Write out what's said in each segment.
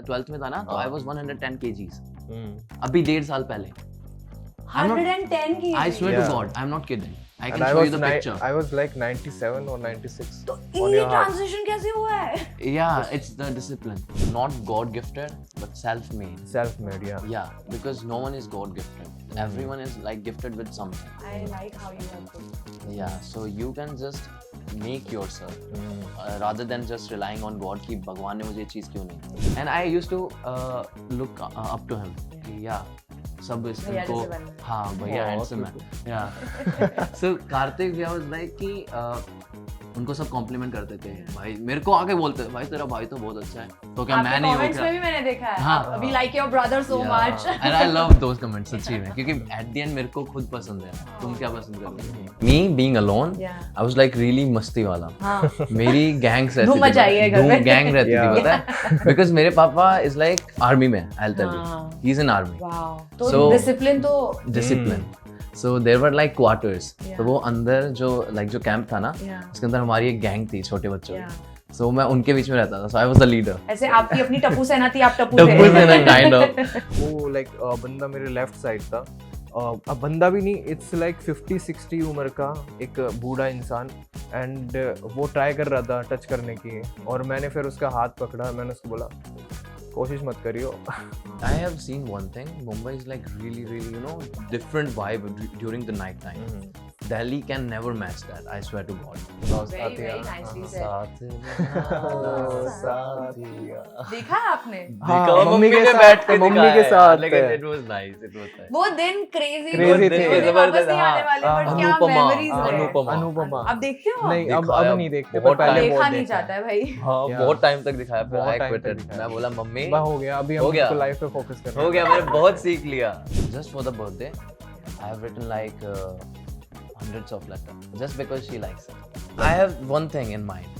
12th में था ना, तो आई वाज 110 kgs. अभी 1.5 साल पहले. 110 की. I swear to God, I'm not kidding. I can show you the picture. I was like 97 or 96. तो ये ट्रांजिशन कैसे हुआ है? Yeah, it's the discipline. Not God gifted, but self-made. Self-made, yeah. Yeah, because no one is God gifted. Everyone is like gifted with something. I like how you have put it. Yeah, so you can just make yourself rather than just relying on God कि भगवान ने मुझे ये चीज़ क्यों नहीं. And I used to look up to him. Yeah. सब इसको हाँ भैया हैंडसम है. Yeah. So कार्तिक भैया was like कि उनको सब कॉम्प्लीमेंट करते थे. भाई मेरे को आके बोलते थे भाई तेरा भाई तो बहुत अच्छा है. तो क्या मैं नहीं हूँ क्या? कमेंट्स में भी मैंने देखा है. हाँ. We like your brother so much. And I love those comments सच्ची में, क्योंकि at the end मेरे को खुद पसंद है. तुम क्या पसंद करते हो? Me being alone, I was like really मस्ती वाला. मेरी गैंग्स रहती थी. धूम मचाइए घर में. गैंग रहती थी पता है? Because मेरे पापा is like army में. I'll tell you. He's in army. Wow. तो डिसिप्लिन तो. Discipline. So there were like quarters. तो वो अंदर जो like जो कैंप था ना, उसके अंदर हमारी एक गैंग थी छोटे बच्चों की. So मैं उनके बीच में रहता था. So I was the leader. ऐसे आपकी अपनी टप्पू सेना थी, आप टप्पू थे. टप्पू सेना kind of. वो like बंदा मेरे लेफ्ट साइड था. अब बंदा भी नहीं, इट्स लाइक 50-60 उम्र का एक बूढ़ा इंसान. एंड वो ट्राई कर रहा था टच करने की, और मैंने फिर उसका हाथ पकड़ा. मैंने उसको बोला कोशिश मत करियो. I have seen one thing. Mumbai is like really, you know, different vibe during the night time. Delhi can never match that. I swear to God. Very nicely said. देखा है आपने? हाँ, मम्मी के साथ, मम्मी के साथ. लेकिन it was nice. वो दिन crazy थे. वापस नहीं आने वाले, but क्या memories हैं. अनुपमा. अब देखते हो? नहीं, अब नहीं देखते, पर पहले देखा बहुत नहीं देखा. जाता है भाई. हाँ, बहुत टाइम तक दिखाया. फिर बहुत I time quit तक it. दिखाया. मैं बोला मम्मी हो गया, अभी हम इसको लाइफ पे फोकस कर रहे हैं. हो गया, मैंने बहुत सीख लिया. Just for the birthday, I have written like hundreds of letters just because she likes it. I have one thing in mind.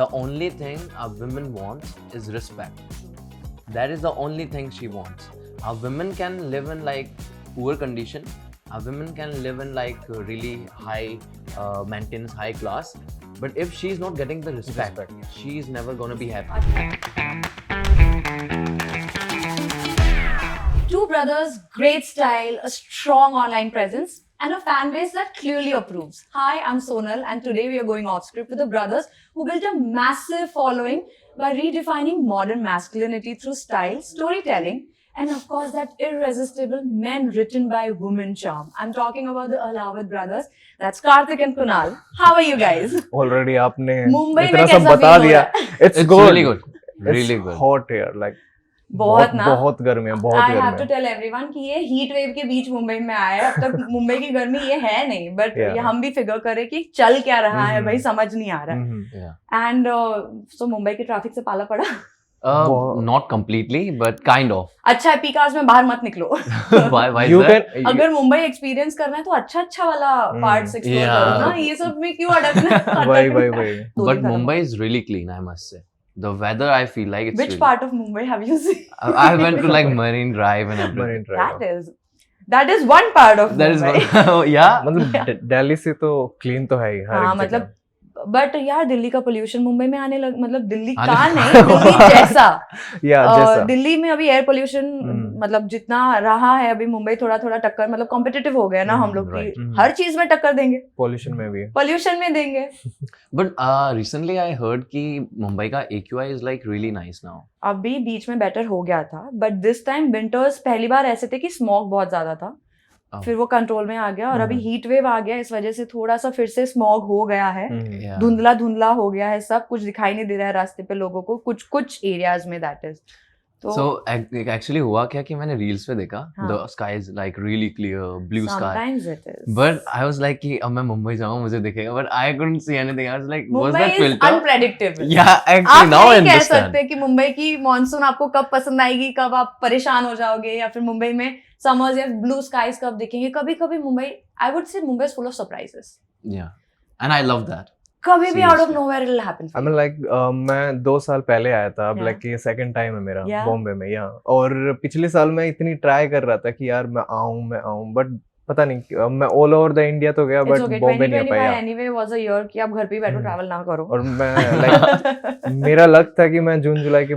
The only thing a woman wants is respect. That is the only thing she wants. A woman can live in like poor condition. A woman can live in like really high maintenance, high class. But if she's not getting the respect, she's never gonna be happy. Two brothers, great style, a strong online presence, and a fan base that clearly approves. Hi, I'm Sonal, and today we are going off script with the brothers who built a massive following by redefining modern masculinity through style, storytelling, and of course that irresistible men written by women charm. I'm talking about the Alawad brothers. That's Karthik and Kunal. How are you guys? Already आपने मुंबई इतना में सब कैसा बता feel हो दिया. रहा है? It's really good. Really It's good. hot here, like बहुत ना. बहुत गर्मी है, बहुत I गर्मी have to है. tell everyone कि ये हीट वेव के बीच मुंबई में आया है. अब तक मुंबई की गर्मी ये है नहीं, बट Yeah. ये हम भी फिगर करें कि चल क्या रहा है भाई, समझ नहीं आ रहा है. Mhm. एंड सो मुंबई के ट्रैफिक से पाला पड़ा. Not completely, but kind of. अच्छा है पीक आवर्स में बाहर मत निकलो. Why is You that? can अगर मुंबई एक्सपीरियंस करना है तो अच्छा वाला पार्ट्स एक्सप्लोर Yeah. करो ना. ये सब में क्यों अटकना? वही. But Mumbai is really clean, I must say. The weather, I feel like it's Which really... part of Mumbai have you seen? I went to like Marine Drive and everything. Marine Drive. That is one part of That is Mumbai. one. Yeah. मतलब दिल्ली से तो clean तो है ही हर हाँ एक मतलब जगह. But यार दिल्ली का पोल्यूशन मुंबई में आने लग, मतलब दिल्ली आने- का नहीं, दिल्ली जैसा. जैसा दिल्ली में अभी एयर पोल्यूशन मतलब जितना रहा है, अभी मुंबई थोड़ा टक्कर मतलब कॉम्पिटिटिव हो गया ना हम लोग right. की. हर चीज में टक्कर देंगे, पॉल्यूशन में भी. पोल्यूशन में देंगे. But recently I heard कि Mumbai का AQI is like really nice now. अभी बीच में बेटर हो गया था, बट दिस टाइम विंटर्स पहली बार ऐसे थे कि स्मॉग बहुत ज्यादा था. फिर वो कंट्रोल में आ गया, और अभी हीट वेव आ गया, इस वजह से थोड़ा सा फिर से स्मॉग हो गया है. Yeah. धुंधला हो गया है, सब कुछ दिखाई नहीं दे रहा है रास्ते पे लोगों को, कुछ एरियाज में दैट इज. So actually हुआ क्या कि मैंने रील्स पे देखा, the sky is like really clear, blue sky. Sometimes it is. But I was like कि अब मैं मुंबई जाऊँ मुझे दिखेगा, but I couldn't see anything. I was like, was Mumbai that is filter? unpredictable. Yeah, आप actually now I नहीं कह understand. सकते कि मुंबई की मॉनसून आपको कब पसंद आएगी, कब आप परेशान हो जाओगे, या फिर मुंबई में समर्स या ब्लू स्काईज कब दिखेंगे. कभी Mumbai, I would say Mumbai is full of surprises. Yeah, and I love that. कभी भी out of Seriously. Nowhere it will happen. I mean like मैं 2 साल पहले आया था. अब Yeah. like ये सेकंड टाइम है मेरा Yeah. बॉम्बे में. और पिछले साल मैं इतनी ट्राई कर रहा था कि यार मैं आऊं, बट पता नहीं मैं ऑल ओवर द इंडिया तो गया It's बट okay. बॉम्बे नहीं आ 2025 पाया। anyway was a year कि आप घर पे ही बैठो, हम्म। ट्रैवल ना करो। और मैं लाइक मेरा लक था कि मैं जून जुलाई के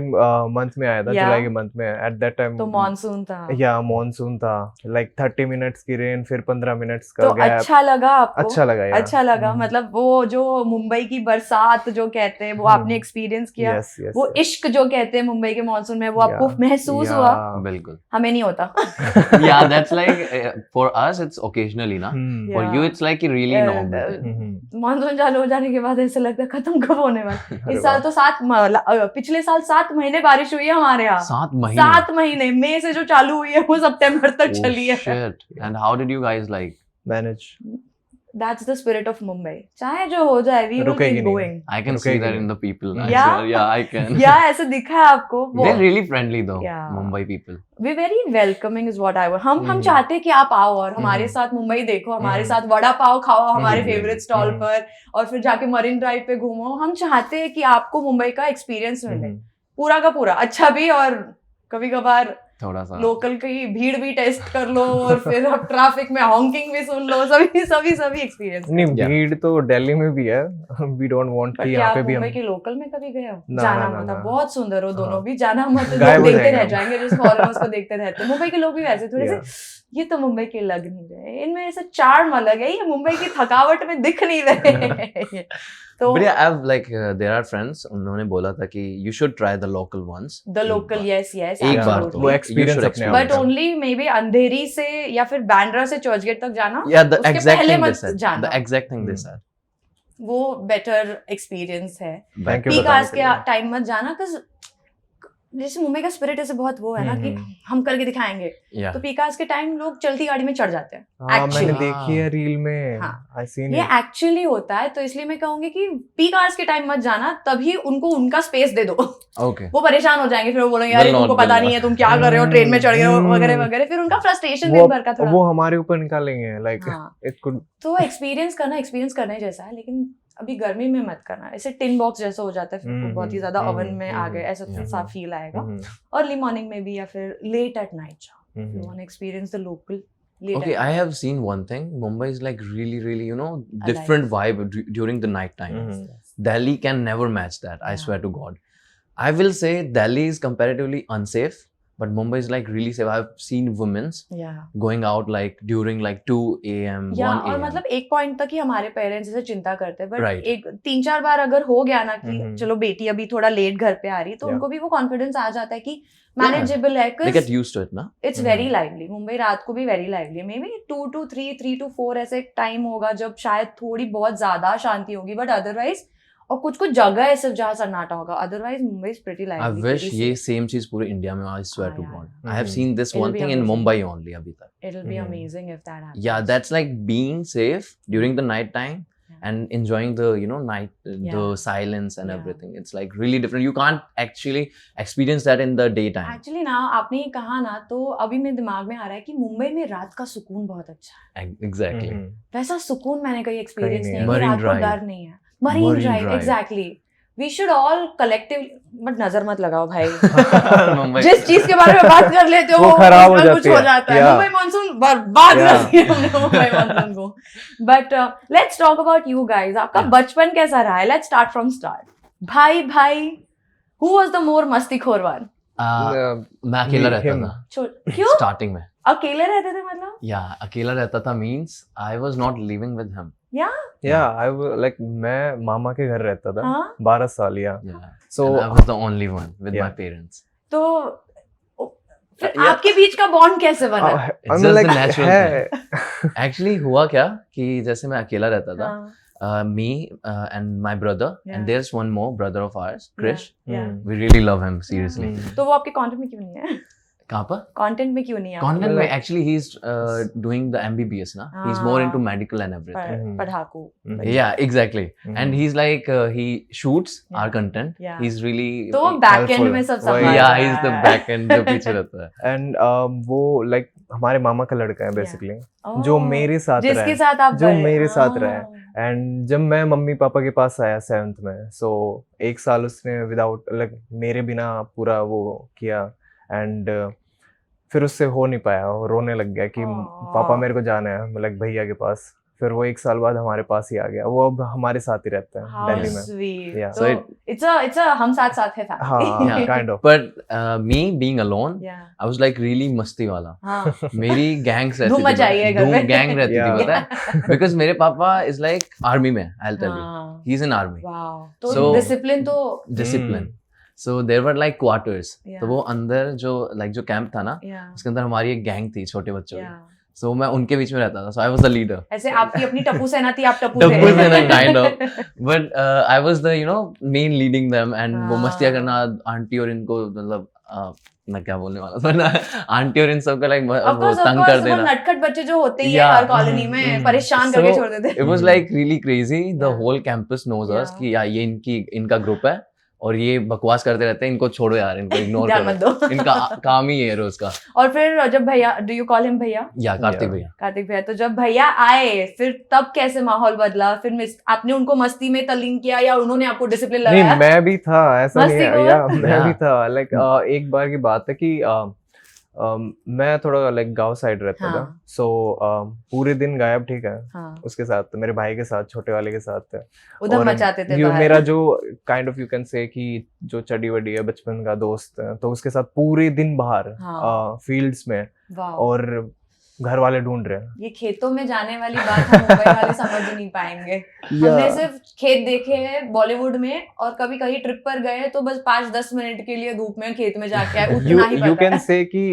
मंथ में आया था, Yeah. जुलाई के मंथ में एट दैट टाइम। तो मॉनसून था। या मॉनसून था, लाइक 30 मिनट्स की रेन, फिर 15 मिनट्स तो का गैप। अच्छा लगा आपको? अच्छा लगा यार। अच्छा लगा, मतलब वो जो मुंबई की बरसात जो कहते हैं वो आपने एक्सपीरियंस किया, यस यस। वो इश्क जो कहते हैं मुंबई के मॉनसून में, वो आपको महसूस हुआ? बिल्कुल। हमें नहीं होता। Yeah, that's like for us it's occasionally ना, for you it's like a really Yeah. normal thing. Monsoon चालू हो जाने के बाद ऐसा लगता है खत्म कब होने वाला। इस साल तो पिछले साल 7 महीने बारिश हुई है हमारे यहाँ। 7 महीने? 7 महीने, मई से जो चालू हुई है वो सितंबर तक Oh, चली है। shit. And how did you guys like? Manage. That's the spirit of Mumbai. चाहे जो हो जाए, we will रुकेगी keep नहीं। going. I can see रुकेगी that नहीं। in the people. I Yeah? swear. Yeah, I can. या ऐसे दिखा है आपको? They're really friendly though, Yeah. Mumbai people. We very welcoming is what I want. हम हम्म। चाहते हैं कि आप आओ और हमारे साथ मुंबई देखो, हमारे साथ वड़ा पाव खाओ हमारे फेवरेट स्टॉल पर, और फिर जाके मरीन ड्राइव पे घूमो। हम चाहते हैं कि आपको मुंबई का एक्सपीरियंस मिले, पूरा का पूरा, अच्छा भी और कभी कभार थोड़ा सा लोकल की भीड़ भी टेस्ट कर लो, और फिर आप ट्रैफिक में हॉकिंग भी सुन लो, सभी एक्सपीरियंस। नहीं Yeah. भीड़ तो दिल्ली में भी है, वी डोंट वांट कि क्या यहाँ आप पे भी मुंबई हम। के लोकल में कभी गए हो? ना, जाना ना, मत, ना। बहुत सुंदर हो दोनों हाँ। भी, जाना मत, गायब लोग हो देखते जाएंगे रह हम। जाएंगे, जैसे फॉरेनर्स को देखते रहते हैं। मुंबई के लोग भी वैसे थोड़े Yeah. से, ये तो मुंबई के लग नहीं रहे, इनमें ऐसा चार्म अलग है, ये मुंबई की थकावट में दिख नहीं रहे। तो But yeah, I've like there are friends, उन्होंने बोला था कि you should try the local ones. The local, yes yes, एक बार Yeah, तो वो you experience should अपने experience. But only maybe Andheri से या फिर बैंड्रा से चर्चगेट तक जाना, Yeah, the उसके exact पहले thing they मत said. जाना। The exact thing they Hmm. said. वो बेटर एक्सपीरियंस है। Thank you पीक बताने आवर्स के के लिए। टाइम मत जाना, cause जैसे मुंबई का स्पिरिट ऐसे बहुत वो है ना कि हम करके दिखाएंगे, Yeah. तो पीक आवर्स के टाइम लोग चलती गाड़ी में चढ़ जाते हैं। हाँ मैंने Actually. देखी है रील में, हाँ। आई सीन ये इट। एक्चुअली होता है, तो इसलिए मैं कहूंगी कि पीक आवर्स के टाइम मत जाना, तभी उनको उनका स्पेस दे दो। Okay. वो परेशान हो जाएंगे, फिर वो बोलेंगे यार Will not, तुमको पता will नहीं not. है तुम क्या कर रहे हो, ट्रेन में चढ़ गए हो हम्म। वगैरह वगैरह, फिर उनका फ्रस्ट्रेशन वो दिन भर का थोड़ा। वो हमारे ऊपर निकालेंगे, लाइक हाँ। It could. तो एक्सपीरियंस करने जैसा है, लेकिन अभी गर्मी में मत करना, ऐसे टिन बॉक्स जैसा हो जाता है, फिर वो बहुत ही ज्यादा ओवन में आ गए, ऐसा सा फील आएगा। अर्ली मॉर्निंग में भी, या फिर लेट एट नाइट जाओ, you want experience the local. Okay, I have seen one thing. Mumbai is like really, really, you know, different vibe during the night time. Delhi can never match that. I Yeah. swear to God. I will say Delhi is comparatively unsafe, but Mumbai is like really safe. I've seen women's going out like during like 2 a.m. 1 और a.m. मतलब एक point तक ही हमारे parents ऐसे चिंता करते हैं, but Right. एक 3-4 बार अगर हो गया ना कि हम्म। चलो बेटी अभी थोड़ा लेट घर पे आ रही, तो Yeah. उनको भी वो कॉन्फिडेंस आ जाता है कि मैनेजेबल है, They get used to it, na? It's very lively. Mumbai रात को भी very lively, may be 2 to 3, 3 to 4 ऐसे एक टाइम होगा जब शायद थोड़ी बहुत ज्यादा शांति होगी, बट अदरवाइज, और कुछ कुछ जगह है सिर्फ जहाँ सन्नाटा होगा, otherwise Mumbai is pretty I lively. wish ये same चीज पूरे इंडिया में, I swear to हाँ, God. yeah. I have seen this It'll one be thing in amazing. Mumbai only अभी तक. It will be amazing if that happens. Yeah, that's like being safe during the night time Yeah. and enjoying the, you know, night, Yeah. the silence and Yeah. everything. It's like really different. You can't actually experience that in the daytime. Actually ना आपने ये कहा ना, तो अभी मेरे दिमाग में आ रहा है कि मुंबई में रात का सुकून बहुत अच्छा है। Exactly. वैसा सुकून मैंने कहीं एक्सपीरियंस नहीं नहीं है। है कि Marine रात को Drive. डर नहीं है। Marine Marine drive, Drive. Exactly. We should all collective, but नजर मत लगाओ भाई। Mumbai. जिस चीज के बारे में बात कर लेते हो वो खराब हो उसका कुछ जाती हो है। जाता है। Yeah. मुंबई मानसून बर्बाद Yeah. कर दिया हमने मुंबई मानसून को। But let's talk about you guys. आपका Yeah. बचपन कैसा रहा है? Let's start from start. भाई हु वाज द मोर मस्तीखोर वन? मैं अकेला रहता him. था क्यों starting में. अकेले रहते थे मतलब? Yeah, अकेला रहता था means I was not living with him. या आई लाइक मैं मामा के घर रहता था हाँ? 12 साल या Yeah. So And I was the only one with my Yeah. तो parents. फिर Yeah. आपके बीच का बॉन्ड कैसे बना? It's just the natural thing. Actually हुआ क्या कि जैसे मैं अकेला रहता था, हाँ, me and my brother, Yeah. and there's one more brother of ours, Krish. yeah. We really love him, seriously. तो वो आपके कंटेंट में क्यों नहीं है? कहाँ पर? कंटेंट में क्यों नहीं है? Content में Like- actually he's doing the MBBS ना. He's more into medical and everything. पढ़ाकू। Yeah, exactly. And he's like he shoots Yeah. our content. Yeah. He's really तो बैक एंड helpful. में सब वही- संभाल yeah, रहा he's the है। back end जो पीछे रहता है. एंड वो लाइक हमारे मामा का लड़का है बेसिकली, ओह, जो मेरे साथ रहा जिसके है। साथ आप जो बड़े- मेरे साथ रहा है। हाँ। एंड जब मैं मम्मी पापा के पास आया 7th में, सो एक साल उसने विदाउट लाइक मेरे बिना पूरा वो किया। एंड फिर उससे हो नहीं पाया, वो रोने लग गया कि पापा मेरे को जाना है मतलब भैया के पास। फिर वो 1 साल बाद हमारे पास ही आ गया, वो अब हमारे साथ ही रहता है दिल्ली में। Sweet. Yeah. So it's a हम साथ साथ है family. हाँ Yeah. Kind of. But me being alone, Yeah. I was like really मस्ती वाला। हाँ. मेरी गैंग्स रहती धूम मचाई है घर में। गैंग रहती Yeah. थी, पता है? Because मेरे पापा is like army में, I'll tell you, हाँ. he's in army, Wow. तो So- discipline तो discipline. So there were like quarters. Yeah. तो वो अंदर जो like जो कैंप था ना, yeah. उसके अंदर हमारी एक गैंग थी छोटे बच्चों की। Yeah. So मैं उनके बीच में रहता था, so I was the leader. ऐसे आपकी अपनी टप्पू सेना थी, आप टप्पू टप्पू थे। सेना kind of. But I was the main leading them, and वो हाँ. मस्तियाँ करना आंटी और इनको मतलब मैं क्या बोलने वाला था ना, आंटी और इन सबको like वो तंग कर वो देना। नटखट बच्चे जो होते ही हैं Yeah. हर कॉलोनी में परेशान So, करके छोड़ देते It was like really crazy. The Yeah. whole campus knows us Yeah. कि यार ये इनका ग्रुप है और ये बकवास करते रहते हैं, इनको छोड़ो यार, इनको इग्नोर ध्यान मत करो, दो। इनका काम ही है रोज का। और फिर जब भैया, डू यू कॉल हिम भैया? या कार्तिक Yeah. भैया। कार्तिक भैया, तो जब भैया आए फिर तब कैसे माहौल बदला? फिर आपने उनको मस्ती में तल्लीन किया या उन्होंने आपको डिसिप्लिन नहीं लगाया? मैं भी था, ऐसा नहीं मस्ती है को? या मैं Yeah. भी था लाइक एक बार की बात है कि मैं थोड़ा लाइक गांव साइड रहता था, हाँ. सो पूरे दिन गायब, ठीक है, हाँ. उसके साथ मेरे भाई के साथ, छोटे वाले के साथ उधर और मचाते थे ये बाहर। मेरा जो kind of you can say कि जो चड्डी वड्डी है बचपन का दोस्त है, तो उसके साथ पूरे दिन बाहर हाँ. फील्ड्स में, वाह। और घर वाले ढूंढ रहे हैं। ये खेतों में जाने वाली बात हम मुंबई वाले समझ ही नहीं पाएंगे। हमने सिर्फ खेत देखे हैं बॉलीवुड में, और कभी कहीं ट्रिप पर गए तो बस 5-10 मिनट के लिए धूप में खेत में जाके आए, उतना ही यू पता कैन है। से कि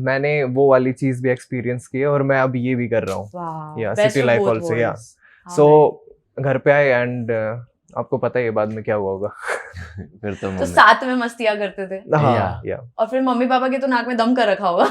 मैंने वो वाली चीज भी एक्सपीरियंस की है और मैं अब ये भी कर रहा हूँ। Wow, Yeah, best city of life both also, yeah. worlds. How so nice. घर पे आए एंड आपको पता है बाद में क्या हुआ होगा। फिर तो तो मम्मी- साथ में मस्तियाँ करते थे, हाँ Yeah. या और फिर मम्मी पापा के तो नाक में दम कर रखा होगा।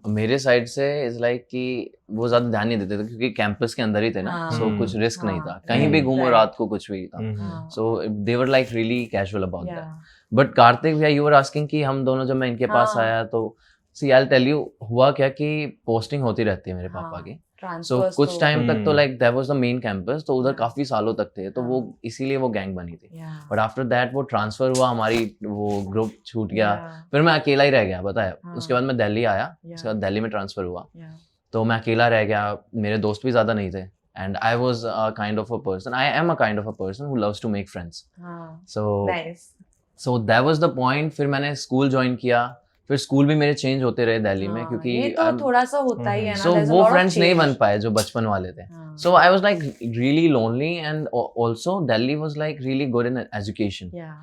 मेरे साइड से इज लाइक कि वो ज्यादा ध्यान नहीं देते थे क्योंकि कैंपस के अंदर ही थे ना, हाँ. सो कुछ रिस्क नहीं था, हाँ. कहीं भी घूमो Right. रात को कुछ भी था। हाँ. So they were like really casual about that. Yeah. But Kartik भैया, यू वर आस्किंग कि हम दोनों जब मैं इनके पास हाँ. आया तो सी आई टेल यू हुआ क्या कि पोस्टिंग होती रहती है मेरे हाँ. पापा की। सो Transfers कुछ तो- टाइम तक तो hmm. Like that was the main campus, तो उधर हाँ. काफी सालों तक थे, तो वो हाँ. इसीलिए वो गैंग बनी थी। Yeah. बट आफ्टर दैट वो ट्रांसफर हुआ, हमारी वो ग्रुप छूट गया, Yeah. फिर मैं अकेला ही रह गया, बताया। हाँ. उसके बाद मैं दिल्ली आया, Yeah. उसके बाद दिल्ली में ट्रांसफर हुआ, Yeah. तो मैं अकेला रह गया, मेरे दोस्त भी ज्यादा नहीं थे, and I was kind of a person, I am a kind of a person who loves to make friends. हाँ. So Nice. That was the point. फिर मैंने स्कूल ज्वाइन किया, फिर स्कूल भी मेरे चेंज होते रहे दिल्ली में, हाँ, क्योंकि ये तो थोड़ा सा होता ही है ना, सो there's a वो lot of फ्रेंड्स नहीं change. बन पाए जो बचपन वाले थे। हाँ. So I was like really lonely, and also Delhi was like really good in education. Yeah.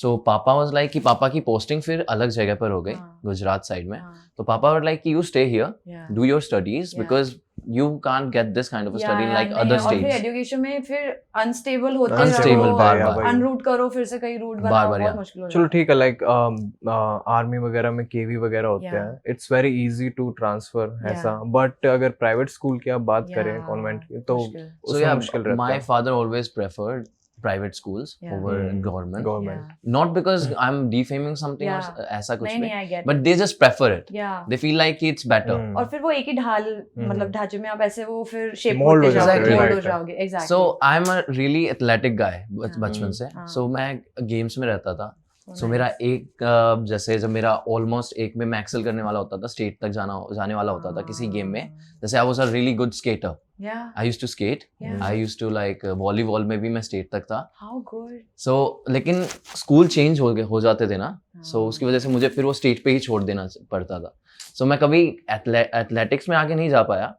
So Papa was like कि पापा की पोस्टिंग फिर अलग जगह पर हो गई, हाँ. गुजरात साइड में। हाँ. तो पापा वर लाइक कि you stay here, Yeah. do your studies, Yeah. because you can't get this kind of a study in like नहीं, other और फिर states. एजुकेशन में फिर अनस्टेबल होते Unstable, रहो, बार-बार। अनरूट करो, फिर से कहीं रूट बनाओ, बार-बार, बहुत yeah. मुश्किल हो चलो जाता ठीक है, लाइक आर्मी वगैरह में केवी वगैरह होते Yeah. हैं, it's very easy to transfer Yeah. ऐसा, बट अगर प्राइवेट स्कूल की आप बात है। करें Yeah, कॉन्वेंट की, तो मुश्किल। So उसमें yeah, मुश्किल रहता my है। father always preferred private schools Yeah. over government. Government Yeah. Not because I'm defaming something or Yeah. ऐसा कुछ नहीं भी, नहीं, I get but they just prefer it. yeah. They feel like it's better. और फिर वो एक ही ढाल, मतलब हम्म। ढांचे में आप ऐसे वो फिर शेप Mold होते हो जाते जाओगे, हो, मोल्ड हो right, जाओगे, exactly. So I'm a really athletic guy बचपन हम्म, से, हाँ. so मैं गेम्स में रहता था। So मेरा एक जैसे जब मेरा ऑलमोस्ट एक में मैं एक्सेल करने वाला होता था, स्टेट तक जाने वाला होता था किसी गेम में, जैसे I was a really good skater, Yeah. I used to skate, Yeah. I used to like volleyball में भी मैं स्टेट तक था। How good. सो लेकिन स्कूल चेंज हो जाते थे ना, सो हाँ. उसकी वजह से मुझे फिर वो स्टेट पे ही छोड़ देना पड़ता था। सो मैं कभी एथलेटिक्स में आगे नहीं जा पाया,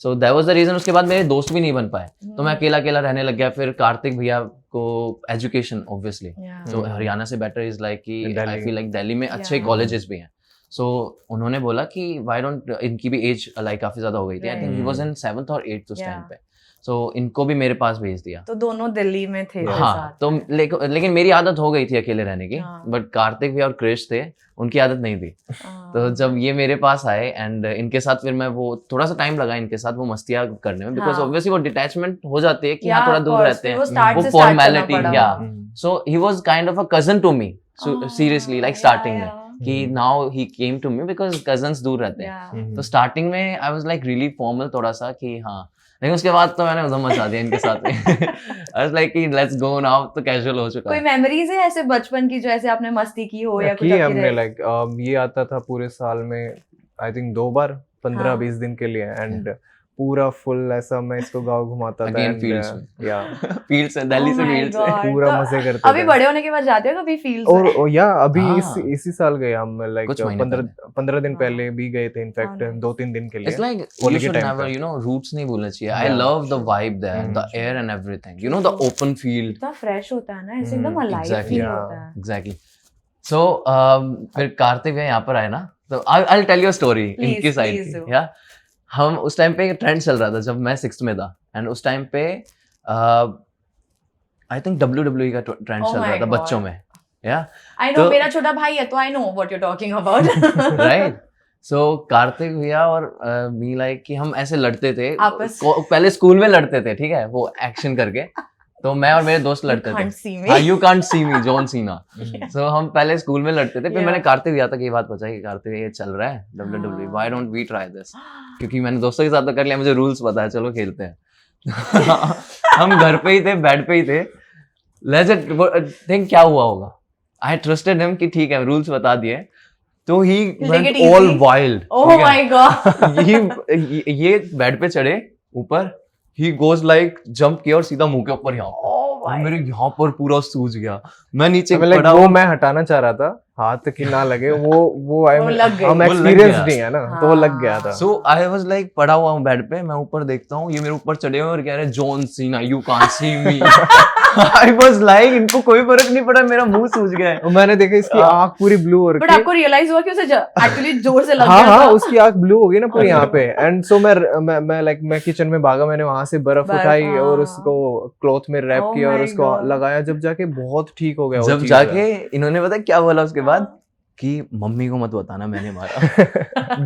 so that was the reason. उसके बाद मेरे दोस्त भी नहीं बन पाए, तो मैं अकेला अकेला रहने लग गया। फिर कार्तिक भैया को एजुकेशन ऑब्वियसली, Yeah. तो हरियाणा से बेटर इज लाइक कि दिल्ली। आई फील लाइक दिल्ली में अच्छे Yeah. कॉलेजेस भी हैं। सो उन्होंने बोला कि व्हाई डोंट, इनकी भी एज लाइक काफी ज्यादा हो गई थी, I think he was in 7th और 8th उस Yeah. टाइम पे, सो इनको भी मेरे पास भेज दिया। तो दोनों दिल्ली में थे हाँ, साथ तो में। लेकिन मेरी आदत हो गई थी अकेले रहने की, हाँ. बट कार्तिक भी और क्रिश थे, उनकी आदत नहीं थी। हाँ. तो जब ये मेरे पास आए एंड इनके साथ फिर मैं वो थोड़ा सा टाइम लगा इनके साथ वो मस्तियाँ करने में, बिकॉज हाँ. ऑब्वियसली वो डिटैचमेंट हो जाती है कि Yeah, हाँ थोड़ा of दूर course. रहते फिर हैं, वो start वो से start करना फॉर्मेलिटी, पड़ा। या hmm. So he was kind of a cousin to me, seriously like starting में, कि hmm. Now he came to me because cousins दूर रहते हैं। Yeah. तो स्टार्टिंग में I was like really formal थोड़ा सा कि हाँ, लेकिन उसके बाद तो मैंने उधम मचा दिया इनके साथ में। आई वाज लाइक कि लेट्स गो नाउ, तो कैजुअल हो चुका कोई है। मेमोरीज है ऐसे बचपन की जो ऐसे आपने मस्ती की हो या कुछ की आपकी हमने रहे? लाइक ये आता था पूरे साल में आई थिंक 2 बार 15-20 दिन के लिए एंड पूरा फुल ऐसा मैं इसको गांव घुमाता था Again fields में. या फील्ड से दिल्ली से Oh my फील्ड से God. पूरा तो मजे करते अभी थे बड़े होने के बाद जाते हो कभी फील्ड और या अभी हाँ। इसी साल गए हम लाइक कुछ महीने 15 दिन हाँ। पहले भी गए थे इनफैक्ट हाँ, nice. 2-3 दिन के लिए It's like you Holi के should time never, पे. you know, roots नहीं भूलना चाहिए. I Yeah, love the true. vibe there, the air and everything. You know, the open field. इतना फ्रेश होता है ना ऐसे एकदम अलाइव exactly. Feel Yeah. होता है Exactly. So फिर कार्तिक भैया यहाँ पर आए ना, तो I'll tell you a story Please, इनकी साइड please की. do. Yeah. हम उस टाइम पे ट्रेंड चल रहा था जब मैं 6th में था एंड उस टाइम पे आई थिंक WWE का ट्रेंड Oh चल my रहा था God. बच्चों में. Yeah. आई नो तो- मेरा छोटा भाई है तो I know what you are talking about right. So Kartik भैया और मी लाइक कि हम ऐसे लड़ते थे आपस पहले स्कूल में लड़ते थे, ठीक है, वो एक्शन करके. तो मैं और मेरे दोस्त लड़ते थे. can't see me. हाँ, you can't see me, John Cena. So हम पहले स्कूल में लड़ते थे. फिर Yeah. मैंने कार्तिक भैया तक ये बात बताई कि कार्तिक भैया ये चल रहा है WWE, why don't we try this. क्योंकि मैंने दोस्तों के साथ तो कर लिया, मुझे रूल्स पता है, चलो खेलते हैं. हम घर पे ही थे, बेड पे ही थे. लेट्स थिंक क्या हुआ होगा. आई ट्रस्टेड हिम कि ठीक है रूल्स बता दिए. तो ही Take went it all easy. Wild. Oh my God ये बेड पे चढ़े ऊपर, ही गोज लाइक जंप किया और सीधा मुंह के ऊपर यहाँ. ओह और माय मेरे यहाँ पर पूरा सूज गया. मैं नीचे लाइक पड़ा वो हुआ. मैं हटाना चाह रहा था हाथ की ना लगे वो वो लग गई. हम वो लग एक्सपीरियंस गया. नहीं है ना तो वो लग गया था सो आई वाज लाइक पड़ा हुआ हूँ बेड पे, मैं ऊपर देखता हूँ, ये मेरे ऊपर चढ़े हुए और कह रहे John Cena you can't see me. I was like इनको कोई फर्क नहीं पड़ा, मेरा मुंह सूज गया है. और मैंने देखा इसकी आंख पूरी ब्लू हो बट रखी है आपको रियलाइज हुआ कि उसे एक्चुअली जोर से लग हाँ गया हाँ था उसकी आंख ब्लू हो गई ना पूरी यहाँ पे एंड सो मैं किचन में भागा मैंने वहां से बर्फ बर्फ, उठाई और हाँ. उसको क्लॉथ में रैप Oh किया और my उसको God. लगाया जब जाके बहुत ठीक हो गया वो जब चीज़। जाके इन्होंने पता क्या बोला उसके बाद कि मम्मी को मत बताना मैंने मारा.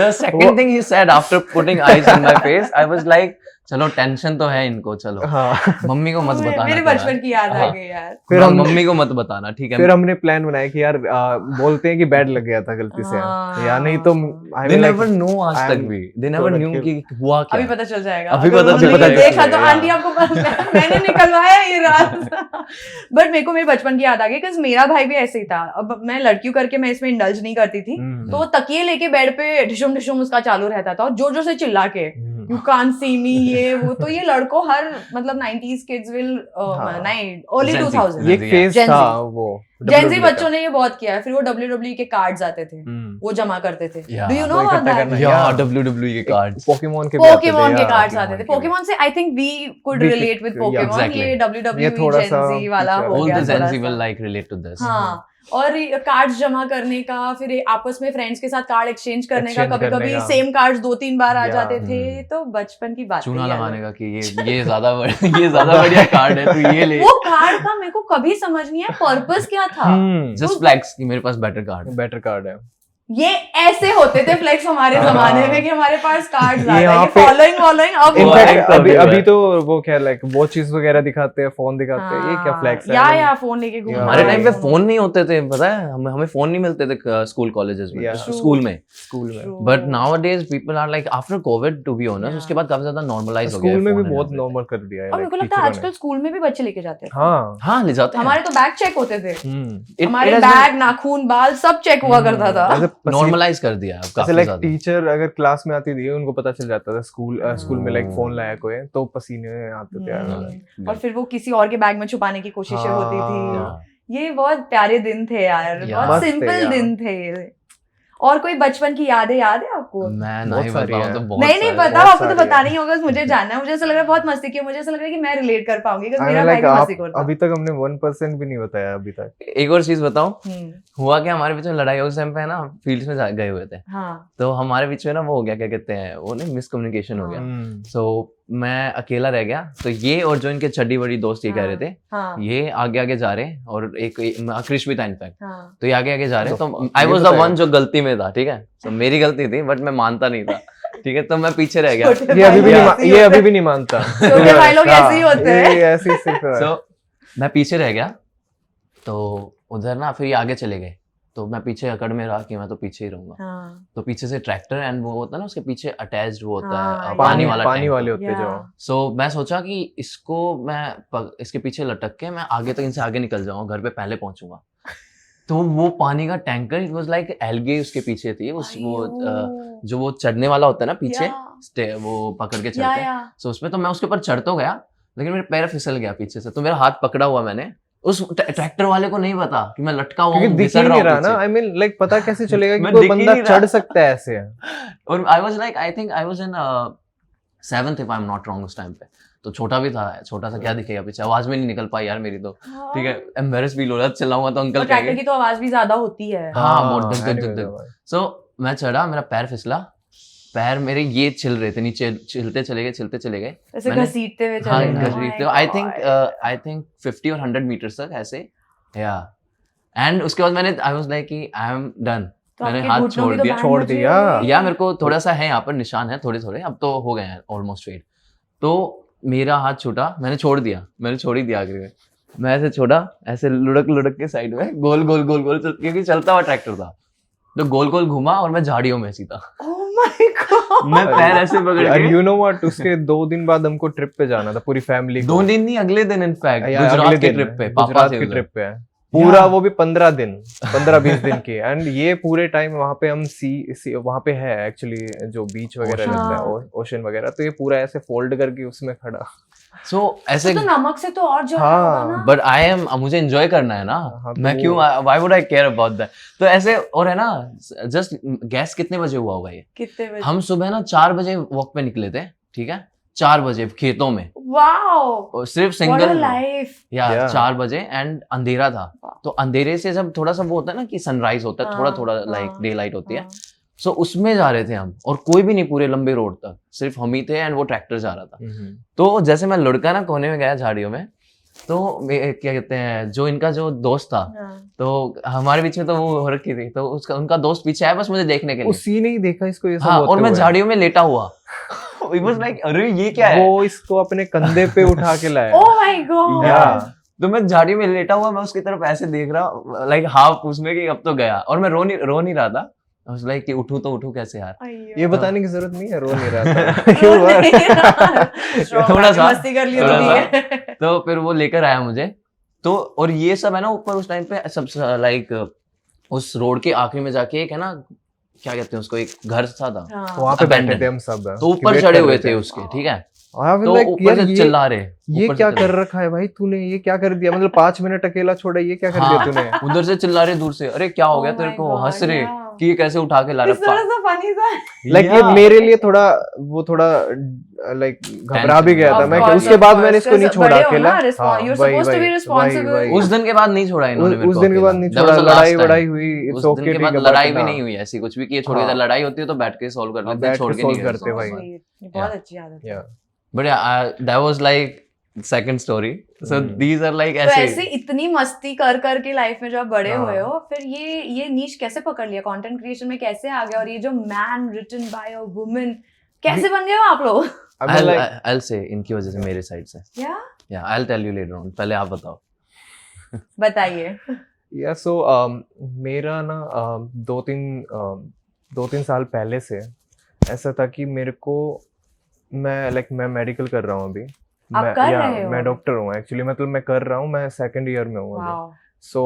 the second thing he said after putting ice on my face, I was like चलो टेंशन तो है इनको, चलो हाँ मम्मी को मत बताना. मेरे तो यार. बचपन की याद आ हाँ. गई यार फिर हाँ, हम मम्मी को मत बताना, ठीक है. फिर हमने प्लान बनाया कि यार बोलते हैं कि बैड लग गया था गलती से हाँ. या नहीं तो I They mean, never like, know आज I तक am भी. They never so knew lucky. कि हुआ क्या. अभी पता चल जाएगा अभी अगर पता उन्होंने चल ये जाएगा. देखा तो हाँ. आंटी आपको मैंने निकलवाया ये राज. बट मेरे को मेरे बचपन की याद आ गई बिकॉज मेरा भाई भी ऐसे ही था. अब मैं लड़कियों करके मैं इसमें इंडल्ज नहीं करती थी हम्म, तो वो तकिए लेके बेड पे ढिशुम ढिशुम उसका चालू रहता था और जोर जोर से चिल्ला के यू कांट सी मी ये वो. तो ये लड़कों हर मतलब 90s किड्स विल हाँ. नहीं अर्ली Gen Z. 2000 ये एक फेज Gen Z. था वो जेंजी WWE बच्चों का। ने ये बहुत किया है. फिर वो WWE के कार्ड्स आते थे हम्म। वो जमा करते थे. Yeah. डू यू नो वो अबाउट इकट्ठा दैट? करना. या Yeah. WWE के कार्ड्स. पोकेमोन के भी आते थे, पोकेमोन के yeah, कार्ड्स आते थे. Pokemon के भी. पोकेमोन से I think we could We relate with could- Pokemon. exactly. ये WWE ये थोड़ा सा जेंजी वाला कुछ हो All गया the Gen थोड़ा Z will सा. like relate to this. हाँ. और कार्ड्स जमा करने का फिर आपस में फ्रेंड्स के साथ कार्ड एक्सचेंज करने का Exchange कभी करने कभी का. सेम कार्ड्स 2-3 बार आ Yeah. जाते थे. तो बचपन की बात चूना लगाने का कि ये ज्यादा ये ज्यादा बढ़िया कार्ड है, तू ये ले. वो कार्ड का मेरे को कभी समझ नहीं आया पर्पस क्या था. हम्म, जस्ट फ्लैक्स कि मेरे पास बेटर कार्ड है. बेटर कार्ड है ये ऐसे होते थे फ्लेक्स हमारे हाँ. जमाने में कि हमारे पास कार्ड्स ये आ यहाँ गए. पे- फॉलोइंग अब वो इनफैक्ट act अभी everywhere. अभी तो वो क्या लाइक वॉचेस वगैरह दिखाते हैं फोन दिखाते हैं ये क्या फ्लैक्स है या फोन लेके घूम Yeah. हमारे हाँ, टाइम पे हाँ. फोन नहीं होते थे, पता है, हमें फोन नहीं मिलते थे स्कूल कॉलेजेस में, Yeah. स्कूल में. स्कूल में but nowadays people are like after covid to be honest, Yeah. उसके बाद काफी ज्यादा नॉर्मलाइज हो गया. स्कूल में भी phone and बहुत everything. नॉर्मल कर दिया है और मेरे को like, लगता है टीचरों ने. आजकल स्कूल में भी बच्चे लेके जाते हैं. हाँ हाँ ले जाते हैं. हमारे तो बैग चेक होते थे. हम्म हमारे it has been बैग नाखून बाल सब चेक हुआ करता था. नॉर्मलाइज कर दिया अब काफी लाइक ज्यादा. टीचर अगर क्लास में आती थी उनको पता चल जाता था स्कूल में लाइक फोन लाया कोई है, तो पसीने आते थे यार. हम्म. और फिर वो किसी और के बैग में छुपाने की कोशिशें हाँ. होती थी. Yeah. ये बहुत प्यारे दिन थे यार. Yeah. बहुत मस्त थे सिंपल यार. दिन थे. और कोई बचपन की याद है आपको? मैं बहुत नहीं सारी बताऊं है. तो बहुत नहीं सारे. पता बहुत आपको तो सारी बताना है. ही होगा. मुझे जानना है. मुझे ऐसा लग रहा है बहुत मस्ती की. मुझे ऐसा लग रहा है कि मैं रिलेट कर पाऊंगी क्योंकि मेरा भाई लाइक भी आप मस्ती करता. अभी तक हमने 1% भी नहीं बताया अभी तक. एक और चीज बताऊं, हम्म. हुआ क्या हमारे बीच में लड़ाई उस टाइम पे है ना, फील्ड्स में गए हुए थे. हाँ. तो हमारे बीच में ना वो हो गया, क्या कहते हैं वो नहीं, मिसकम्युनिकेशन हो गया. हम्म. सो मैं अकेला रह गया. तो ये और जो इनके चड्डी बड़ी दोस्त ये कह रहे थे, हाँ. ये आगे आगे जा रहे हैं और एक क्रिश भी था इनफैक्ट. हाँ. तो ये आगे आगे जा रहे हैं. तो तो आई ये वाज द बताया. वन जो गलती में था, ठीक है. तो मेरी गलती थी बट मैं मानता नहीं था, ठीक है. तो मैं पीछे रह गया. छोटे ये अभी भी भाई नहीं ऐसे ही ये होते अभी हैं. भी नहीं मानता. छोटे भाई लोग ऐसे ही होते हैं. ये ऐसे ही सिर्फ सो मैं पीछे रह गया. तो उधर ना फिर ये आगे चले गए. तो मैं पीछे अकड़ में रहा कि मैं तो पीछे ही रहूंगा. हाँ. तो पीछे से ट्रैक्टर एंड वो होता है ना, उसके पीछे अटैच्ड वो होता हाँ, है पानी वाला पानी tank. वाले होते Yeah. जो. सो मैं सोचा कि इसको मैं इसके पीछे लटक के मैं आगे तक इनसे आगे निकल जाऊंगा, घर पे पहले पहुंचूंगा. तो वो पानी का tanker, it was like algae उसके पीछे थी, उस वो जो वो चढ़ने वाला होता है ना पीछे, वो पकड़ के चढ़ते हैं, सो उसमें तो मैं उसके ऊपर चढ़ तो गया, लेकिन मेरे पैर फिसल गया पीछे से, तो मेरा हाथ पकड़ा हुआ मैंने, उस ट्रैक्टर वाले को नहीं पता कि मैं लटका हुआ हूँ, दिख ही नहीं रहा ना, आई मीन लाइक पता कैसे चलेगा कि कोई बंदा चढ़ सकता है ऐसे। और आई was like, I think I was in 7th if I'm not wrong उस टाइम पे, तो छोटा भी था, छोटा सा क्या दिखेगा पीछे, आवाज में नहीं निकल पाई यार मेरी तो, ठीक है, एम्बैरेस फील हो रहा, चिल्लाऊंगा तो अंकल कहेंगे। ट्रैक्टर की तो आवाज भी ज्यादा होती है। हाँ, बहुत धक। सो मैं चढ़ा, मेरा पैर फिसला, पैर मेरे ये छिल रहे थे नीचे, छिलते चले गए ऐसे घसीटते हुए हाँ, चले गए। घसीटते, आई थिंक 50 और 100 मीटर्स तक ऐसे, या एंड उसके बाद मैंने आई वाज लाइक कि आई एम डन, तो मैंने आपके हाथ घुटनों की तो बैंड छोड़ बजी दिया। होगी। या मेरे को थोड़ा सा है यहाँ पर निशान है थोड़े, अब तो हो गए हैं ऑलमोस्ट स्ट्रेट, तो मेरा हाथ छूटा, मैंने छोड़ ही दिया आखिर में, मैं ऐसे छोड़ा, ऐसे लुढ़क के साइड में गोल क्योंकि चलता हुआ ट्रैक्टर था, तो गोल घुमा और मैं झाड़ियों में सीधा, Oh my God! मैं पैर ऐसे पकड़ के, यू नो व्हाट, उसके 2 दिन बाद हमको ट्रिप पे जाना था पूरी फैमिली को। 2 दिन नहीं, अगले दिन इनफैक्ट या गुजरात अगले के दिन, ट्रिप पे, पापा गुजरात से की उधर। ट्रिप पे है पूरा, वो भी 15 दिन 15-20 दिन की, एंड ये पूरे टाइम वहाँ पे हम वहाँ पे है एक्चुअली जो बीच वगैरह Ocean. रहता है, ओशन वगैरह, तो ये पूरा ऐसे फोल्ड करके उसमें खड़ा। सो ऐसे, तो नमक से तो और जो हाँ, होगा ना। बट आई एम, मुझे एंजॉय करना है ना, हाँ, तो मैं क्यों, why would I care about that, तो ऐसे, और है ना, जस्ट गैस कितने बजे हुआ होगा ये, कितने बजे? हम सुबह ना 4 बजे वॉक पे निकले थे, ठीक है, 4 बजे खेतों में, वाओ, सिर्फ व्हाट अ सिंगल लाइफ। या Yeah. 4 बजे, एंड अंधेरा था, तो अंधेरे से जब थोड़ा सा वो होता है ना कि सनराइज होता है, थोड़ा हाँ, लाइक हाँ, डे लाइट होती है, हाँ। सो उसमें जा रहे थे हम, और कोई भी नहीं पूरे लंबे रोड तक, सिर्फ हम ही थे, एंड वो ट्रैक्टर जा रहा था, तो जैसे मैं लुढ़का ना कोने में गया झाड़ियों में, तो क्या कहते हैं, जो इनका जो दोस्त था, हाँ। तो हमारे बीच में तो वो हो रखी थी, तो उसका उनका दोस्त पीछे आया बस मुझे देखने के लिए, उसी ने ही देखा इसको ये सब हाँ, होते और मैं हुए। झाड़ियों में लेटा हुआ It was like, अरे ये क्या है, वो इसको अपने कंधे पे उठा के लाया। Oh my God! Yeah. तो मैं झाड़ी में लेटा हुआ, मैं उसकी तरफ ऐसे देख रहा, लाइक हाफ उसमें कि अब तो गया, और मैं रो नहीं रहा था, लाइक कि उठूं तो उठूं कैसे यार, अय्यो। ये बताने की जरूरत नहीं है, रो नहीं रहा था। रो नहीं रहा। Strong थोड़ा सा, मस्ती कर ली तो थोड़ा ठीक है। तो फिर वो लेकर आया मुझे, तो और ये सब है ना ऊपर उस टाइम पे सब लाइक उस रोड के आखिरी में जाके एक है ना, क्या कहते हैं उसको, एक घर सा था, हाँ। वहाँ पे बैठे Abandoned. थे हम सब, तो ऊपर चढ़े हुए थे उसके, ठीक है, तो ऊपर से चिल्ला रहे, ये ऊपर से क्या चिल्ला कर रखा है भाई तूने, ये क्या कर दिया, मतलब 5 मिनट अकेला छोड़ा, ये क्या कर दिया हाँ, तूने। उधर से चिल्ला रहे दूर से, अरे क्या हो गया Oh तेरे my को, God, हंस रहे yeah. कि ये कैसे उठा के ला इस थोड़ा रहा, सा funny सा। लाइक ये मेरे लिए थोड़ा लाइक घबरा भी गया था Of मैं, course, उसके of बाद course, मैंने इसको नहीं because छोड़ा बड़े हो अकेला। ना, you're supposed to be responsible. उस दिन के बाद नहीं छोड़ा इन्होंने मेरे उस को दिन के बाद अकेला। नहीं That was छोड़ा, the last लड़ाई time. वड़ाई हुई, उस इट्स दिन ओके, के बाद ठीक है, लड़ाई भी but नहीं हुई ऐसी कुछ भी कि ये छोड़ हाँ। के, लड़ाई होती है तो बैठ के सॉल्व कर लेते हैं, बैठ छोड़ के के नहीं solve करते करते भाई। Sweet. ये बहुत अच्छी आदत है। But that was like second story, so these are like तो ऐसे ऐसे, इतनी मस्ती कर के लाइफ में जब आप बड़े हाँ। हुए हो, फिर ये नीश कैसे पकड़ लिया, कंटेंट क्रिएशन में कैसे आ गया, और ये जो man written by a woman कैसे बन गए हो आप लोग? I mean, like, I'll say इनकी वजह से, मेरे साइड से, या yeah, I'll tell you later on, पहले आप बताओ। बताइए। या सो मेरा ना 2-3 साल पहले से ऐसा था कि मेरे को, मैं मेडिकल कर रहा हूँ अभी, आप कर रहे हो? मैं डॉक्टर हूँ एक्चुअली, मतलब मैं कर रहा हूँ, मैं 2nd ईयर में हूँ अभी। वाओ। सो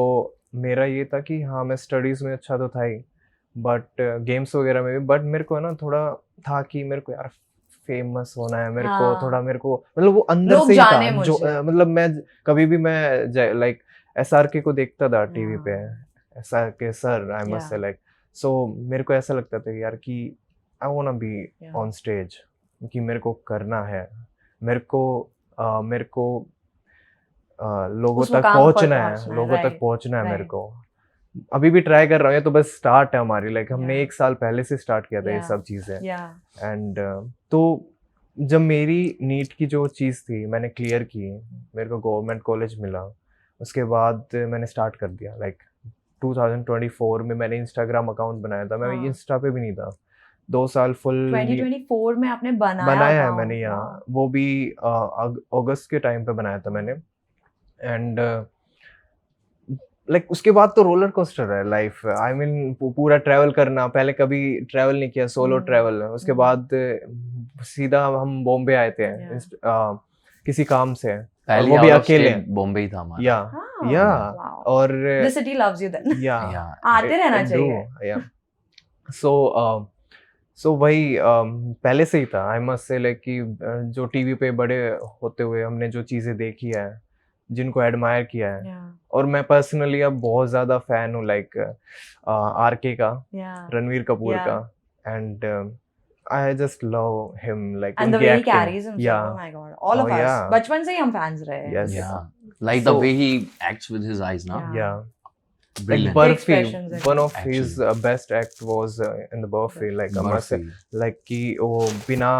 मेरा ये था कि हाँ मैं स्टडीज में अच्छा तो था ही, बट गेम्स वगैरह में भी, बट मेरे को है ना थोड़ा था कि मेरे को यार फेमस होना है, मेरे को हाँ। थोड़ा, मेरे को मतलब वो अंदर लोग से ही जाने था, जो मुझे। मतलब मैं कभी भी मैं लाइक SRK को देखता था टीवी पे, हाँ। SRK sir, I must say like, so मेरे को ऐसा लगता था कि यार कि I want to be Yeah. On stage, कि मेरे को करना है, मेरे को लोगों उस तक मुकाम पर पहुंचना पहुंचना है, है, लोगों तक right, पहुंचना है मेरे right. को। अभी भी ट्राई कर रहा हूँ, ये तो बस स्टार्ट है हमारी, लाइक हमने Yeah. 1 साल पहले से स्टार्ट किया था ये Yeah. सब चीज़ें, या एंड तो जब मेरी नीट की जो चीज़ थी मैंने क्लियर की, मेरे को गवर्नमेंट कॉलेज मिला, उसके बाद मैंने स्टार्ट कर दिया, लाइक 2024 में मैंने इंस्टाग्राम अकाउंट बनाया था, मैं हाँ। इंस्टा पे भी नहीं था, 2 साल फुल 2024 में आपने बनाया है account? मैंने यहाँ, Wow. वो भी अगस्त के टाइम पे बनाया था मैंने, एंड लाइक उसके बाद तो रोलर कोस्टर है लाइफ, आई मीन पूरा ट्रैवल करना, पहले कभी ट्रैवल नहीं किया, सोलो ट्रैवल, उसके बाद सीधा हम बॉम्बे आए थे Yeah. किसी काम से, पहली वो भी out of अकेले। state बॉम्बे ही था हमारा। या Oh, या wow. और The city loves you then. या आते रहना चाहिए। या सो वही पहले से ही था। आई मस्ट से लाइक कि जो टीवी पे बड़े होते हुए हमने जो चीजें देखी है, जिनको एडमायर किया है, Yeah, और मैं पर्सनली अब बहुत ज्यादा फैन हूँ लाइक आरके का, yeah. रणवीर कपूर Yeah. का, and I just love him like And the उनकी way he acting. carries himself, या oh my god, all of Oh, us. yeah. बचपन से ही हम fans रहे हैं। Yes. Yeah, like the So- way he acts with his eyes now, या like brilliant. Burfi, expressions, I one of think. his best act was in the Burfi, like I must say, Murphy. like कि वो बिना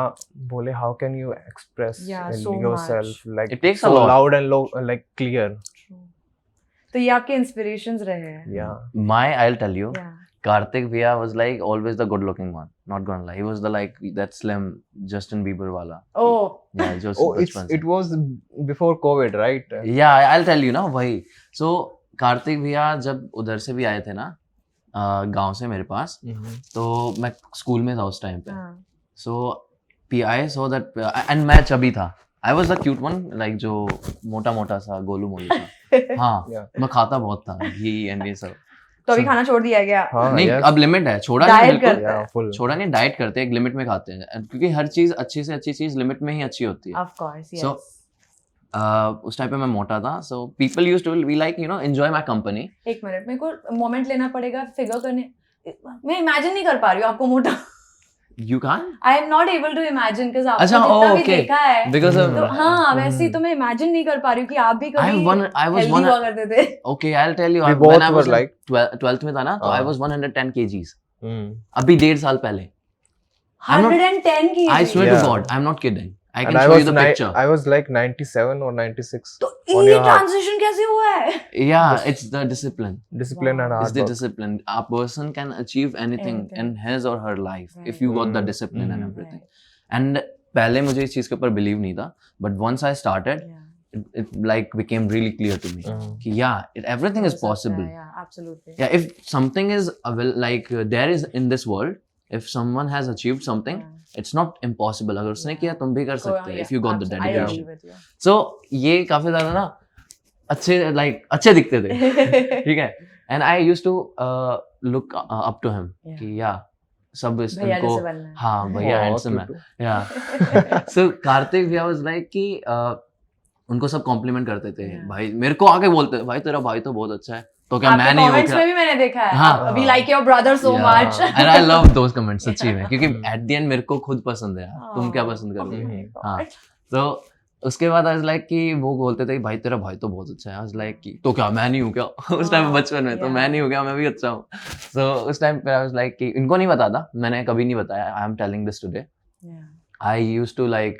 बोले how can you express Yeah, in so yourself like It takes a so lot. loud and low, like clear. True. तो ये आपके inspirations रहे हैं। Yeah. I'll tell you, Yeah. Karthik Bhaiya was like always the good looking one, not gonna lie. He was the like that slim Justin Bieber wala. Oh. Yeah, जो Oh, बचपन से। it was before COVID, right? Yeah, I'll tell you ना वही। So Kartik भैया जब उधर से भी आए थे ना गांव से मेरे पास, तो मैं स्कूल में था उस टाइम पे। हाँ. So I saw that and मैं चबी था। I was the cute one, like जो मोटा मोटा सा गोलू मोलू सा। हाँ, Yeah. मैं खाता बहुत था घी एंड ये सब। तो अभी खाना छोड़ दिया गया। हाँ, नहीं yes. अब लिमिट है, छोड़ा नहीं Diet बिल्कुल। करते हैं। Yeah, full. छोड़ा नहीं, डाइट करते हैं, एक लिमिट में खाते हैं, क्योंकि हर चीज अच्छी से अच्छी चीज लिमिट में ही अच्छी होती है। Of course, yes. So, उस टाइम पे मैं मोटा था, so people used to be like enjoy my company. एक मिनट, मेरे को मोमेंट लेना पड़ेगा फिगर करने। मैं इमेजिन नहीं कर पा रही हूँ आपको मोटा। You can I am not able to imagine because आपको अच्छा, जितना भी okay. देखा है बिकॉज़ तो हाँ वैसे ही तो मैं इमेजिन नहीं कर पा रही हूँ कि आप भी कभी I was हेल्दी one हुआ करते थे। okay, I'll tell you, We when both I were was like- 12th में था ना, तो I हाँ. was 110 kgs Mm. अभी 1.5 साल पहले। I'm not- 110 की I swear Yeah. to God, I'm not kidding. I And can I show was you the picture. I was like 97 or 96. तो on ये your heart. ट्रांजिशन कैसे हुआ है? Yeah, it's the discipline. Discipline and Wow. hard It's the work. discipline. A person can achieve anything Anything. in his or her life if Right. you got the Mm. discipline and Mm. everything. And पहले मुझे इस चीज के ऊपर believe नहीं था, but once I started, Yeah. it like became really clear to me Mm. कि yeah, everything हो is सकता है, possible. yeah, absolutely. Yeah, if something is there is in this world, if someone has achieved something, Yeah. it's not impossible. अगर उसने Yeah. किया तुम भी कर So, सकते हो yeah, if you got the absolutely. I dedication. agree with you. So ये काफी ज्यादा ना अच्छे दिखते थे, ठीक है। And I used to look up to him Yeah. कि yeah, सब भैया इनको जैसे बनना है। हाँ भैया Oh, हैंडसम है, cute. yeah. So कार्तिक भैया was like कि उनको सब कॉम्प्लीमेंट करते थे। Yeah. भाई मेरे को आके बोलते भाई तेरा भाई तो बहुत अच्छा है, तो क्या आपके मैं नहीं हूँ comments क्या? में भी मैंने देखा है। हाँ। We like your brother so Yeah. much. And I love those comments सच्ची में, क्योंकि Hmm. at the end मेरे को खुद पसंद है यार, तुम क्या पसंद Oh करोगे? my God. हाँ। तो उसके बाद आज लाइक कि वो बोलते थे कि भाई तेरा भाई तो बहुत अच्छा है। आज लाइक कि तो क्या मैं नहीं हूँ क्या? उस टाइम हाँ, बचपन में तो yeah. मैं नहीं हूँ क्या, मैं भी अच्छा हूँ। सो उस टाइम पे आई वाज लाइक कि इनको नहीं पता था, मैंने कभी नहीं बताया। I am telling this today. Yeah. I used to like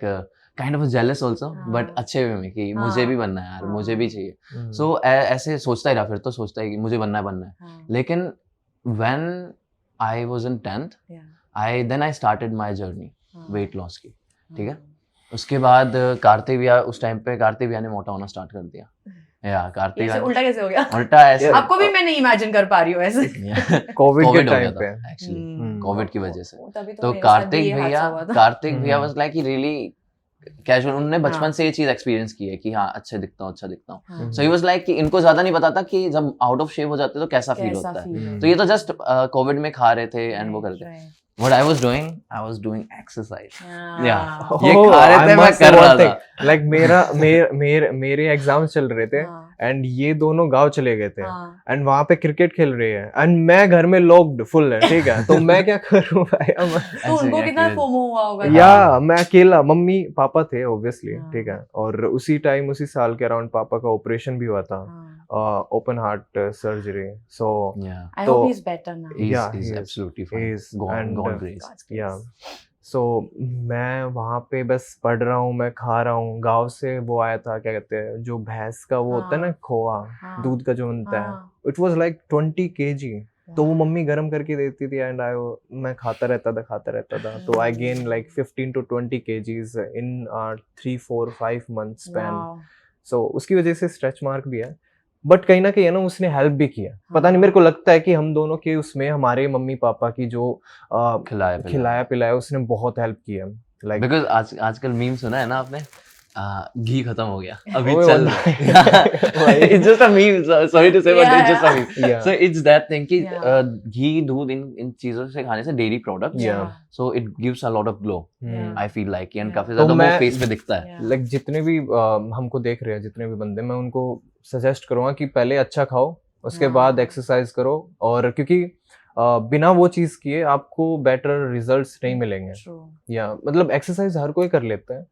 kind of jealous also, हाँ। बट अच्छे वे में कि हाँ। मुझे भी बनना है यार, हाँ। मुझे भी चाहिए। Mm. सो ऐसे सोचता ही रहा, फिर तो सोचता ही कि मुझे बनना है। हाँ, लेकिन when I was in 10th, yeah. then I started my journey हाँ, weight loss की। ठीक है। हाँ। उसके बाद कार्तिक भैया, उस टाइम पे कार्तिक भैया ने मोटा होना स्टार्ट कर दिया। या कार्तिक ऐसे भैया उल्टा कैसे हो गया? उल्टा ऐसे Yeah. आपको भी मैं नहीं इमेजिन कर पा रही हूँ ऐसे। COVID के कोविड हो गया टाइम पे था एक्चुअली, हम्म, कोविड की वजह से। तभी तो मेरे साथ भी कार्तिक ये हादसा भैया हुआ था। कार्तिक भैया hmm. Was like he really casual, उन्होंने बचपन हाँ। से ये चीज एक्सपीरियंस की है कि हाँ अच्छा दिखता हूँ, अच्छा दिखता हूँ। हाँ, सो ही वाज लाइक कि इनको ज्यादा नहीं पता था कि जब आउट ऑफ शेप हो जाते हैं तो कैसा फील कैसा होता है। feel हम्म। होता तो ये तो जस्ट कोविड में खा रहे थे एंड वो Right, करते। right. What I was doing exercise. हाँ। Yeah. ये Oh, खा रहे I थे, मैं must say कर रहा one thing. था। Like मेरे एग्जाम्स चल रहे थे हाँ, एंड ये दोनों गांव चले गए थे हाँ। एंड वहां पे क्रिकेट खेल रहे हैं एंड मैं घर में लॉक्ड फुल है, ठीक है। तो मैं क्या करूं भाई? तो ऐसे उनको क्या कितना किया? फोमो हुआ होगा? या मैं अकेला, मम्मी पापा थे ऑब्वियसली, हाँ। ठीक है। और उसी टाइम उसी साल के अराउंड पापा का ऑपरेशन भी हुआ था, हाँ। Open heart surgery. So Yeah. I तो- hope he's better now. He's, Yeah, he's he is. absolutely he fine. is, God, and, God grace. God's grace. या सो मैं वहां पे बस पढ़ रहा हूँ, मैं खा रहा हूँ। गांव से वो आया था, क्या कहते हैं, जो भैंस का वो होता है ना, हाँ। खोआ, हाँ, दूध का जो बनता है। हाँ, इट वाज लाइक 20 kg। तो वो wow. मम्मी गरम करके देती थी एंड मैं खाता रहता था। तो I gain like 15 to 20 kgs in 3-4-5 months span. Wow. सो उसकी वजह से स्ट्रेच मार्क भी है, बट कहीं ना कहीं है ना, उसने हेल्प भी किया। पता नहीं, हाँ। मेरे को लगता है कि हम दोनों के उसमें हमारे मम्मी पापा की जो खिलाया खिलाया पिलाया उसने बहुत हेल्प किया। लाइक बिकॉज आजकल मीम सुना है ना आपने घी खत्म हो गया अभी ओए, चल it's just a meme, sorry to say, but it's just a meme. Yeah. So it's that thing कि Yeah. घी दूध इन चीजों से खाने से dairy product Yeah. so it gives a lot of glow. Hmm. I feel like and Yeah. काफी तो ज्यादा वो मैं- फेस पे दिखता है. Yeah. लाइक जितने भी हमको देख रहे हैं, जितने भी बंदे, मैं उनको सजेस्ट करूंगा कि पहले अच्छा खाओ, उसके हाँ। बाद एक्सरसाइज करो, और क्योंकि बिना वो चीज किए आपको बेटर रिजल्ट्स नहीं मिलेंगे। True. या मतलब एक्सरसाइज हर कोई कर लेता है,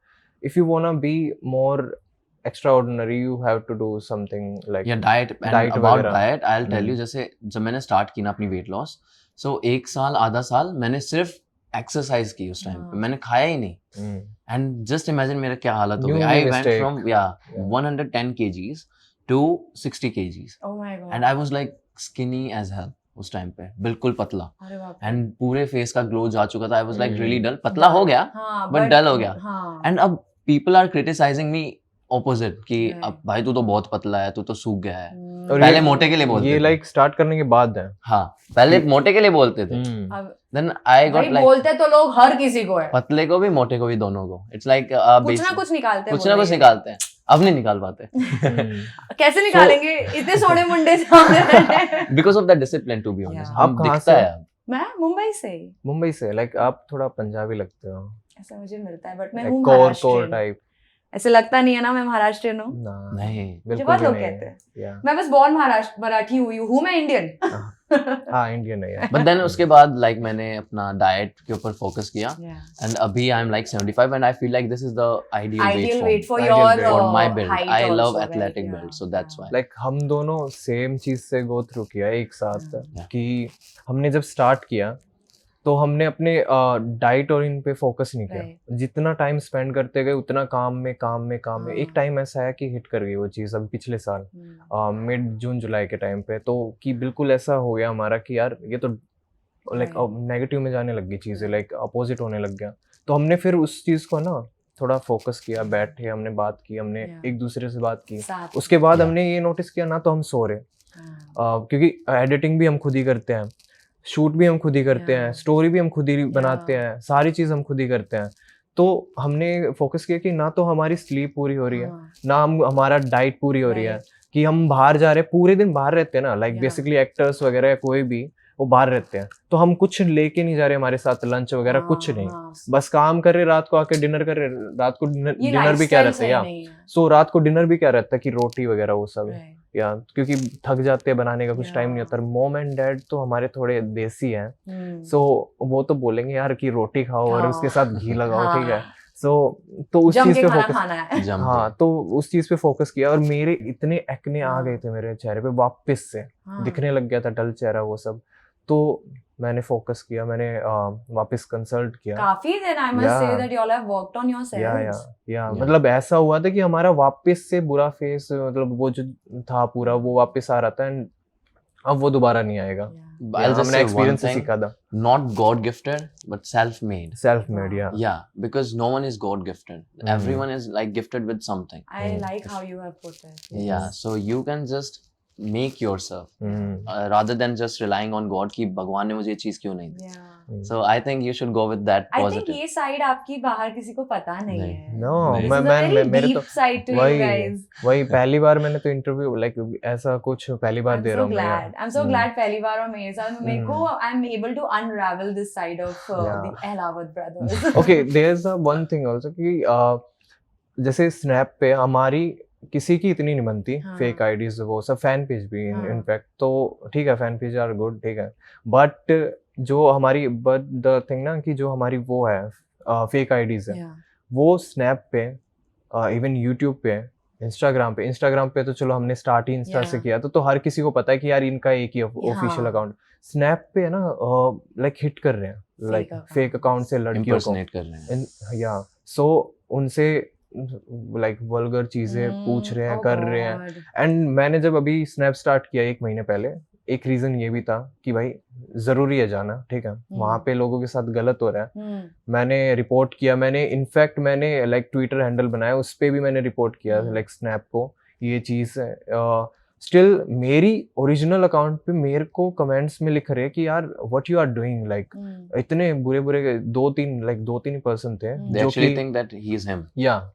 if you wanna be more extraordinary you have to do something like या डाइट एंड diet अबाउट वगैरह। Diet I will tell hmm. You, जैसे जब मैंने स्टार्ट की ना अपनी वेट लॉस, सो 1 साल आधा साल मैंने सिर्फ एक्सरसाइज की उस टाइम पे, हाँ। मैंने खाया ही नहीं हम्म, एंड जस्ट इमेजिन मेरा क्या हालत हो Knew गई. the I went mistake. From Yeah. 110 kgs to 60 kgs Oh my god. And I was like skinny as hell उस टाइम पे, बिल्कुल पतला, अरे बाप रे। एंड पूरे फेस का ग्लो जा चुका था. I was like hmm. Really dull, पतला हो गया हाँ, but dull हो गया. हाँ. एंड अब people are criticising me opposite कि Right. अब भाई तू तो बहुत पतला है, तू तो सूख गया है. हम्म, और पहले ये- मोटे के लिए बोलते ये थे. लाइक स्टार्ट करने के बाद है। हाँ, पहले मोटे के लिए बोलते थे. हम्म, अब देन आई भाई गॉट लाइक बोलते तो लोग हर किसी को है, पतले को भी मोटे को भी दोनों को. इट्स लाइक कुछ ना कुछ निकालते हैं कुछ ना कुछ बोलेंगे। निकालते हैं. अब नहीं निकाल पाते हम्म। कैसे निकालेंगे इतने सोने मुंडे सामने बैठे हैं। Because of the discipline, to be honest. Yeah. आप हम कहाँ दिखता से? है अब. मैं मुंबई से ही, मुंबई से, लाइक आप थोड़ा पंजाबी लगते हो, ऐसा मुझे मिलता है, बट मैं लाइक हूँ कोर कोर महाराष्ट्रियन। टाइप। ऐसे लगता नहीं है ना मैं महाराष्ट्रियन हूँ, ना, नहीं. मुझे बिल्कुल बहुत भी लोग नहीं कहते है। हैं। Yeah. मैं बस बॉर्न महाराष्ट्र मराठी हुई हूँ मैं इंडियन। हाँ, इंडियन है यार। बट देन उसके बाद लाइक मैंने अपना डाइट के ऊपर फोकस किया एंड अभी I am like 75 and I feel like this is the ideal Ideal weight weight for Ideal your weight. for my build. height I love also, right? athletic Yeah. build, so that's why. Like हम दोनों same चीज से go through किया एक साथ, Yeah. कि हमने जब स्टार्ट किया तो हमने अपने डाइट और इन पे फोकस नहीं किया। Right. जितना टाइम स्पेंड करते गए उतना काम में एक टाइम ऐसा है कि हिट कर गई वो चीज़ अभी पिछले साल मिड जून जुलाई के टाइम पे, तो कि बिल्कुल ऐसा हो गया हमारा कि यार ये तो लाइक नेगेटिव में जाने लग गई चीज़ें, लाइक अपोजिट होने लग गया। तो हमने फिर उस चीज़ को ना थोड़ा फोकस किया, बैठे हमने बात की, हमने Yeah. एक दूसरे से बात की। साथ उसके बाद Yeah. हमने ये नोटिस किया ना तो हम सो रहे, हाँ, क्योंकि एडिटिंग भी हम खुद ही करते हैं, शूट भी हम खुद ही करते हैं, Yeah. स्टोरी भी हम खुद ही बनाते Yeah. हैं, सारी चीज़ हम खुद ही करते हैं। तो हमने फोकस किया कि ना तो हमारी स्लीप पूरी हो रही है, हाँ, ना हमारा डाइट पूरी हो रही है, Right. कि हम बाहर जा रहे हैं, पूरे दिन बाहर रहते हैं ना, लाइक Yeah. बेसिकली एक्टर्स वगैरह या कोई भी वो बाहर रहते हैं, तो हम कुछ लेके नहीं जा रहे हमारे साथ, लंच वगैरह कुछ नहीं, हाँ, बस काम कर रहे, रात को आके डिनर कर रहे, रात को ये डिनर भी क्या lifestyle रहता है सही या नहीं है, सो रात को डिनर भी क्या रहता है कि रोटी वगैरह वो सब, right. या क्योंकि थक जाते हैं, बनाने का कुछ टाइम नहीं Yeah. होता। मॉम एंड डैड तो हमारे थोड़े देसी हैं, हम्म, सो वो तो बोलेंगे यार कि रोटी खाओ और खाओ। उसके साथ घी लगाओ, हाँ, ठीक है। सो तो उस जम चीज के पे खाना फोकस, खाना है। जम हाँ, तो उस चीज पे फोकस किया और मेरे इतने एक्ने आ हाँ। गए थे मेरे चेहरे पे वापस से, हाँ, दिखने लग गया था डल चेहरा वो सब। तो मैंने फोकस किया, मैंने वापस कंसल्ट किया। काफी दिन आई मस्ट से Yeah. That you all have worked on या योरसेल्व्स। Yeah. मतलब ऐसा हुआ था कि हमारा वापस से बुरा फेस, मतलब वो जो था पूरा वो वापस आ रहा था, एंड अब वो दोबारा नहीं आएगा। I'll just हमने say one एक्सपीरियंस से thing, सीखा था, not God gifted but self made. Self made. या Yeah, because no one is God gifted. Everyone is like gifted with something. I like how you have put it. Yeah, so you can just make yourself hmm, rather than just relying on God कि भगवान ने मुझे ये चीज क्यों नहीं दी. Yeah. So I think you should go with that I think positive. ये side आपकी बाहर किसी को पता नहीं नहीं. है। नो This This मैं is a मैं very मेरे deep तो side to you वही guys. वही पहली बार मैंने तो इंटरव्यू लाइक ऐसा कुछ पहली बार I'm दे so रहा हूँ मैं glad. यार। I'm so hmm. glad पहली बार और मेरे साथ मेरे को I'm able to unravel this side of Yeah. the Ehlawat brothers. Okay, there is one thing also कि जैसे स्नैप पे हमारी किसी की इतनी नहीं बनती, हाँ. फेक आईडीज वो सब, फैन पेज भी हाँ. इनफैक्ट, तो ठीक है फैन पेज आर गुड, ठीक है, बट जो हमारी बट द थिंग ना कि जो हमारी वो है फेक आईडीज है, Yeah. वो स्नैप पे, इवन यूट्यूब पे, इंस्टाग्राम पे तो चलो हमने स्टार्ट ही इंस्टा से Yeah. किया, तो हर किसी को पता है कि यार इनका एक ही ऑफिशियल हाँ. अकाउंट। स्नैप पे है ना लाइक हिट कर रहे हैं, लाइक account. फेक अकाउंट से लड़कियों को, Impersonate कर रहे हैं. या सो उनसे लाइक वल्गर चीजें पूछ रहे हैं, Oh कर रहे हैं। God. एंड मैंने जब अभी स्नैप स्टार्ट किया 1 महीने पहले, एक रीजन ये भी था कि भाई जरूरी है जाना, ठीक है, वहां पे लोगों के साथ गलत हो रहा है। हम्म, मैंने रिपोर्ट किया, मैंने इनफैक्ट मैंने लाइक ट्विटर हैंडल बनाया, उस पे भी मैंने रिपोर्ट किया लाइक स्नैप को, ये चीज है। स्टिल मेरी ओरिजिनल अकाउंट पे मेरे को कमेंट्स में लिख रहे कि यार what you are doing, like इतने बुरे 2-3 ही पर्सन थे They जो actually कि think that he is him. या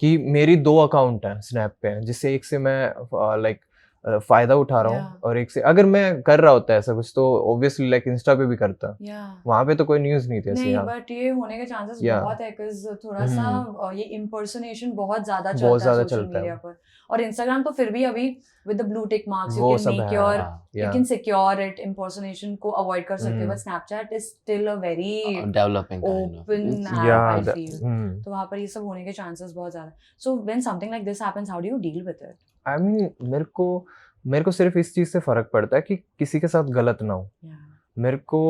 कि मेरी 2 अकाउंट हैं स्नैप पे, जिससे एक से मैं लाइक फायदा उठा रहा हूँ Yeah. और एक से अगर मैं कर रहा होता ऐसा कुछ तो ऑब्वियसली लाइक इंस्टा पे भी करता, Yeah. वहां पे तो कोई न्यूज़ नहीं थी ऐसी। नहीं हाँ बट ये होने के चांसेस Yeah. बहुत है बिकॉज थोड़ा सा ये इम्पर्सनेशन बहुत ज्यादा बहुत चलता है ज्यादा सोशल चलता है। मीडिया पर, और इंस्टाग्राम तो फिर भी अभी with the blue tick marks you वो कैन सब मेक है, योर हाँ, यू या कैन सिक्योर इट, इम्पर्सनेशन को अवॉइड कर सकते हो, hmm. But Snapchat is still a very developing open या ऐप आई फील, हम्म। तो वहां पर ये सब होने के चांसेस बहुत ज्यादा। So when something like this happens how do you deal with it? I mean मेरे को सिर्फ इस चीज से फर्क पड़ता है कि किसी के साथ गलत ना हो। मेरे को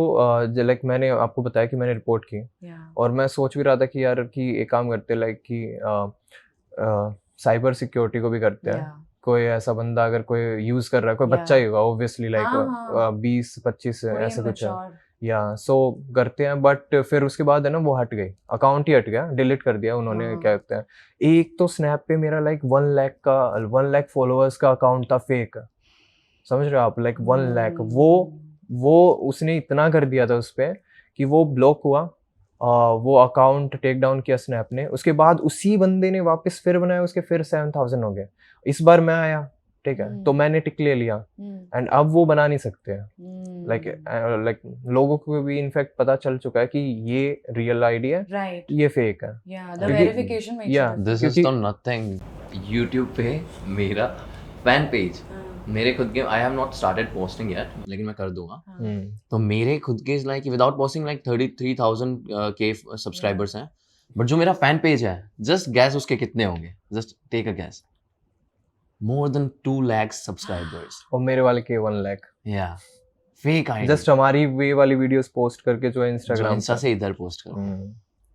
लाइक मैंने आपको बताया कि मैंने रिपोर्ट की, और मैं सोच भी रहा था कि यार कि एक काम करते लाइक कि साइबर सिक्योरिटी को भी करते हैं। कोई ऐसा बंदा अगर कोई यूज कर रहा है, कोई Yeah. बच्चा ही होगा ऑब्वियसली, लाइक हाँ। 20-25 ऐसे कुछ है, Mature. या सो करते हैं। बट फिर उसके बाद है ना वो हट गई, अकाउंट ही हट गया, डिलीट कर दिया उन्होंने। हाँ। क्या कहते हैं, एक तो स्नैप पे मेरा लाइक 1 लाख फॉलोअर्स का अकाउंट था फेक, समझ रहे हो आप, लाइक 1 लाख। वो उसने इतना कर दिया था उस पे कि वो ब्लॉक हुआ, वो अकाउंट टेक डाउन किया स्नैप ने। उसके बाद उसी बंदे ने वापस फिर बनाया, उसके फिर 7000 हो गए। इस बार मैं आया, ठीक है, तो मैंने टिक ले लिया, एंड अब वो बना नहीं सकते हैं। लाइक लोगों को भी इनफैक्ट पता चल चुका है कि ये रियल आईडी है, राइट, ये फेक है। या द क्योंकि- verification makes Yeah. It. This is क्योंकि- तो नथिंग। यूट्यूब पे मेरा फैन पेज, मेरे खुद के, I have not started posting yet, लेकिन मैं कर दूंगा। तो मेरे खुद के लाइक विदाउट पोस्टिंग लाइक 33,000 के सब्सक्राइबर्स हैं, बट जो मेरा फैन पेज है, जस्ट गैस उसके कितने होंगे, just take a guess, more than 2 lakh subscribers. और मेरे वाले के 1 लाख, या फेक आईडी, जस्ट हमारी वे वाली वीडियोस पोस्ट करके जो जो इंस्टाग्राम इंस्टा से इधर पोस्ट करो।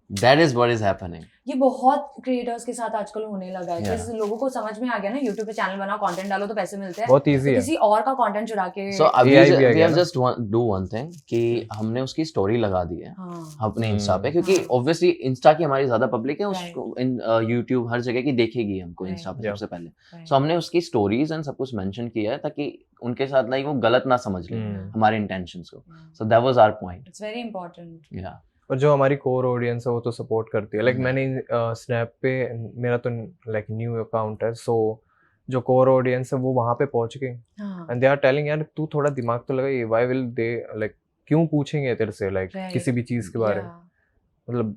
That is what is happening. ये बहुत क्रिएटर्स के साथ आजकल होने लगा है, Yeah. because लोगों को समझ में आ गया ना, YouTube पे चैनल बनाओ, कंटेंट डालो तो पैसे मिलते हैं, बहुत तो इजी है। किसी और का कंटेंट चुरा के। सो अभी AI भी आ वी गया हैव ना। जस्ट डू वन थिंग कि हमने उसकी स्टोरी लगा दी है हाँ, अपने इंस्टा पे, क्योंकि हाँ। ऑब्वियसली इंस्टा की हमारी ज्यादा पब्लिक है, Right. उसको इन यूट्यूब हर जगह की देखेगी हमको Right. इंस्टा पे Yeah. सबसे पहले। right. सो हमने उसकी स्टोरीज एंड सब कुछ मेंशन किया है ताकि उनके साथ लाइक वो गलत ना समझ ले हमारे इंटेंशंस को। Yeah. So that was our point. It's very important. या और जो हमारी कोर ऑडियंस है वो तो सपोर्ट करती है। Like Yeah. मैंने स्नैप पे, मेरा तो लाइक न्यू अकाउंट है, सो जो कोर ऑडियंस है वो वहाँ पे पहुँच गई, हाँ, एंड दे आर टेलिंग यार तू थोड़ा दिमाग तो लगाइए, व्हाई विल दे लाइक क्यों पूछेंगे तेरे से लाइक Right. किसी भी चीज़ के बारे में। yeah. मतलब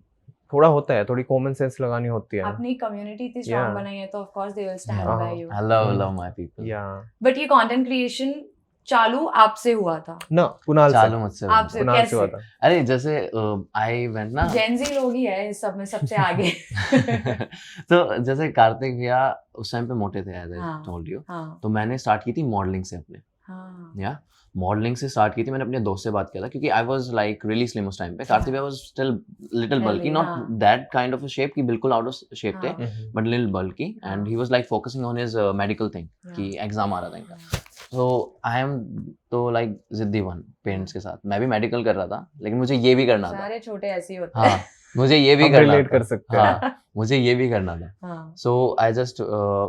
थोड़ा होता है, थोड़ी कॉमन सेंस लगानी होती है। अपनी कम्युनिटी इतनी स्ट्रांग Yeah. बनाई है तो of course they will stand हाँ. By you. Hello my people. या बट ये कंटेंट क्रिएशन चालू आपसे हुआ था? ना कुणाल चालू से, मुझसे आपसे कुणाल से कैसे? हुआ था। अरे जैसे आई वेंट ना जेनजी लोग ही है इस सब में सबसे आगे। तो जैसे कार्तिक भैया उस टाइम पे मोटे थे, एज आई हाँ. Told you. हाँ, तो मैंने स्टार्ट की थी मॉडलिंग से अपने, हाँ, या मॉडलिंग से स्टार्ट की थी मैंने। अपने दोस्त से बात किया था क्योंकि I was like really slim उस टाइम पे। कार्तिक भैया was still little Really, bulky, not हाँ. That kind of a shape कि बिल्कुल आउट ऑफ शेप थे, हाँ. But little bulky, and he was like focusing on his medical thing कि exam आ रहा था इनका। सो आई एम तो लाइक जिद्दी वन पेरेंट्स के साथ, मैं भी मेडिकल कर रहा था, लेकिन मुझे ये भी करना था। सारे छोटे ऐसे ही होते हैं। हाँ, मुझे ये भी हम करना रिलेट था। कर सकते हैं। हाँ, मुझे ये भी करना था। हाँ, सो आई जस्ट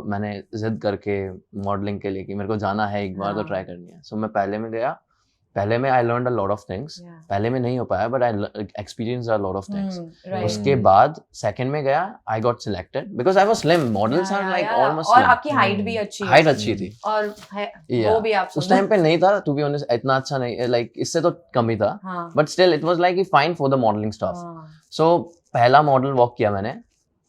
मैंने जिद करके मॉडलिंग के लिए कि मेरे को जाना है एक बार, तो हाँ. ट्राई करनी है। सो मैं पहले में गया, पहले में I learn a lot of things. yeah. पहले में नहीं हो पाया, but I experience a lot of things. right. उसके बाद सेकंड में गया, I got selected because I was slim. Models Yeah, are yeah, like yeah. Almost और स्लिम। आपकी हाइट भी अच्छी है। हाइट अच्छी थी, और है Yeah. वो भी आप उस सुनो। टाइम पे नहीं था, टू बी ऑनेस्ट इतना अच्छा नहीं, लाइक इससे तो कम ही था, हाँ, but still it was like fine for the modelling stuff. हाँ, सो पहला मॉडल वॉक किया मैंने,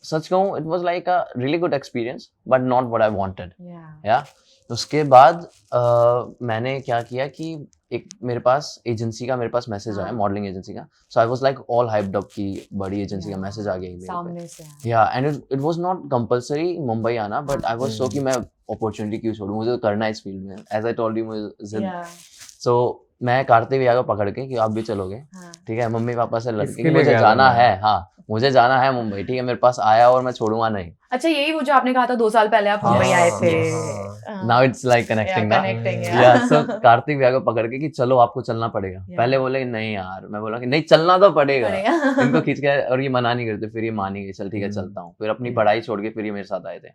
सच कहूँ it was like a really good experience, but not what I wanted. yeah. या उसके बाद मैंने क्या किया कि एक मेरे पास एजेंसी का मैसेज आया, हाँ. मॉडलिंग एजेंसी का। So I was like all hyped up कि बड़ी एजेंसी का Yeah. मैसेज आ गया email पे। सामने से या and it was not compulsory Mumbai आना, बट आई वाज सो कि मैं अपॉर्चुनिटी क्यों छोड़ूं, मुझे तो करना है इस फील्ड में। एज आई टोल्ड यू, मुझे जिद। yeah. सो मैं कार्तिक भैया को पकड़ के कि आप भी चलोगे, हाँ. ठीक है, मम्मी पापा से लड़के इसके कि लिए मुझे गया जाना था मैं। है, हाँ मुझे जाना है मुंबई, ठीक है, मेरे पास आया और मैं छोड़ूंगा नहीं। अच्छा, यही वो जो आपने कहा था 2 साल पहले आप हाँ, मुंबई आए थे। हाँ. नाउ इट्स लाइक कनेक्टिंग ना। कनेक्टिंग या सो कार्तिक भैया को पकड़ के कि चलो आपको चलना पड़ेगा। Yeah. पहले बोले कि नहीं यार, मैं बोला कि नहीं चलना तो पड़ेगा। इनको खींच के, और ये मना नहीं करते, फिर ये मान ही गए, चल ठीक है चलता हूँ। फिर अपनी पढ़ाई छोड़ के फिर ये मेरे साथ आए थे।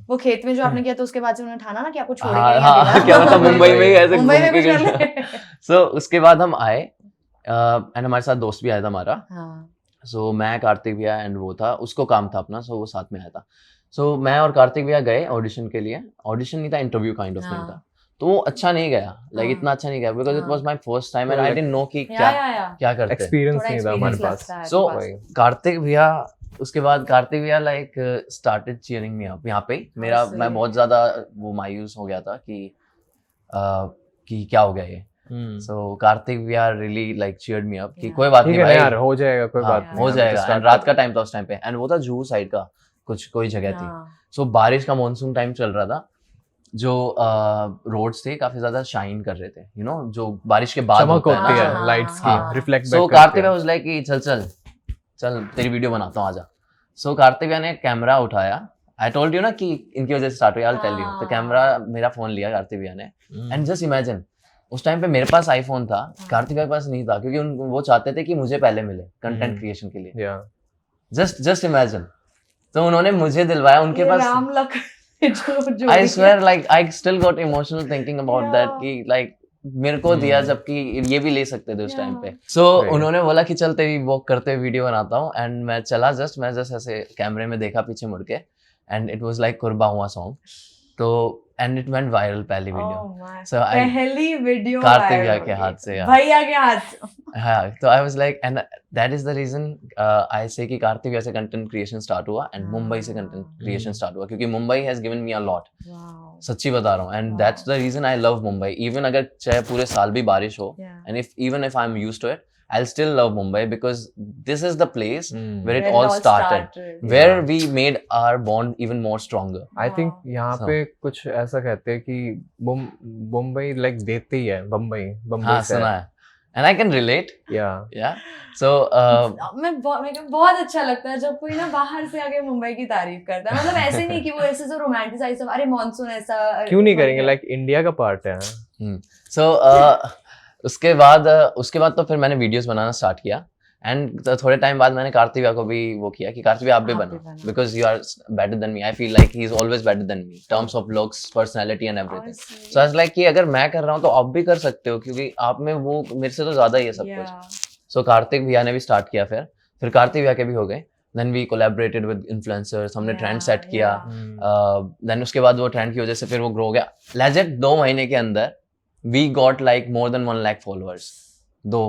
वो खेत में जो आपने किया था उसके बाद से उन्होंने ठाना ना कि आपको छोड़ेंगे हाँ नहीं हाँ, अगली क्या बार। मतलब मुंबई में ही ऐसे मुंबई में घूम कुछ के कर ले। सो उसके बाद हम आए, एंड हमारे साथ दोस्त भी आया था हमारा, हाँ, सो मैं कार्तिक भैया एंड वो था, उसको काम था अपना, सो वो साथ में आया था. सो मैं और कार्तिक भैया गए ऑडिशन के लिए. ऑडिशन नहीं था, इंटरव्यू काइंड ऑफ थिंग हाँ. था. तो वो अच्छा नहीं गया, लाइक हाँ. इतना अच्छा नहीं गया बिकॉज इट हाँ. Was my first time and तो आई like- डिडंट नो कि या क्या या क्या करते हैं. एक्सपीरियंस थोड़ा नहीं था हमारे एक्सपीरियंस पास. लगता है So, आपके पास. कार्तिक भैया, उसके बाद कार्तिक भैया like started cheering me up यहाँ पे ही. मेरा sweet. मैं बहुत ज्यादा वो मायूस हो गया था कि क्या हो गया ये. सो कार्तिक भैया really like cheered me up कि Yeah. कोई बात ठीक नहीं है ना भाई, यार, हो जाएगा, कोई हाँ, बात नहीं. हो हम जाएगा. तो start एंड रात का करते टाइम था उस टाइम पे एंड वो था जुहू साइड का कोई जगह थी. हाँ. सो बारिश का मॉनसून टाइम चल रहा था, जो रोड्स थे काफी ज्यादा शाइन कर रहे थे, यू नो, जो बारिश के बाद चमक होता है होती ना. है हाँ, लाइट्स हाँ. की, रिफ्लेक्ट सो बैक कार्तिक करते भैया हैं. वाज लाइक कि चल तेरी वीडियो बनाता हूँ, आजा. सो कार्तिक भैया ने कैमरा उठाया. आई टोल्ड यू ना कि इनकी वजह से स्टार्ट हुई, आई विल टेल यू. तो हाँ. कैमरा, मेरा फोन लिया कार्तिक भैया ने एंड जस्ट इमेजिन, उस टाइम पे मेरे पास आईफोन था, कार्तिक भैया के पास नहीं था, क्योंकि वो चाहते थे कि मुझे पहले मिले कंटेंट क्रिएशन के लिए. या जस्ट इमेजिन. तो उन्होंने मुझे दिलवाया उनके ये पास. राम लखन जो I swear, like I still got emotional thinking about that Yeah. कि like मेरे को दिया जबकि ये भी ले सकते थे उस टाइम पे. सो Right. उन्होंने बोला कि चल तेरी वॉक करते हुए वीडियो बनाता हूँ एंड मैं चला. मैं जस्ट ऐसे कैमरे में देखा पीछे मुड़ के एंड इट वाज लाइक कुर्बा हुआ सॉन्ग. तो एंड इट वेंट वायरल पहली video. Oh my. So I पहली वीडियो कार्तिक भैया के हाथ से, yeah. भैया के हाथ. हाँ, तो I was like and that is the reason I say कि कार्तिक भैया से कंटेंट क्रिएशन स्टार्ट हुआ एंड मुंबई से कंटेंट क्रिएशन स्टार्ट हुआ, क्योंकि Mumbai has given me a lot. Wow. सच्ची बता रहा हूँ and that's the reason I love Mumbai. Even अगर चाहे पूरे साल भी बारिश हो Yeah. And even if I am used to it, I'll still love Mumbai because this is the place where it Where all started, where Yeah. we made our bond even more stronger. I think Wow. यहाँ So- पे कुछ ऐसा कहते हैं कि Mumbai like देते ही है, बम्बई हाँ, से सुना है and I can relate. या Yeah. So मेरे को बहुत अच्छा लगता है जब कोई ना बाहर से आके मुंबई की तारीफ करता है. मतलब ऐसे नहीं कि वो ऐसे जो रोमांटिसाइज, अरे मॉनसून ऐसा, क्यों नहीं करेंगे, लाइक इंडिया का पार्ट है. so उसके बाद तो फिर मैंने वीडियोस बनाना स्टार्ट किया एंड थोड़े टाइम बाद मैंने कार्तिक भैया को भी वो किया कि कार्तिक भैया आप भी आप भी बनो, बनो. Because you are better than me. I feel like he is always better than me terms of looks, personality and everything. So I was like कि अगर मैं कर रहा हूँ तो आप भी कर सकते हो, क्योंकि आप में वो मेरे से तो ज्यादा ही है सब कुछ. सो कार्तिक भैया ने भी स्टार्ट किया, फिर कार्तिक भैया के भी हो गए. Then we collaborated with influencers, हमने ट्रेंड सेट किया. देन उसके बाद वो ट्रेंड की वजह से फिर वो ग्रो हो गया. लेजेंड 2 महीने के अंदर we got like more than 1 lakh followers. दो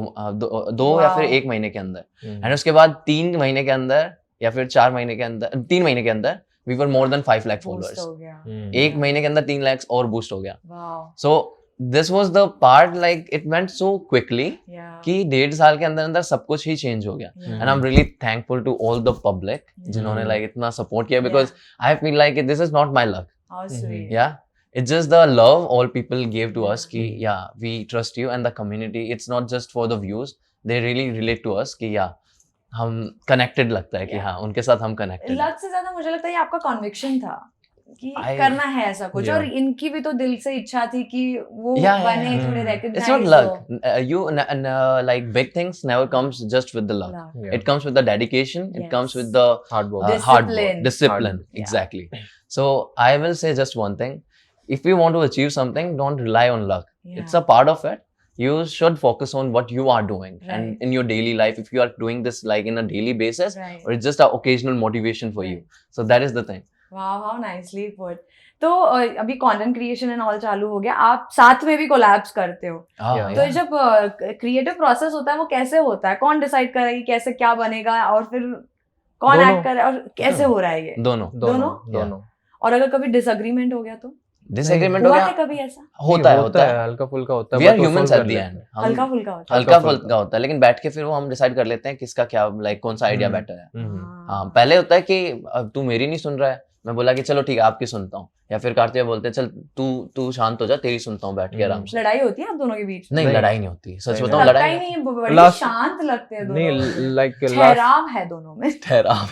या फिर Wow. 1 महीने के अंदर. एंड उसके बाद 3 महीने के अंदर या फिर 4 महीने के अंदर, 3 महीने के अंदर we were more than 5 lakh followers. हो गया. 1 महीने के अंदर 3 लाख और बूस्ट हो गया. Wow. So this was the part, like it went so quickly Yeah. कि 1.5 साल के अंदर अंदर सब कुछ ही चेंज हो गया. Yeah. And I am really thankful to all the public जिन्होंने लाइक इतना सपोर्ट किया, because I feel like this is not my luck. How sweet. Yeah, it's just the love all people gave to us ki yeah, we trust you, and the community, it's not just for the views, they really relate to us कि yeah, हम connected लगता है कि हाँ उनके साथ हम connected हैं. लक से ज्यादा मुझे लगता है ये आपका कॉन्विक्शन था कि I- करना है ऐसा कुछ, Yeah. और इनकी भी तो दिल से इच्छा थी कि वो Yeah, yeah, बने, yeah. थोड़े It's recognize It's not हो. luck. Like big things never comes just with the luck. Luck. It comes with the dedication. It comes Yes. with the hard work. hard work, Discipline. discipline. Hard- yeah. Exactly. So I will say just one thing: if you want to achieve something, don't rely on luck. Yeah. It's a part of it. You should focus on what you are doing, Right. and in your daily life, if you are doing this like in a daily basis, Right. or it's just an occasional motivation for you. So that is the thing. Wow, how nicely put. तो अभी content creation and all चालू हो गया, आप साथ में भी collabs करते हो. Yeah. तो जब क्रिएटिव प्रोसेस होता है वो कैसे होता है, कौन डिसाइड करे कि कैसे क्या बनेगा, और फिर कौन दोनों. एक्ट करे, और कैसे हो रहा है ये, दोनों. दोनों. और अगर कभी डिसएग्रीमेंट हो गया तो Disagreement हो हुआ गया. है कभी ऐसा? होता है. हल्का फुल्का होता है. We are but वो humans solve at कर the लेते end. हैं. हम हल्का फुल्का होता है. हल्का फुल्का. फुल्का होता है, लेकिन बैठ के फिर वो हम डिसाइड कर लेते हैं किसका क्या, लाइक कौन सा आइडिया हम्म. बेटर है. हम्म. हाँ, पहले होता है कि अब तू मेरी नहीं सुन रहा है, मैं बोला कि चलो ठीक है आपकी सुनता हूँ, या फिर कार्तिक बोलते हैं चल तू शांत हो जा, तेरी सुनता हूँ बैठ के आराम से. लड़ाई होती है आप दोनों के बीच? नहीं, नहीं. लड़ाई नहीं होती, सच नहीं, बताऊँ लगता लड़ाई ही नहीं. नहीं, बड़ी Last- शांत लगते हैं नहीं, दोनों. लाइक लास्ट ठहराव है दोनों में. ठहराव.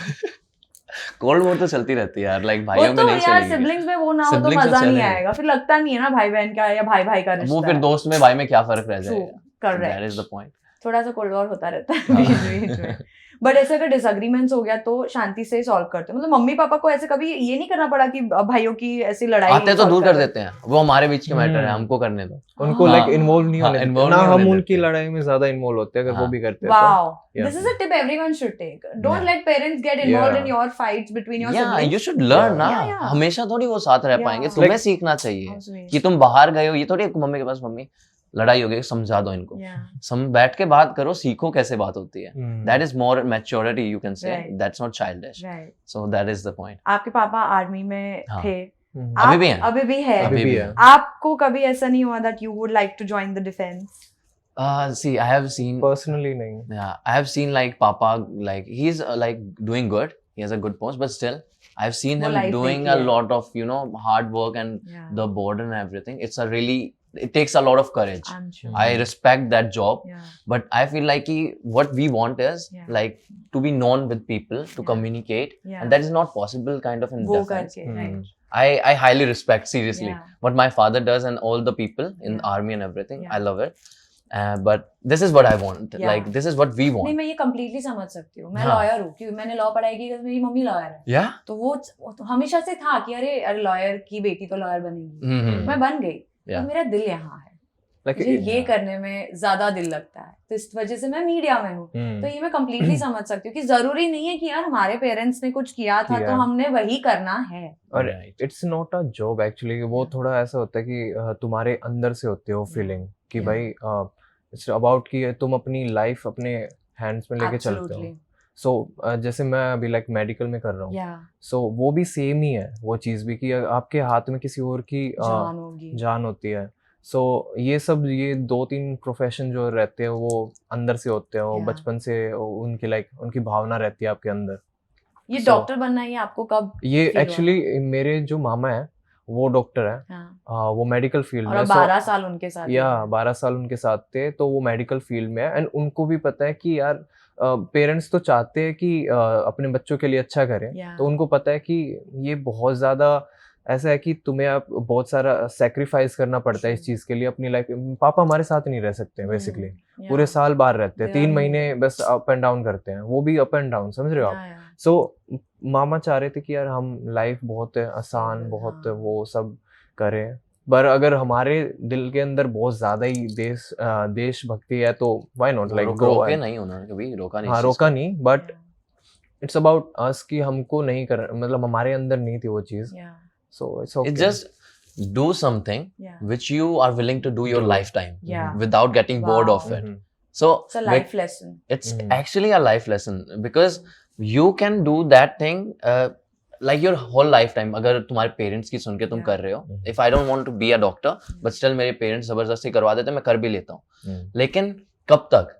कोल्ड वॉर तो चलती रहती है यार, लाइक वो भाइयों में तो नहीं यार चलेगी. सिबलिंग्स में वो ना हो तो Siblings में मजा नहीं चलेगा. आएगा, फिर लगता नहीं है ना भाई बहन का या भाई भाई का रिश्ता वो फिर है. दोस्त में भाई में क्या फर्क रह True, जाएगा. correct. That is the point. थोड़ा सा कोल्ड वॉर होता रहता है बीच में। बट ऐसे अगर डिसएग्रीमेंट्स हो गया तो शांति से सॉल्व करते हो, मतलब मम्मी पापा को ऐसे कभी ये नहीं करना पड़ा कि भाइयों की ऐसी लड़ाई आते तो solve दूर कर करो? देते हैं, वो हमारे बीच के मैटर है, हमको करने दो। उनको हाँ, लाइक इन्वॉल्व नहीं हाँ, होने देते involve ना, नहीं हम होने उनकी देते। लड़ाई में ज्यादा इन्वॉल्व होते हैं अगर वो हाँ। भी करते हैं Wow, Yeah. this is a tip everyone should take. Don't Yeah. let parents get involved in Yeah. your fights between your Yeah, siblings. you should learn ना। Yeah, yeah. हमेशा थोड़ी वो साथ रह Yeah. पाएंगे, It's तुम्हें like- सीखना चाहिए How sweet. कि तुम बाहर गए हो, ये थोड़ी मम्मी के पास मम्मी लड़ाई हो गई समझा दो इनको, Yeah. बैठ के बात करो, सीखो कैसे बात होती है। Hmm. That is more maturity, you can say. Right. That's not childish. Right. So that is the point. आपके पापा आर्मी में हाँ. थे, Hmm. अभी भी हैं। अभी भी है। अभी भी है। आपको कभी ऐसा नहीं हुआ that you would like to join the defense? See, I have seen. Personally नहीं. Yeah, I have seen like Papa, like he's like doing good. He has a good post, but still, I've seen वो him life doing देखी a है। lot of hard work and Yeah. the border and everything. It takes a lot of courage. I'm sure. I respect that job, Yeah. but I feel like what we want is Yeah. like to be known with people, to Yeah. communicate, Yeah. and that is not possible kind of in वो defense. करके, Hmm. right. I highly respect seriously Yeah. what my father does and all the people in Yeah. army and everything. Yeah. I love it. But this is what I want. Yeah. Like this is what we नहीं, want. मैं ये completely समझ सकती हूँ। मैं हाँ। Lawyer हूँ, क्योंकि मैंने लॉ पढ़ाई की क्योंकि मेरी मम्मी लॉयर है। Yeah. तो वो तो हमेशा से था कि अरे लॉयर की बेटी तो लॉयर बनेगी। Mm-hmm. मैं बन गई, Yeah. तो मेरा दिल यहाँ है, Like मुझे ये Yeah. करने में ज्यादा दिल लगता है, तो इस वजह से मैं मीडिया में हूँ। Hmm. तो ये मैं completely समझ सकती हूँ कि जरूरी नहीं है कि यार हमारे पेरेंट्स ने कुछ किया था किया। तो हमने वही करना है। और Right. It's not a job actually, वो थोड़ा ऐसा होता है कि तुम्हारे अंदर से होते हो फीलिंग कि Yeah. भाई इट्स अबाउट कि तुम अपनी लाइफ अपने हैंड्स में लेके चलते हो। Absolutely. सो जैसे मैं अभी लाइक मेडिकल में कर रहा हूँ, Yeah. सो वो भी सेम ही है वो चीज़ भी कि आपके हाथ में किसी और की जान होगी। जान होती है। सो ये सब ये 2-3 प्रोफेशन जो रहते हैं वो अंदर से होते हैं, वो Yeah. बचपन से उनकी लाइक उनकी भावना रहती है आपके अंदर। ये So- डॉक्टर बनना है, ये आपको कब ये feel हुआ? एक्चुअली मेरे जो मामा है वो डॉक्टर है, हाँ। वो मेडिकल फील्ड और में अब 12 साल उनके साथ या ही थे। 12 साल उनके साथ थे, तो वो मेडिकल फील्ड में है एंड उनको भी पता है कि यार पेरेंट्स तो चाहते हैं कि अपने बच्चों के लिए अच्छा करें, Yeah. तो उनको पता है कि ये बहुत ज़्यादा ऐसा है कि तुम्हें आप बहुत सारा सेक्रीफाइस करना पड़ता है इस True. चीज़ के लिए अपनी लाइफ। पापा हमारे साथ नहीं रह सकते बेसिकली, Yeah. पूरे साल बाहर रहते हैं, They are 3 महीने moving. बस अप एंड डाउन करते हैं, वो भी अप एंड डाउन, समझ रहे हो आप। Yeah, yeah. सो मामा चाह रहे थे कि यार हम लाइफ बहुत आसान Stable, बहुत हाँ। वो सब करें, पर अगर हमारे दिल के अंदर बहुत ज्यादा ही देशभक्ति है तो व्हाई नॉट लाइक गो। रोके नहीं, उन्होंने कभी रोका नहीं। हाँ इस चीज़ रोका को। नहीं, but Yeah. It's about us कि हमको नहीं कर, मतलब हमारे अंदर नहीं थी वो चीज, Yeah. So it's okay. It's just do something Yeah. which you are willing to do your Do. lifetime Yeah. without getting bored Wow. of it. Mhm. So It's a life lesson. it's Mhm. actually a life lesson because you can do that thing like your whole lifetime. अगर तुम्हारे parents की सुन के तुम Yeah. कर रहे हो, Mhm. if I don't want to be a doctor, but still मेरे parents जबरदस्ती करवा देते, मैं कर भी लेता हूँ। Mhm. लेकिन कब तक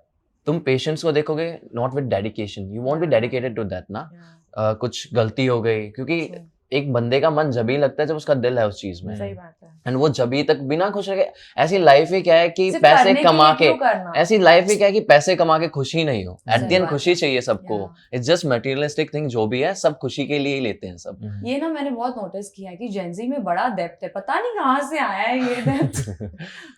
तुम पेशेंट्स को देखोगे, not with dedication, you won't be dedicated to that ना। Yeah. कुछ गलती हो गई, क्योंकि True. एक बंदे का मन जब ही लगता है जब उसका दिल है उस चीज में, सही बात है। एंड वो जब ही तक बिना खुश रहे। ऐसी लाइफ ही क्या है कि सिर्फ पैसे करने के कमा लिए के, क्यों करना? ऐसी लाइफ ही क्या है कि पैसे कमा के खुशी नहीं हो। एट सही द एंड बात खुशी है। चाहिए सबको। Yeah. It's just materialistic thing, जो भी है सब खुशी के लिए ही लेते हैं सब। Mhm. ये ना मैंने बहुत नोटिस किया है कि जेंजी में बड़ा डेप्थ है, पता नहीं कहाँ से आया है ये डेप्थ।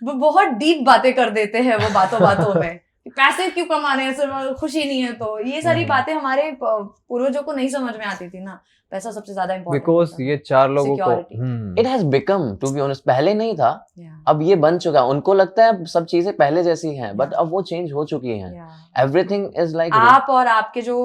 वो बहुत डीप बातें कर देते हैं वो बातों बातों में कि पैसे क्यों कमाने हैं, सिर्फ खुशी नहीं है। तो ये सारी बातें हमारे पूर्वजों को नहीं समझ में आती थी ना, पैसा सबसे ज्यादा इम्पोर्टेंट बिकॉज ये 4 लोगों को Security. It has become, to be honest, पहले नहीं था, Yeah. अब ये बन चुका है। उनको लगता है सब चीजें पहले जैसी हैं, बट Yeah. अब वो चेंज हो चुकी हैं। Yeah. एवरीथिंग इज लाइक आप और आपके जो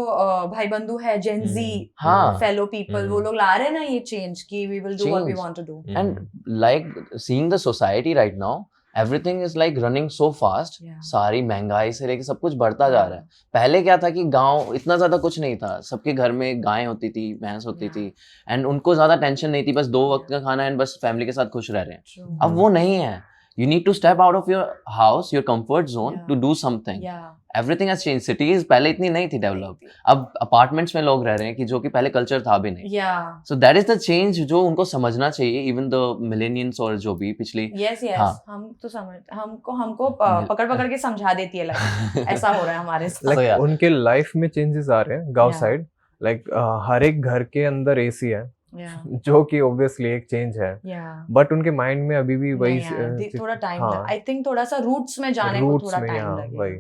भाई बंधु है जेंजी हाँ। फेलो पीपल, वो लोग ला रहे हैं ना ये चेंज की we will do what we Change. Want to do. And like seeing the society right now, everything is like running so fast. Yeah. सारी महंगाई से लेके सब कुछ बढ़ता जा रहा है। पहले क्या था कि गांव इतना ज्यादा कुछ नहीं था, सबके घर में गायें होती थी, भैंस होती Yeah. थी, एंड उनको ज्यादा टेंशन नहीं थी, बस 2 वक्त का खाना एंड बस फैमिली के साथ खुश रह रहे हैं। True. अब वो नहीं है। You need to step out of your house, your comfort zone, Yeah. to do something. Yeah. Everything has changed. Cities पहले इतनी नहीं थी डेवलप, अब अपार्टमेंट्स में लोग रह रहे हैं कि जो कि पहले कल्चर था भी नहीं। Yeah. So that is the change जो उनको समझना चाहिए, even the millennials और जो भी पिछली Yes, yes. हाँ। हम तो समझ हमको पकड़ के समझा देती है लाइफ ऐसा हो रहा है हमारे साथ। So, yeah. उनके लाइफ में चेंजेस आ रहे हैं गांव Yeah. साइड, लाइक हर एक घर के अंदर एसी है, Yeah. जो कि ऑब्वियसली एक चेंज है, Yeah. बट उनके माइंड में अभी भी वही नहीं यार, थोड़ा टाइम हाँ। आई थिंक थोड़ा सा रूट्स में जाने को रूट्स थोड़ा में, टाइम हाँ, लगेगा। वही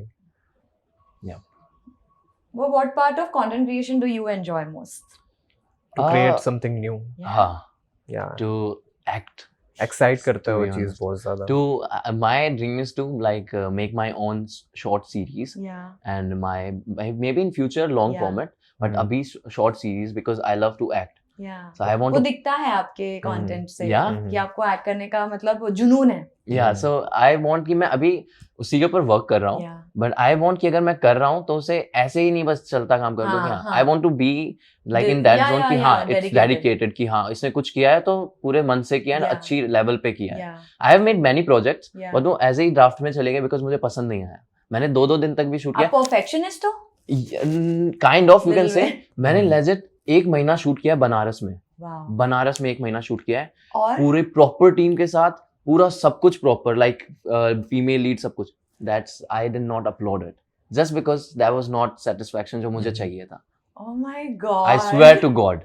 Yeah. Well, what part of content creation do you enjoy most? To create something new. हाँ, Yeah. to act. Excite करता है To वो be चीज honest. बहुत ज्यादा. To my dream is to like make my own short series Yeah. and maybe in future long Yeah. format, but Hmm. abhi short series because I love to act. Yeah. So I want वो to दिखता है आपके content से Yeah. कि आपको act करने का मतलब जुनून है. yeah. So I want कि मैं अभी उसी के ऊपर वर्क कर रहा हूँ. Yeah. बट आई वांट कि अगर मैं कर रहा हूँ तो उसे ऐसे ही नहीं बस चलता काम कर दो कि हाँ I want to be like in that zone कि हाँ इट्स डेडिकेटेड कि हाँ इसने कुछ किया है तो पूरे मन से किया है Yeah. अच्छी लेवल पे किया है. Yeah. I have made many projects Yeah. But वो ऐसे ही ड्राफ्ट में चले गए बिकॉज मुझे पसंद नहीं आया. मैंने 2-2 दिन तक भी शूट आप किया. परफेक्शनिस्ट हो? काइंड ऑफ यू कैन दिल से. में. मैंने लेजिट 1 महीना शूट किया बनारस में. वाह. बनारस में 1 महीना शूट किया है और पूरे प्रॉपर टीम के साथ. पूरा सब कुछ प्रॉपर लाइक फीमेल लीड सब कुछ. That's I did not upload it just because that was not satisfaction जो मुझे चाहिए था. oh my god. I swear to God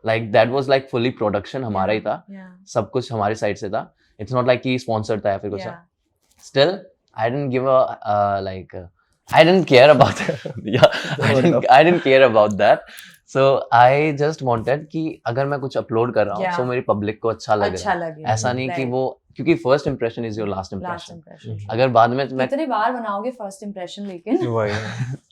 like that was like fully production हमारा ही था. Yeah. सब कुछ हमारी साइड से था. इट्स नॉट लाइक कि स्पॉन्सर्ड था या फिर कुछ. Yeah. Still, I didn't give I didn't care about I didn't care about that. So I just wanted कि अगर मैं कुछ अपलोड कर रहा हूँ Yeah. तो मेरी पब्लिक को अच्छा लगे. अच्छा लगे. ऐसा नहीं कि Right. वो क्योंकि first impression is your last Last impression. impression. अगर बाद में मैं कितने बार बनाओगे फर्स्ट इंप्रेशन लेकिन? वही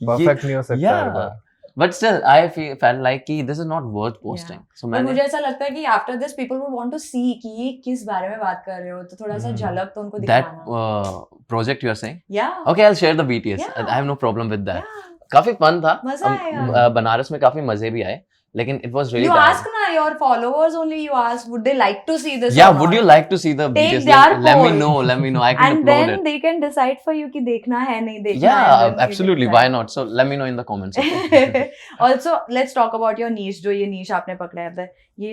परफेक्ट नहीं हो सकता हर बार. But still I felt like कि this is not worth posting. So तो मैंने मुझे ऐसा लगता है कि after this people would want to see कि ये किस बारे में बात कर रहे हो तो थोड़ा सा झलक तो उनको that दिखाना. project you are saying. या. Okay, I'll share the BTS. Yeah. I have no problem with that. काफी फन था. मजा आया. बनारस में काफी मजे भी आए लेकिन it was really You bad. ask na your followers only. You ask would they like to see this? Yeah, or would not? you like to see the Take BTS? their Let me poll. know. Let me know. I can And upload then it. they can decide for you कि देखना है नहीं देखना है. Yeah, then you absolutely. decide. Why not? So let me know in the comments. Okay? Also, let's talk about your niche. जो ये niche आपने पकड़ा है, ये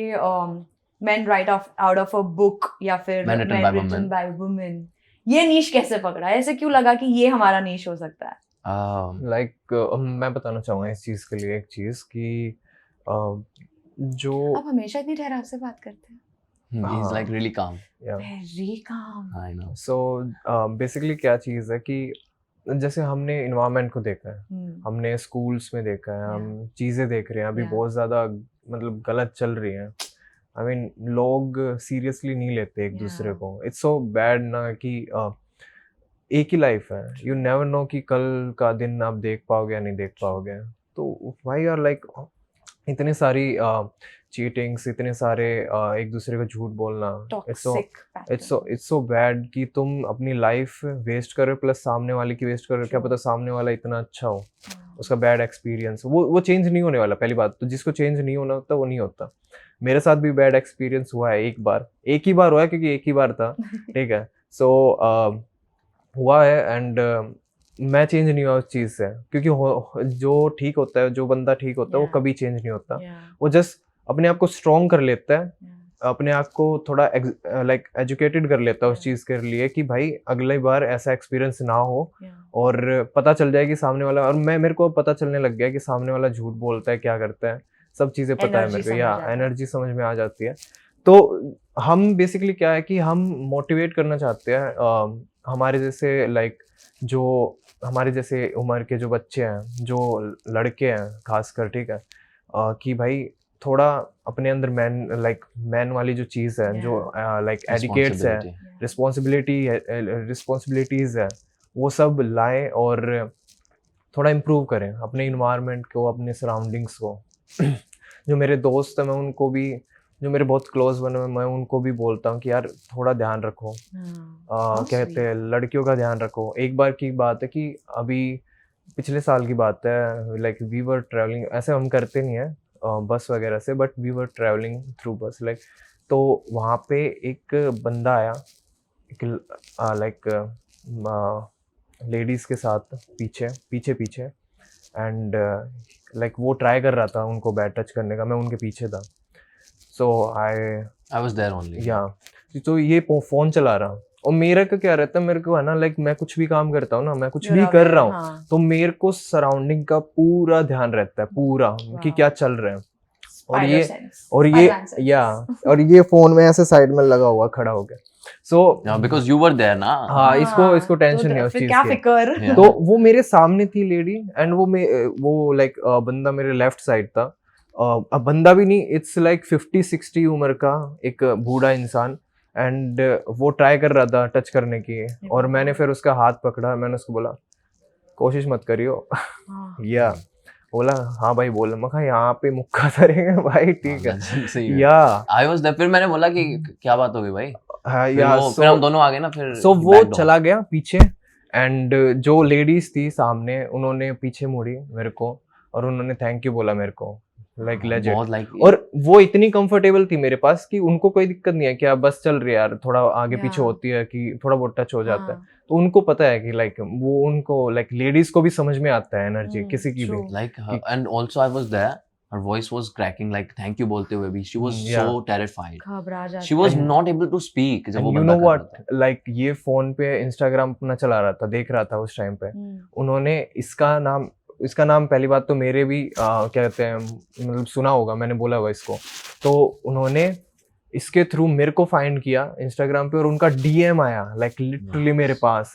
men write out of a book या फिर Men written by women. by women. ये niche कैसे पकड़ा? ऐसे क्यों लगा कि ये हमारा niche हो सकता है? लाइक मैं बताना चाहूँगा इस चीज़ के लिए एक चीज़ कि जो आप हमेशा इतनी ठहराव से बात करते हैं. He's like really calm. Very calm. I know. So basically क्या चीज़ है कि जैसे हमने इन्वायरमेंट को देखा है, हमने स्कूल्स में देखा है, हम चीज़ें देख रहे हैं अभी Yeah. बहुत ज़्यादा मतलब गलत चल रही हैं. आई मीन लोग सीरियसली नहीं लेते एक दूसरे Yeah. को. इट्स सो बैड ना कि एक ही लाइफ है. यू नेवर नो कि कल का दिन आप देख पाओगे या नहीं देख पाओगे. तो व्हाई आर लाइक इतने सारी चीटिंग्स, इतने सारे एक दूसरे को झूठ बोलना. Toxic pattern. It's so bad कि तुम अपनी लाइफ वेस्ट कर रहे हो प्लस सामने वाले की वेस्ट कर रहे हो. क्या पता सामने वाला इतना अच्छा हो, उसका बैड एक्सपीरियंस वो चेंज नहीं होने वाला. पहली बात तो जिसको चेंज नहीं होना होता वो नहीं होता. मेरे साथ भी बैड एक्सपीरियंस हुआ है एक ही बार हुआ है क्योंकि एक ही बार था. ठीक है. सो हुआ है एंड मैं चेंज नहीं हुआ उस चीज़ से क्योंकि जो ठीक होता है, जो बंदा ठीक होता है वो Yeah. कभी चेंज नहीं होता. Yeah. वो जस्ट अपने आप को स्ट्रॉन्ग कर लेता है, Yeah. अपने आप को थोड़ा लाइक एजुकेटेड कर लेता है उस चीज़ के लिए कि भाई अगली बार ऐसा एक्सपीरियंस ना हो. Yeah. और पता चल जाए कि सामने वाला, और मेरे को पता चलने लग गया कि सामने वाला झूठ बोलता है, क्या करता है, सब चीज़ें पता है Energy मेरे को. समझ या आता है. एनर्जी समझ में आ जाती है. तो हम बेसिकली क्या है कि हम मोटिवेट करना चाहते हैं हमारे जैसे लाइक जो हमारे जैसे उम्र के जो बच्चे हैं, जो लड़के हैं खासकर. ठीक है. कि भाई थोड़ा अपने अंदर मैन वाली जो चीज़ है, जो लाइक एडिकेट्स है, Responsibility. रिस्पॉन्सिबिलिटीज़ है, वो सब लाएं और थोड़ा इम्प्रूव करें अपने इन्वायरमेंट को, अपने सराउंडिंग्स को. जो मेरे दोस्त हैं मैं उनको भी, जो मेरे बहुत क्लोज बने हुए, मैं उनको भी बोलता हूँ कि यार थोड़ा ध्यान रखो. क्या कहते हैं, लड़कियों का ध्यान रखो. एक बार की बात है कि अभी पिछले साल की बात है, लाइक वी वर ट्रैवलिंग, ऐसे हम करते नहीं है बस वगैरह से, but we were travelling through bus like. तो वहाँ पे एक बंदा आया लाइक लेडीज़ के साथ पीछे एंड लाइक वो ट्राई कर रहा था उनको बैड टच करने का. मैं उनके पीछे था. सो I was there only. या तो ये फ़ोन चला रहा. और मेरा का क्या रहता है, मेरे को है ना लाइक मैं कुछ भी काम करता हूँ ना, मैं कुछ भी कर रहा हूँ तो मेरे को सराउंडिंग का पूरा ध्यान रहता है, पूरा कि क्या चल रहा है. और Spider ये sense. और ये Spider-Man sense. या और ये फोन में ऐसे साइड में लगा हुआ खड़ा हो गया सो Yeah, because you were there ना. हाँ इसको तो टेंशन नहीं है उस फिर चीज क्या की फिकर Yeah. तो वो मेरे सामने थी लेडी एंड वो लाइक बंदा मेरे लेफ्ट साइड था अब बंदा भी नहीं इट्स लाइक 50-60 उम्र का एक बूढ़ा इंसान एंड वो ट्राई कर रहा था टच करने की और मैंने फिर उसका हाथ पकड़ा मैंने उसको बोला कोशिश मत करियो हाँ, या बोला हाँ भाई बोला मैं कहा यहाँ पे मुक्का धरेंगे भाई ठीक है सही है. या I was there. फिर मैंने बोला कि क्या बात हो गई भाई. हाँ फिर या फिर हम दोनों आ गए ना फिर. सो he वो backed off. चला गया पीछे एंड जो लेडीज थी सामने उन्होंने पीछे मुड़ी मेरे को और उन्होंने थैंक यू बोला मेरे को लाइक लेजेंड बहुत like. और वो इतनी कंफर्टेबल थी मेरे पास कि उनको कोई दिक्कत नहीं है कि आप बस चल रही है यार थोड़ा आगे पीछे Yeah. होती है कि थोड़ा बहुत टच हो जाता है हाँ, तो उनको पता है कि लाइक वो उनको लाइक लेडीज को भी समझ में आता है एनर्जी किसी की भी true. Like her, and also I was there. Her voice was cracking like thank you बोलते हुए भी. She was Yeah. so terrified. घबरा जाती She was है। not able to speak जब एंड वो यू बंदा नो कर रहा व्हाट लाइक ये फोन पे इंस्टाग्राम अपना चला रहा था देख रहा था उस टाइम पे उन्होंने इसका नाम पहली बात तो मेरे भी क्या कहते हैं मतलब सुना होगा मैंने बोला हुआ इसको तो उन्होंने इसके थ्रू मेरे को फाइंड किया इंस्टाग्राम पे और उनका डीएम आया लाइक लिटरली मेरे पास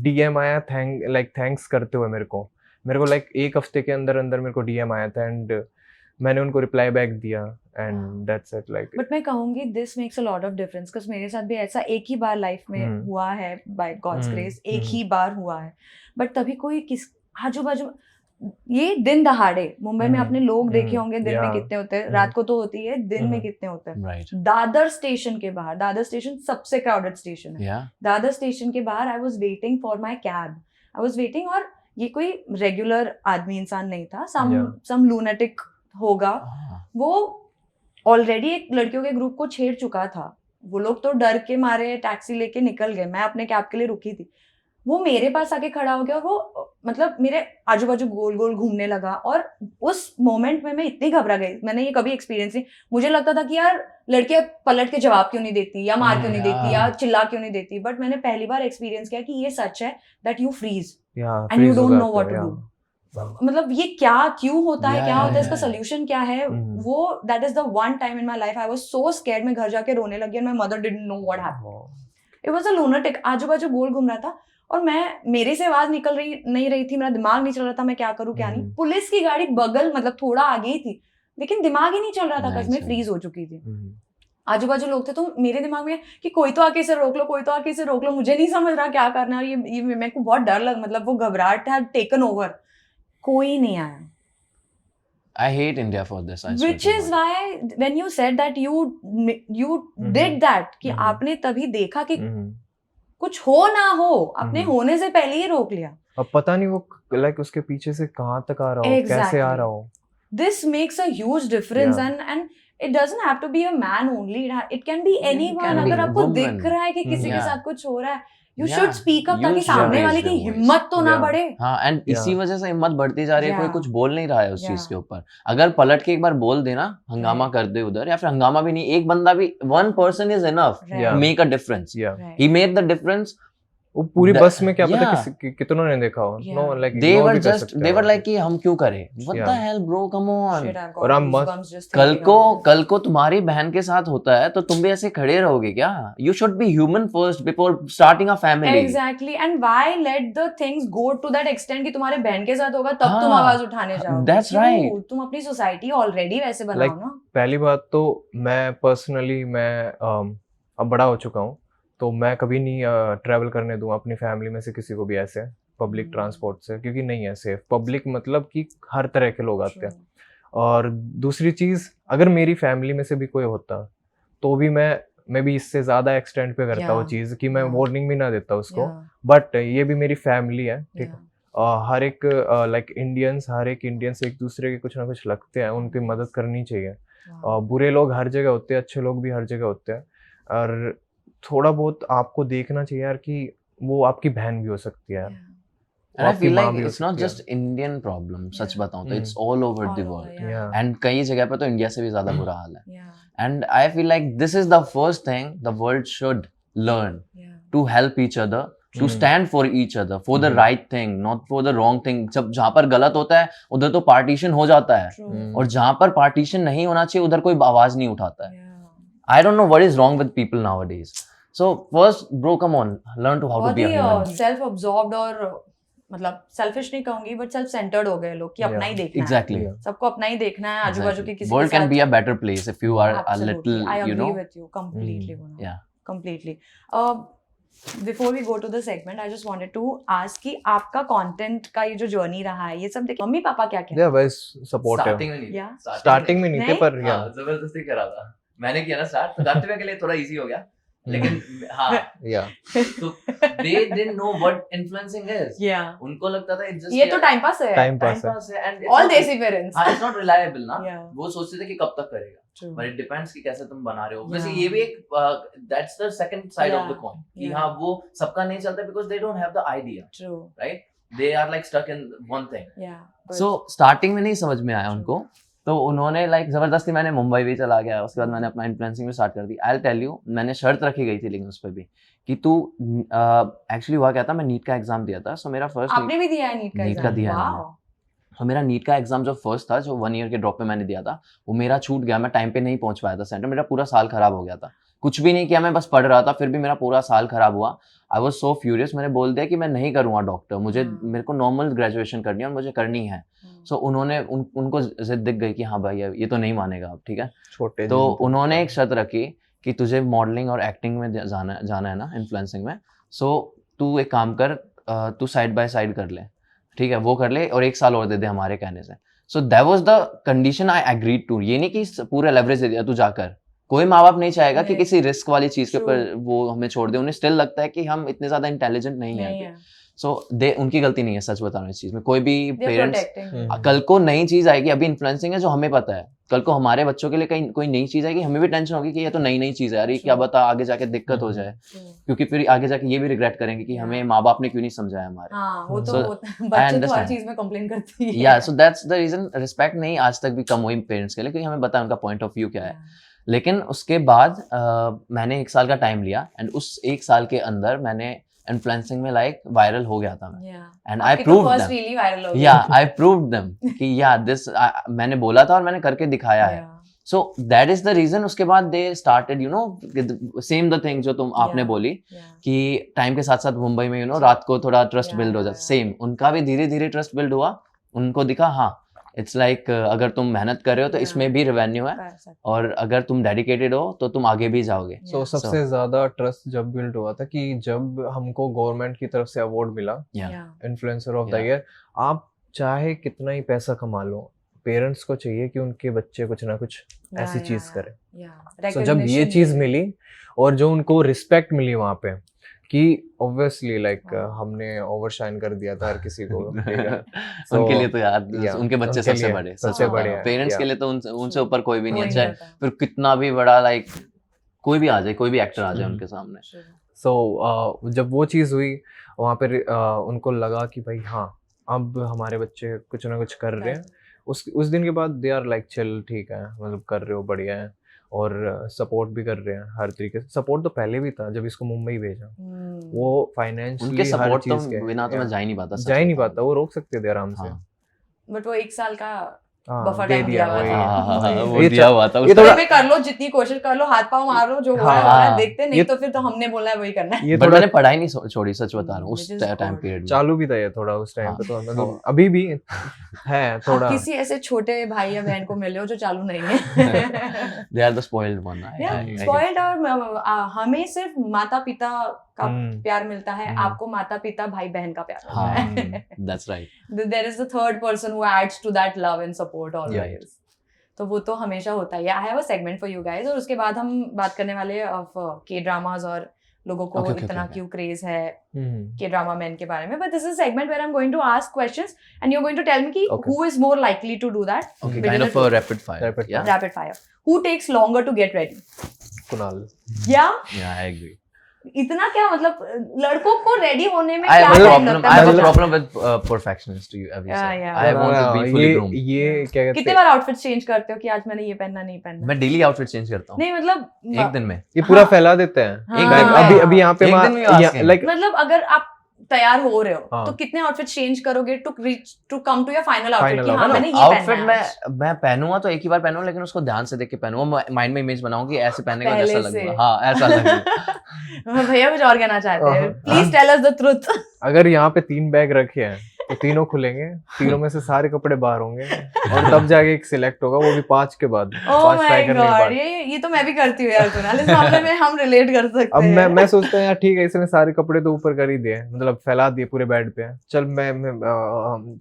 डीएम आया थैंक्स करते हुए मेरे को लाइक एक हफ्ते के अंदर अंदर मेरे को डीएम आया था एंड मैंने उनको रिप्लाई बैक दिया and that's it like but मैं कहूंगी this makes a lot of difference because मेरे साथ भी ऐसा एक ही बार लाइफ में हुआ है बाय गॉड्स ग्रेस एक ही बार हुआ है बट तभी कोई किस आजू बाजू ये दिन दहाड़े मुंबई में आपने लोग देखे होंगे दिन में कितने होते हैं रात को तो होती है दिन में कितने होते हैं Right. दादर स्टेशन के बाहर दादर स्टेशन सबसे क्राउडेड स्टेशन है Yeah. दादर स्टेशन के बाहर I was waiting for my cab I was waiting और ये कोई रेगुलर आदमी इंसान नहीं था सम लूनेटिक होगा Ah. वो ऑलरेडी एक लड़कियों के ग्रुप को छेड़ चुका था वो लोग तो डर के मारे टैक्सी लेके निकल गए मैं अपने कैब के लिए रुकी थी वो मेरे पास आके खड़ा हो गया और वो मतलब मेरे आजू बाजू गोल गोल घूमने लगा और उस मोमेंट में मैं इतनी घबरा गई मैंने ये कभी एक्सपीरियंस नहीं मुझे लगता था कि यार लड़कियां पलट के जवाब क्यों नहीं देती या मार क्यों नहीं देती या चिल्ला क्यों नहीं देती बट मैंने पहली बार एक्सपीरियंस किया कि ये सच है that you freeze and you don't know what to do मतलब ये क्या क्यों होता है क्या होता है इसका सोल्यूशन क्या है वो that is the one time in my life I was so scared मैं घर जाके रोने लगी और my mother didn't know what happened it was a lunatic आजू बाजू गोल घूम रहा था और मैं मेरे से आवाज निकल नहीं रही थी मेरा दिमाग नहीं चल रहा था मैं क्या करूं क्या नहीं पुलिस की गाड़ी बगल मतलब थोड़ा आगे ही थी लेकिन दिमाग ही नहीं चल रहा था बस मैं फ्रीज हो चुकी थी आजू बाजू लोग थे तो मेरे दिमाग में कि कोई तो आके इसे रोक लो कोई तो आके इसे रोक लो मुझे नहीं समझ रहा क्या करना है ये मेरे को बहुत डर लग मतलब वो घबराहट हैड टेकन ओवर कोई नहीं आया I hate India for this. I swear which to is God. why when you said that you did that कि आपने तभी देखा कि कुछ हो ना हो अपने होने से पहले ही रोक लिया अब पता नहीं वो लाइक उसके पीछे से कहाँ तक आ रहा हो कैसे आ रहा हो this makes a huge difference and it doesn't have to be a man only it can be anyone can be अगर आपको woman. दिख रहा है कि किसी के Yeah. साथ कुछ हो रहा है you Yeah. should speak up You ताकि should सामने raise वाले की your voice. हिम्मत तो ना Yeah. बढ़े हाँ एंड इसी वजह से हिम्मत बढ़ती जा रही है कोई Yeah. कुछ बोल नहीं रहा है उस चीज Yeah. के ऊपर अगर पलट के एक बार बोल देना हंगामा कर दे उधर या फिर हंगामा भी नहीं एक बंदा भी one person is enough Right. To make a difference या Right. He made the difference वो पूरी बस में क्या पता Yeah. कितनों ने देखा हो Yeah. Know like they were just they were like कि हम क्यों करें what the Yeah. Hell bro come on Shit, I've got और हम goosebumps just कल thinking को about it. कल को तुम्हारी बहन के साथ होता है तो तुम भी ऐसे खड़े रहोगे क्या you should be human first before starting a family Exactly. And why let the things go to that extent कि तुम्हारे बहन के साथ होगा तब तुम हाँ, आवाज उठाने जाओगे that's क्यों? right. तुम अपनी सोसाइटी ऑलरेडी वैसे बनाओ Like, ना पहली बात तो मैं पर्सनली अब बड़ा हो चुका हूँ तो मैं कभी नहीं ट्रैवल करने दूंगा अपनी फैमिली में से किसी को भी ऐसे पब्लिक ट्रांसपोर्ट से क्योंकि नहीं है सेफ पब्लिक मतलब कि हर तरह के लोग आते हैं और दूसरी चीज़ अगर मेरी फैमिली में से भी कोई होता तो भी मैं भी इससे ज़्यादा एक्सटेंड पे करता वो चीज़ कि मैं वार्निंग भी ना देता उसको बट ये भी मेरी फैमिली है ठीक है हर एक लाइक हर एक इंडियंस एक दूसरे के कुछ ना कुछ लगते हैं उनकी मदद करनी चाहिए बुरे लोग हर जगह होते हैं अच्छे लोग भी हर जगह होते हैं और थोड़ा बहुत आपको देखना चाहिए यार कि वो आपकी बहन भी हो सकती है यार And I feel like it's not just Indian problem सच बताऊं तो it's all over the world and कई जगह पे तो इंडिया से भी ज्यादा बुरा हाल है and I feel like this is the first thing the world should learn to help each other to stand for each other, for the right thing, not for the wrong thing. जब जहाँ पर गलत होता है उधर तो partition हो जाता है, True. और जहाँ पर पार्टीशन नहीं होना चाहिए उधर कोई आवाज नहीं उठाता है. Yeah. I don't know what is wrong with people nowadays. So first, bro, come on, learn to how to बहुत be a he human. Self absorbed और मतलब सेल्फिश नहीं कहूंगी बट सेल्फ सेंटर्ड हो गए लोग कि अपना ही देखना Exactly. है, सबको अपना ही देखना है, आजू बाजू के किसी World के can साथ be a better place if you are a Absolutely. little, I you agree know. with you completely. Yeah. Completely. Before we go to the segment, I just wanted to ask कि आपका content का ये जो journey रहा है, ये सब देख मम्मी पापा क्या कहते या बस सपोर्टिव Starting में नहीं. Yeah. स्टार्टिंग में नहीं थे नहीं? पर या हाँ, जबरदस्ती करा था. मैंने किया ना स्टार्ट, तो गाते हुए के लिए थोड़ा इजी हो गया. लेकिन हाँ, या तो they didn't know what influencing is. Yeah. उनको लगता था it's just ये तो टाइम पास है. टाइम time पास है pass है and it's All not- देसी पेरेंट्स. हाँ, it's not reliable ना. Yeah. वो सोचते थे कि कब तक करेगा. True. But it depends कि कैसे तुम बना रहे हो. वैसे Yeah. ये भी एक that's the second side of the Yeah. coin. कि Yeah. हाँ वो सबका नहीं चलता because they don't have the idea, True. right? They are like stuck in one thing. Yeah. So starting में नहीं समझ में आया उनको, तो उन्होंने like जबरदस्ती मैंने मुंबई भी चला गया, उसके बाद मैंने अपना इन्फ्लुएंसिंग भी स्टार्ट कर दी. I'll tell you, मैंने शर्त रखी गई थी लेकिन उस पर भी कि तू एक्चुअली हुआ क्या था, मैं नीट का एग्जाम दिया था. सो मेरा फर्स्ट आपने भी दिया है नीट का नीट का एग्जाम? दिया है Wow. तो मेरा नीट का एग्जाम जो फर्स्ट था, जो 1 ईयर के ड्रॉप पे मैंने दिया था, वो मेरा छूट गया. मैं टाइम पे नहीं पहुंच पाया था सेंटर. मेरा पूरा साल खराब हो गया था. कुछ भी नहीं किया, मैं बस पढ़ रहा था, फिर भी मेरा पूरा साल खराब हुआ. I was so furious. मैंने बोल दिया कि मैं नहीं करूँगा डॉक्टर, मुझे मेरे को नॉर्मल ग्रेजुएशन करनी है और मुझे करनी है. सो उन्होंने उनको जिद दिख गई कि हाँ भाई ये तो नहीं मानेगा अब, ठीक है. छोटे तो उन्होंने एक शर्त रखी कि तुझे मॉडलिंग और एक्टिंग में जाना है ना, इन्फ्लुएंसिंग में. सो तू एक काम कर, तू साइड बाय साइड कर ले, ठीक है, वो कर ले और 1 साल और दे दे हमारे कहने से. So that was the condition I agreed to. ये नहीं कि पूरा लेवरेज दे दिया तू जाकर. कोई माँ बाप नहीं चाहेगा कि नहीं. किसी रिस्क वाली चीज के True. ऊपर वो हमें छोड़ दे. उन्हें स्टिल लगता है कि हम इतने ज्यादा इंटेलिजेंट नहीं नहीं है. है. सो उनकी गलती नहीं है, सच बता रहा हूँ इस चीज में. कोई भी They are पेरेंट्स protecting. कल को नई चीज आएगी, अभी इन्फ्लुएंसिंग है जो हमें पता है, कल को हमारे बच्चों के लिए कहीं कोई नई चीज आएगी, हमें भी टेंशन होगी कि ये तो नई चीज है यार, ये क्या बता आगे जाके दिक्कत हो जाए. True. क्योंकि फिर आगे जाके ये भी रिग्रेट करेंगे कि हमें माँ बाप ने क्यों नहीं समझाया हमारे. हाँ, वो तो So, बच्चे तो हर understand. चीज में कंप्लेन करती है. या so that's the reason. Respect नहीं आज तक भी कम हुई पेरेंट्स के लिए, क्योंकि हमें पता है उनका पॉइंट ऑफ व्यू क्या है. लेकिन उसके बाद मैंने 1 साल का टाइम लिया एंड उस 1 साल के अंदर मैंने इन्फ्लुएंसिंग में लाइक वायरल हो गया था मैं. And I proved first them. Reel viral हो या आई प्रूव्ड देम कि या दिस मैंने बोला था और मैंने करके दिखाया है. So that is the reason. उसके बाद they started you know same the thing जो तुम आपने Yeah. बोली कि टाइम के साथ साथ मुंबई में यू नो रात को थोड़ा ट्रस्ट Yeah, बिल्ड हो जाता. yeah. सेम उनका भी धीरे धीरे ट्रस्ट बिल्ड हुआ. उनको दिखा हाँ इट्स लाइक अगर तुम मेहनत कर रहे हो तो Yeah. इसमें भी रेवेन्यू है, और अगर तुम डेडिकेटेड हो तो तुम आगे भी जाओगे. सो सबसे ज्यादा ट्रस्ट जब बिल्ड हुआ था कि जब हमको गवर्नमेंट की तरफ से अवार्ड मिला influencer of the Yeah. Year. आप चाहे कितना ही पैसा कमा लो, पेरेंट्स को चाहिए कि उनके बच्चे कुछ ना कुछ ऐसी चीज करें. सो जब ये चीज मिली और जो उनको रिस्पेक्ट मिली वहाँ पे कि ऑब्वियसली लाइक हमने ओवरशाइन कर दिया था हर किसी को. ठीक है. So, उनके लिए तो यार yeah, उनके बच्चे उनके सबसे लिए बड़े, सबसे बड़े हैं. पेरेंट्स के Yeah. लिए तो उनसे ऊपर कोई भी नहीं है. कोई चाहे नहीं फिर कितना भी बड़ा लाइक कोई भी आ जाए, कोई भी एक्टर आ जाए हम्म. उनके सामने. सो जब वो चीज़ हुई वहाँ पे उनको लगा कि भाई हाँ अब हमारे बच्चे कुछ ना कुछ कर रहे हैं. उस दिन के बाद दे आर लाइक चल ठीक है, मतलब कर रहे हो बढ़िया है, और सपोर्ट भी कर रहे हैं हर तरीके से. सपोर्ट तो पहले भी था जब इसको मुंबई भेजा. वो फाइनेंशियली उनके हर सपोर्ट तो चीज के बिना तो मैं जा ही नहीं पाता. जा ही नहीं पाता. वो रोक सकते थे आराम से. हाँ. बट वो 1 साल का हाँ, buffer दे time दिया दिया हुआ वही. था. हाँ, वो ये दिया हुआ था. ये उस थोड़ा- पे कर लो जितनी कोशिश कर लो, हाथ पाँव मारो, जो हो रहा है हाँ. देखते नहीं ये- तो फिर तो हमने बोला है वही करना है. ये बट थोड़ा मैंने पढ़ाई नहीं छोड़ी, सच बता रहा हूँ, उस Which is time good. Period में. चालू भी था ये थोड़ा उस टाइम हाँ. पे. तो मतलब अभी भी है थोड़ा. आप किसी ऐसे छोटे भाई या बहन को मिले हो जो चालू नहीं है. They are the spoiled one. Spoiled. और हमें सिर्फ माता पिता का हम्म. प्यार मिलता है, हम्म. आपको माता पिता भाई बहन का प्यार मिलता हाँ, है. that's right. There is the third person who adds to that love and support always. तो वो तो हमेशा होता है. I have a segment for you guys, और उसके बाद हम बात करने वाले ऑफ के ड्रामास और लोगों को Okay, इतना okay. क्यों क्रेज है हम्म. के ड्रामा मैन के बारे में. But this is a segment where I'm going to ask questions and you're going to tell me कि Okay. who is more likely to do that. Okay, Between kind the of a two. rapid fire. Rapid Yeah. Rapid fire. Who takes longer to get ready? Kunal. Yeah. Yeah, I agree. इतना क्या मतलब लड़कों को ready होने में I क्या have a time problem. लगता I have a है? problem with perfectionist. You have Yeah, said. yeah. I want to be fully groomed. ये क्या कहते कितने हैं, बार आउटफिट चेंज करते हो कि आज मैंने ये पहनना नहीं पहनना? मैं डेली आउटफिट चेंज करता हूँ नहीं मतलब एक दिन में. ये पूरा हाँ। फैला देते हैं हाँ। Like, अभी अभी यहाँ पे एक दिन में ask him. लाइक मतलब अगर आप तैयार हो रहे हो हाँ। तो कितने आउटफिट चेंज करोगे to come to your final outfit Final कि हाँ outfit. मैंने ये आउटफिट पहनना है मैं पहनूंगा तो एक ही बार पहनूंगा, लेकिन उसको ध्यान से देख के पहनूंगा, माइंड में इमेज बनाऊंगा कि ऐसे पहनेगा पहले जैसा से। लगेगा. हाँ ऐसा लगेगा. भैया कुछ और कहना चाहते हैं? हाँ। Please tell us the truth. अगर यहाँ पे 3 बैग रखे हैं तो तीनों खुलेंगे, तीनों में से सारे कपड़े बाहर होंगे और तब जाके एक सिलेक्ट होगा, वो भी 5 के बाद, ओह 5 माय ट्राई करने के गॉड, बाद. ये तो मैं भी करती हूँ यार कुणाल, इस मामले में हम रिलेट कर सकते अब हैं। मैं सोचता हूँ यार ठीक है, इसने सारे कपड़े तो ऊपर कर ही दिए, मतलब फैला दिए पूरे बेड पे, चल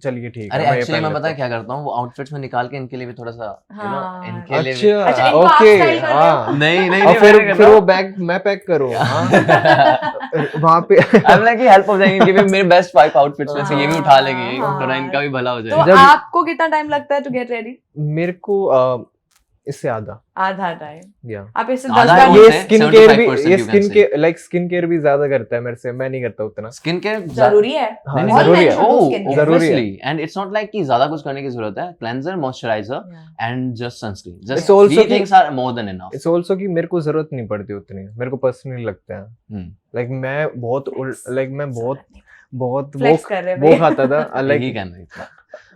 चलिए ठीक है अरे मैं ये एक्चुअली पहन मैं लेता पता है हूँ. क्या करता हूँ, वो आउटफिट्स में निकाल के इनके लिए भी थोड़ा सा हाँ। इनके लिए भी. अच्छा इनको आप ओके style कर रहे हो? हाँ. नहीं नहीं और नहीं, फिर मैं नहीं फिर वो करता. बैग मैं पैक करूँ हाँ. वहाँ पे आई एम लाइक हेल्प हो जाएगी, इनके भी मेरे बेस्ट 5 आउटफिट्स में से ये भी उठा लेंगे, हाँ। थोड़ा इनका भी भला हो तो जाएगा. जब- आपको कितना टाइम लगता है टू गेट रेडी? मेरे को इससे आधा आधा टाइम। या आप इसे 10 आधा बार ही ये होते हैं, स्किन केयर भी 75% ये you can स्किन say. के लाइक स्किन केयर भी ज्यादा करता है मेरे से, मैं नहीं करता उतना. स्किन केयर जरूरी है? हाँ, All जरूरी men है. should do Oh, skin care. जरूरी है. obviously. And it's not like कि ज्यादा कुछ करने की जरूरत है. Cleanser, moisturizer, Yeah. and just sunscreen. It's Just also three कि- things are more than enough. It's also कि मेरे को जरूरत नहीं पड़ती उतनी, मेरे को पर्सनली लगता है. हम्म. लाइक मैं बहुत Flex कर रहे हैं वो भाई। खाता था यही लाइक कहना है इतना.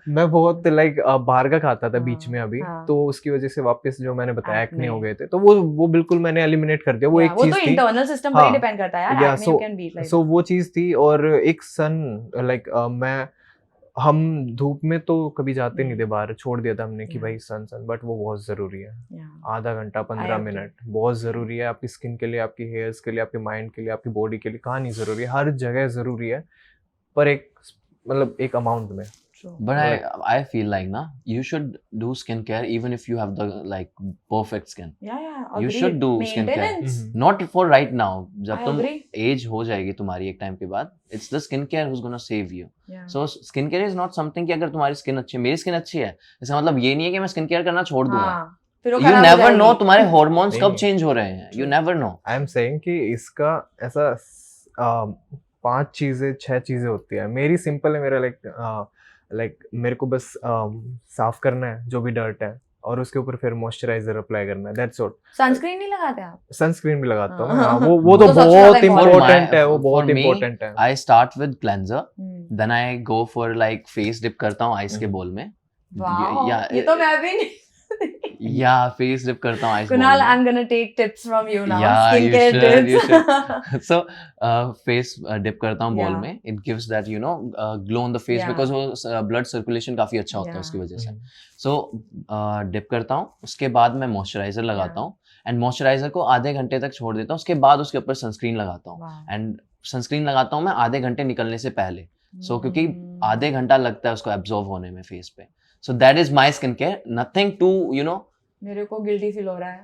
मैं बहुत लाइक बाहर का खाता था बीच में अभी, हाँ। तो उसकी वजह से वापस जो मैंने बताया Acne. एक्ने हो गए थे, तो वो बिल्कुल मैंने एलिमिनेट कर दिया. वो Yeah, एक वो चीज तो थी. इंटरनल सिस्टम पर ही हाँ। डिपेंड करता है यार। Yeah, Acne you can beat like सो वो चीज थी. और एक सन लाइक हम धूप में तो कभी जाते नहीं थे बाहर, छोड़ दिया था हमने कि Yeah. भाई सन बट वो बहुत जरूरी है. Yeah. आधा घंटा I 15 agree. मिनट बहुत जरूरी है आपकी स्किन के लिए, आपकी हेयर्स के लिए, आपके माइंड के लिए, आपकी बॉडी के लिए. कहाँ नहीं जरूरी है, हर जगह जरूरी है, पर एक मतलब एक अमाउंट में. True. But I feel like na, you should do skincare even if you have the like perfect skin. Yeah, yeah. You Agreed. should do skincare. Maintenance. Mhm. Not for right now. जब I तुम agree. As हो जाएगी तुम्हारी एक time के बाद, it's the skincare who's gonna save you. Yeah. So skincare is not something कि अगर तुम्हारी स्किन अच्छी है, मेरी स्किन अच्छी है, इसका मतलब ये नहीं है कि मैं स्किन केयर करना छोड़ दूंगा. हाँ, फिर वो You खराब हो never जाएगी। know तुम्हारे हॉर्मोन्स नहीं। कब चेंज हो रहे हैं. You never know. I am saying कि इसका ऐसा 5 चीजें 6 चीजें होती है. मेरी सिंपल है, मेरा लाइक मेरे को बस साफ करना है जो भी डर्ट है, और उसके ऊपर फिर मॉइस्चराइजर अप्लाई करना है, दैट्स ऑल. सनस्क्रीन नहीं लगाते आप? सनस्क्रीन भी लगाता हूँ. हाँ। हाँ, वो वो तो तो सबसे बहुत ज्यादा important इम्पोर्टेंट है, वो For बहुत me, इम्पोर्टेंट है. I start with cleanser, hmm. then I go for like face dip करता हूँ आइस के बोल में. वाओ, या ये तो मैं भी नहीं। या फेस डिप करता हूँ आइस बोल कुणाल, में. I'm gonna take tips from you now. Yeah, you Skincare should, tips. So face dip करता हूँ बॉल Yeah. में. It gives that glow on the face Yeah. because वो blood circulation काफी अच्छा होता है Yeah. उसकी वजह से. हम्म. So dip करता हूँ, उसके बाद मैं मॉइस्चराइजर लगाता हूँ, एंड मॉइस्चराइजर को आधे घंटे तक छोड़ देता हूँ. उसके बाद उसके ऊपर सनस्क्रीन लगाता हूँ, Wow. एंड सनस्क्रीन लगाता हूँ मैं आधे घंटे निकलने से पहले. So क्योंकि हम्म। आधे घंटा लगता है उसको एब्जॉर्ब होने में फेस पे. So that is my skincare. Nothing to मेरे को गिल्टी फील हो रहा है।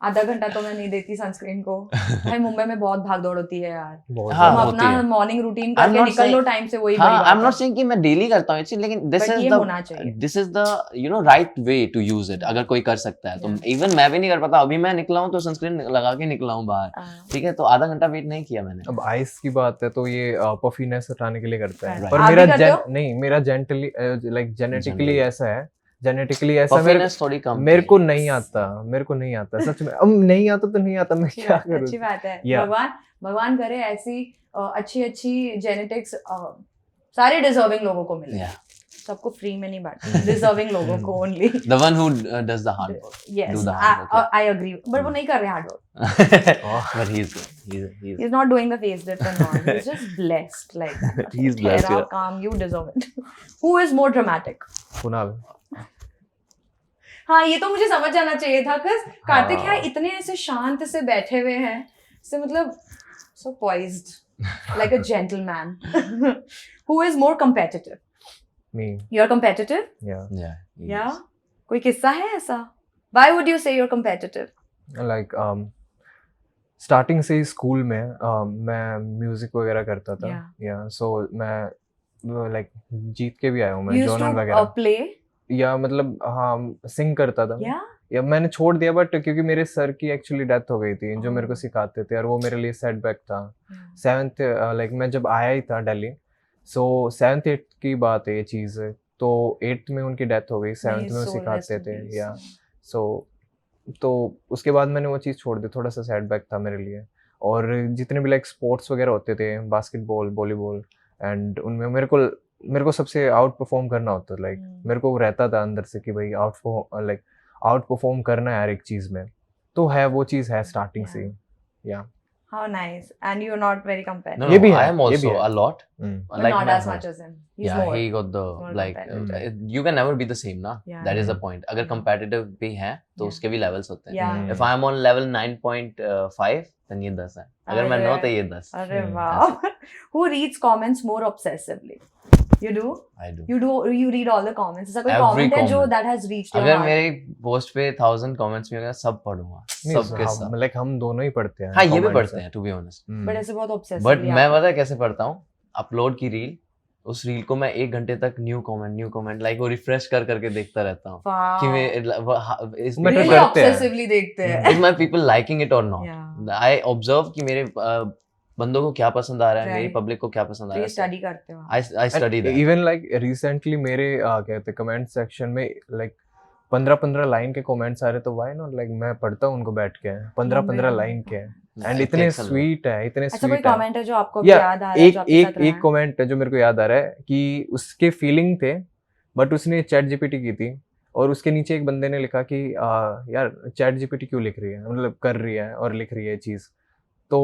आधा घंटा तो मैं नहीं देती सनस्क्रीन को। भाई मुंबई में बहुत भाग दौड़ होती है यार। बहुत हाँ, तुम ज्यादा. होती अपना है. मॉर्निंग रूटीन I'm करके not निकल लो saying- टाइम से, वही हाँ, बड़ी I'm बात not है। saying कि मैं डेली करता हूँ ये चीज, लेकिन But ये होना चाहिए। this is the right way to use it. अगर कोई कर सकता है तो. Yeah. Even मैं भी नहीं कर पाता. अभी मैं निकला हूँ तो सनस्क्रीन लगा के निकला हूँ बाहर. हाँ। ठीक है, तो आधा घंटा वेट नहीं किया मैंने. अब आइस की बात है तो ये पफीनेस हटाने के लिए करता है. Right. पर आप भी मेरा करते हो? नहीं, मेरा जेंटली लाइक जेनेटिकली Generally. ऐसा है, जेनेटिकली ऐसा Puffiness थोड़ी कम मेरे थी. को नहीं आता, मेरे को नहीं आता सच में. अब नहीं आता तो नहीं आता, मैं अच्छी क्या बात है, करूँ. अच्छी बात है। Yeah. भगवान करे ऐसी अच्छी जेनेटिक्स सारे डिजर्विंग लोगों को मिले। Yeah. सबको फ्री में नहीं बांटना, डिजर्विंग लोगों को only. The one who does the hard work. यस, Do the hard work, I agree, but वो नहीं कर रहे hard work. But he's good. He's He's not doing the face dip and all. He's just blessed like that. He's blessed, Tehra, yeah. calm, you deserve it. Who is more dramatic? Kunal. हाँ, ये तो मुझे समझ जाना चाहिए था, cause Kartik हाँ. यहाँ इतने ऐसे शांत से बैठे हुए हैं, से मतलब so poised, like a gentleman. Who is more competitive? Me. You're competitive? Yeah. Yeah. he Yeah. is. कोई किस्सा है ऐसा? Why would you say you're competitive? Like starting से ही स्कूल में मैं म्यूजिक वगैरह करता था. या सो मैं लाइक जीत के भी आया हूँ मैं You used जोनल to वगैरह. play? या मतलब हाँ सिंग करता था. Yeah. या मैंने छोड़ दिया बट क्योंकि मेरे सर की एक्चुअली डेथ हो गई थी जो मेरे को सिखाते थे और वो मेरे लिए सेटबैक था। 7th लाइक मैं जब आया ही था दिल्ली, सो 7th 8th की बात है ये चीज़। तो 8th में उनकी डेथ हो गई, 7th में वो सिखाते थे या सो तो उसके बाद मैंने वो चीज़ छोड़ दी, थोड़ा सा सेटबैक था मेरे लिए। और जितने भी लाइक स्पोर्ट्स वगैरह होते थे, बास्केटबॉल, वॉलीबॉल, एंड उनमें मेरे को सबसे आउट परफॉर्म करना होता, लाइक मेरे को रहता था अंदर से कि भाई आउट परफॉर्म करना है हर एक चीज़ में। तो है वो चीज़ है स्टार्टिंग से ही या How nice. And you're not very competitive. No, ये भी I है, am ये भी also है। a lot. But Like not my as friend. much as him. He's Yeah, more. he got the more like competitive. you can never be the same ना. Yeah. That is the point. अगर competitive भी है तो Yeah. उसके भी levels होते हैं. Yeah. If I am on level 9.5 then ये 10 है. अगर मैं 9 तो ये 10. Arre Hmm. wow. Who reads comments more obsessively? You do? I do. You read all the comments. ऐसा कोई Every comment है जो comment. that has reached your अगर heart? मेरी पोस्ट पे 1000 कमेंट्स भी होंगे सब पढ़ूंगा. सब के सब. लाइक हम दोनों ही पढ़ते हैं। हाँ ये भी comments पढ़ते हैं to be honest. But ऐसे बहुत obsessively. बट मैं आप- पता है कैसे पढ़ता हूँ? अपलोड की रील, उस रील को मैं 1 घंटे तक न्यू कमेंट लाइक वो रिफ्रेश करके देखता रहता हूँ Wow. कि मैं इस मैं really करते हैं। obsessively देखते हैं. Is my people liking it और नॉट. Yeah. आई ऑब्जर्व कि मेरे बंदों को क्या पसंद आ रहा है, मेरी Right. पब्लिक को क्या पसंद आ तो ये रहा है. स्टडी करते हो. I study that. Even like recently मेरे कहते कमेंट सेक्शन में लाइक 15 लाइन के कमेंट्स आ रहे, तो व्हाई नॉट, लाइक मैं पढ़ता हूँ उनको बैठ के, 15 लाइन के, एंड इतने स्वीट है, इतने ऐसा कोई स्वीट है। कमेंट है जो आपको अभी या याद आ रहा है जो आपके साथ एक रहा एक है? कमेंट है जो मेरे को याद आ रहा है कि उसके फीलिंग थे बट उसने चैट जीपीटी की थी और उसके नीचे एक बंदे ने लिखा कि यार चैट जीपीटी क्यों लिख रही है, मतलब कर रही है और लिख रही है चीज़। तो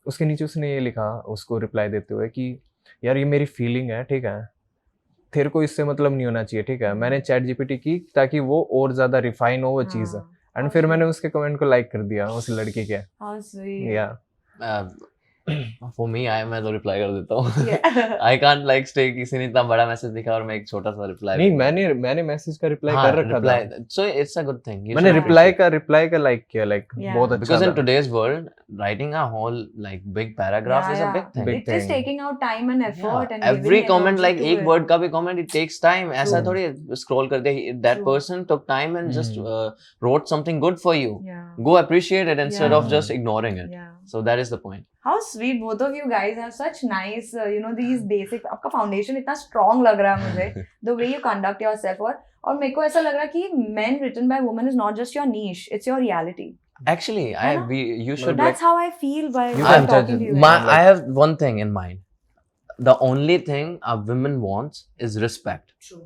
उसके नीचे उसने ये लिखा उसको रिप्लाई देते हुए कि यार ये मेरी फीलिंग है, ठीक है, तेरे को इससे मतलब नहीं होना चाहिए, ठीक है, मैंने चैट जीपीटी की ताकि वो और ज़्यादा रिफाइन हो वो चीज़। हाँ, एंड फिर मैंने उसके कमेंट को लाइक कर दिया उस लड़की के। how sweet. या फॉर मी मैं तो रिप्लाई कर देता हूँ. Yeah. I can't like stay किसी ने इतना बड़ा मैसेज दिखा और मैं एक छोटा सा रिप्लाई. नहीं, मैंने मैसेज का रिप्लाई कर रखा था। So it's a good thing. मैंने रिप्लाई का लाइक किया, लाइक Yeah. बहुत अच्छा Because in था। today's world, writing a whole like big paragraph is a big thing. Big It is thing. taking out time and effort Yeah. and Every giving comment energy like to एक it. word का भी comment it takes time. ऐसा True. थोड़ी scroll कर दे. That True. person took time and just Hmm. wrote something good for you. Yeah. Go appreciate it instead Yeah. of just ignoring it. Yeah. So that is the point. How sweet both of you guys have such nice, these basic. आपका foundation इतना strong लग रहा है मुझे. The way you conduct yourself और मेरे को ऐसा लग रहा है कि men written by women is not just your niche, it's your reality. Actually, है ना? you should That's how I feel by You while can judge talking to it. you. My, guys. I have one thing in mind. The only thing a woman wants is respect. True.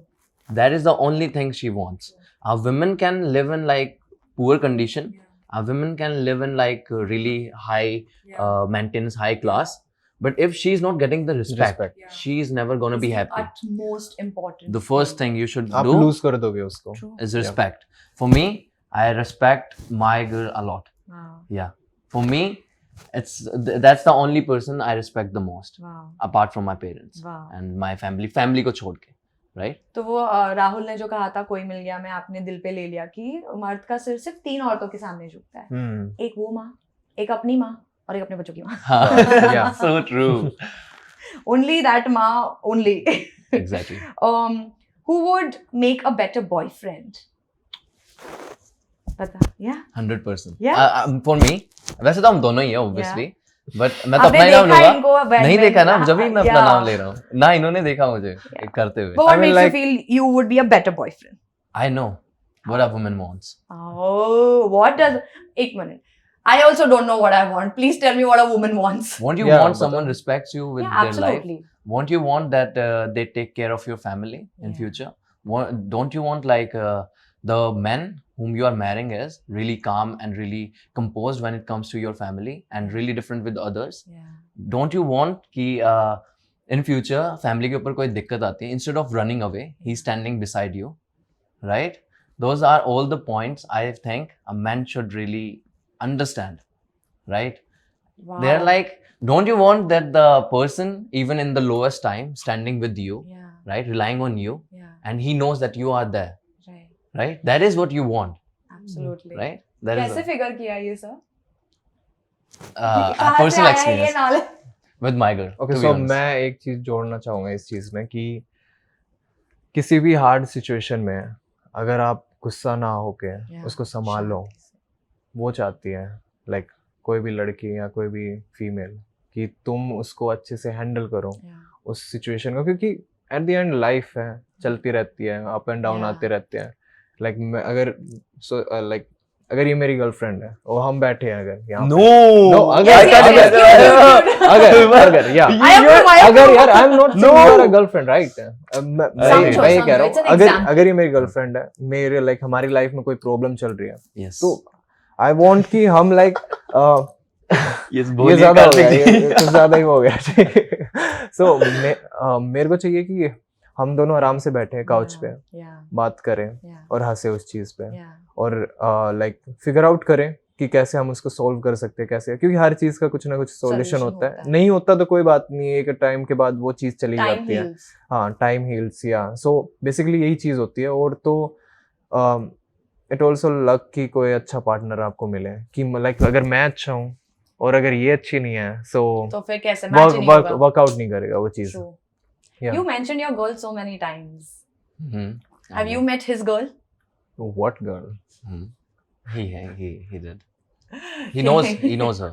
That is the only thing she wants. A woman can live in like poor condition. A woman can live in like really high maintenance, high class. But if she's not getting the respect, Yeah. she's never gonna be happy. Utmost important. The first thing you should आप do loose कर दोगे उसको। True. is respect. For me, I respect my girl a lot. Wow. Yeah. For me, that's the only person I respect the most, Wow. apart from my parents Wow. and my family. Family को छोड़ के, right? तो वो राहुल ने जो कहा था कोई मिल गया मैं आपने दिल पे ले लिया कि मर्द का सिर सिर्फ 3 औरतों के सामने झुकता है। एक वो माँ, एक अपनी माँ और एक अपने बच्चों की माँ। Yeah. So true. Only that माँ, only. Exactly. Who would make a better boyfriend? पता? Yeah. 100%. Yeah. For me, वैसे तो हम दोनों ही हैं obviously, but मैं तो आपने अपना ही नाम देखा लूंगा. इनको नहीं देखा ना, जब भी मैं अपना Yeah. नाम ले रहा हूँ ना, इन्होंने देखा मुझे करते हुए. But what I mean, makes like- you feel you would be a better boyfriend? I know what a woman wants. Oh, what does... एक minute. I also don't know what I want. Please tell me what a woman wants. Won't you Yeah, want but- someone respects you with Yeah, their life? absolutely. Won't you want that they take care of your family in Yeah. future? Don't you want like the men whom you are marrying is really calm and really composed when it comes to your family and really different with others? Yeah. Don't you want कि in future family के ऊपर कोई दिक्कत आती है, instead of running away, he's standing beside you, right? Those are all the points I think a man should really understand, right? Wow. They're like, don't you want that the person, even in the lowest time, standing with you, Yeah, right, relying on you, yeah, and he knows that you are there, right. right? That is what you want, Absolutely. right? That कैसे is figure किया ये sir? a कहाँ से personal आया ये experience knowledge? with my girl. Okay, to be so honest. मैं एक चीज जोड़ना चाहूंगा इस चीज में कि किसी भी हार्ड सिचुएशन में अगर आप गुस्सा ना होके Yeah. उसको संभालो, वो चाहती है लाइक कोई भी लड़की या कोई भी फीमेल, कि तुम उसको अच्छे से हैंडल करो Yeah. उस सिचुएशन को, क्योंकि एट द एंड लाइफ है, चलती रहती है, अप एंड डाउन Yeah. आते रहते हैं। लाइक मैं अगर अगर ये मेरी गर्लफ्रेंड है और हम बैठे हैं अगर यहाँ No. No, Yes, yes, yes, अगर या I approve, I अगर approve. यार आई am not No. Your girlfriend right, मैं ये कह रहा It's an हूँ अगर example. अगर ये मेरी गर्लफ्रेंड है, मेरे लाइक हमारी लाइफ में कोई प्रॉब्लम चल रही है, Yes. तो आई वांट कि हम लाइक Yes, ये बोलिए ज्यादा हो कार्तिक गया, जी। ये कुछ ज्यादा ही हो गया। सो मेरे को चाहिए कि हम दोनों आराम से बैठे काउच पे, Yeah. बात करें Yeah. और हंसे उस चीज पे, Yeah. और लाइक फिगर आउट करें कि कैसे हम उसको सॉल्व कर सकते हैं, कैसे, क्योंकि हर चीज का कुछ ना कुछ सॉल्यूशन Solution होता होता है। है। नहीं होता तो कोई बात नहीं, एक टाइम के बाद वो चीज चली Time जाती है। heals. हाँ, टाइम हील्स, या सो बेसिकली यही चीज होती है। और तो इट ऑल्सो लक कि कोई अच्छा पार्टनर आपको मिले, कि लाइक अगर मैं अच्छा हूँ और अगर ये अच्छी नहीं है, सो तो फिर कैसे मैच नहीं होगा? वर्कआउट नहीं करेगा वो चीज। True. Yeah. You mentioned your girl so many times. Mhm. Have you met his girl? What girl? Mhm. He did. He knows her.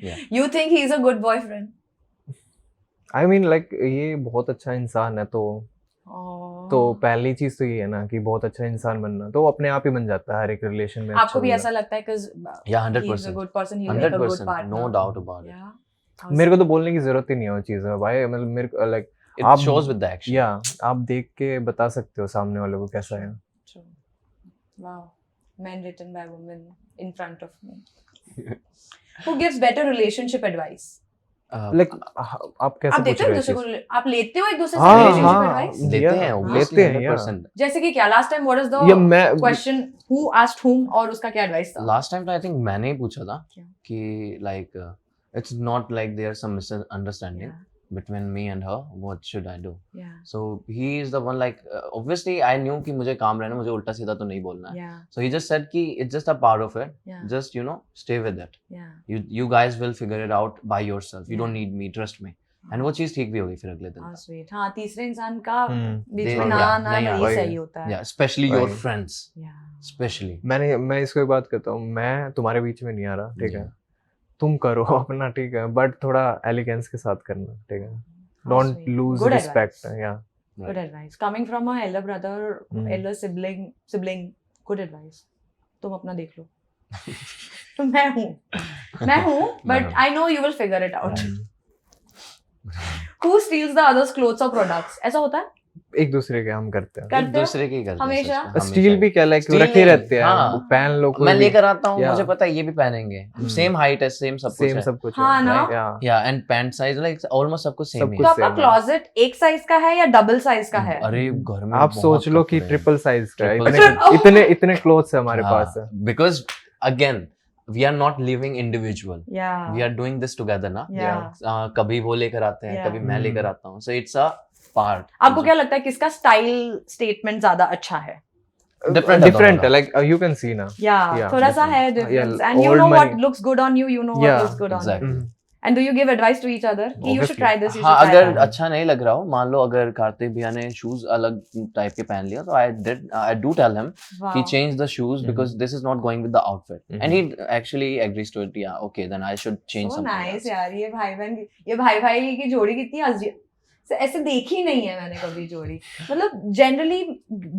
Yeah. You think he's a good boyfriend? I mean like ये बहुत अच्छा इंसान है, Oh. तो पहली चीज तो ये है ना कि बहुत अच्छा इंसान बनना, तो वो अपने आप ही बन जाता है हर एक रिलेशन में। आपको भी अच्छा ऐसा लगता है because Yeah, he's a 100%. good person, he'll make a good 100%. partner. No doubt about it. Yeah. बंदा। मेरे को तो बोलने की जरूरत ही नहीं है वो चीज है भाई, मतलब मेरे को लाइक It आप shows with the action. या आप देख के बता सकते हो सामने वाले को कैसा है। True. Wow. Men written by women in front of me. Who gives better relationship advice? Like आप कैसे आप पूछ देते हो रहे एक दूसरे हो? को, आप लेते हो एक दूसरे से हाँ relationship हाँ advice? देते हैं, या, obviously, लेते हैं या। 100%. जैसे कि क्या लास्ट टाइम व्हाट इज या द मैं क्वेश्चन, who asked whom और उसका क्या एडवाइस था? Last time तो I think मैंने ही पूछा था क्या? कि like it's not like there's some misunderstanding Yeah. between me and her. What should I do? Yeah. So he is the one like obviously I knew कि मुझे काम रहना, मुझे उल्टा सीधा तो नहीं बोलना है. Yeah. So he just said कि it's just a part of it. Yeah. Just stay with it. Yeah. You guys will figure it out by yourself. You Yeah. don't need me. Trust me. And वो चीज ठीक भी हो गई फिर अगले दिन. हाँ स्वीट। हाँ तीसरे इंसान का बीच They- में ना yeah, ना नहीं नहीं वही। सही होता है। Yeah, especially your Right. friends. Yeah. Especially. मैं इसको एक बात कहता हूँ, मैं तुम्हारे बीच में नहीं आ रहा, ठीक है, Yeah. तुम करो अपना, ठीक है, बट थोड़ा एलिगेंस के साथ करना, ठीक है, How don't sweet. Lose Good respect. advice. या Good advice. Coming from a elder brother, elder sibling, good advice. तुम अपना देख लो। तो मैं हूँ, but I know you will figure it out. Who steals the other's clothes or products? ऐसा होता है? एक दूसरे के हम करते हैं। एक करते हो? दूसरे की करते हैं हमेशा? सच में, स्टील भी क्या लाइक Steal रखे नहीं, रहते हैं, हाँ। वो पहन लो, मैं लेकर आता हूँ, Yeah. मुझे पता है ये भी पहनेंगे, सेम हाइट है, सेम सब कुछ सेम है, सब कुछ हाँ ना? या या and pant size like almost सब कुछ सेम सब ही कुछ तो है. आपका same है। क्लोजेट एक साइज का है या डबल साइज का है? अरे घर में आप सोच लो कि ट्रिपल साइज का है, Triple इतने क्लोथ्स है हमारे पास है। Because again we are not living individual, Yeah. We are doing this together ना. Yeah. कभी वो लेकर आते हैं, Yeah. कभी मैं लेकर आता हूँ, सो इट्स अ पार्ट. आपको क्या लगता है किसका स्टाइल स्टेटमेंट ज्यादा अच्छा है? Different डिफरेंट है लाइक यू कैन सी ना। Yeah, थोड़ा सा है difference. And you old know what money. looks good on you, you know what Yeah, looks good on you. exactly. And do you give advice to each other? कि you should Obviously. try this, you हाँ, should try अगर that. अच्छा नहीं लग रहा हो, मान लो अगर कार्तिक भैया ने शूज अलग टाइप के पहन लिया, तो I do tell him Wow. he change the shoes because this is not going with the outfit, and he actually agrees to it. Yeah, okay, then I should change So something nice else. यार, ये भाई भाई की जोड़ी कितनी हंसी, ऐसे देखी नहीं है मैंने कभी जोड़ी। मतलब generally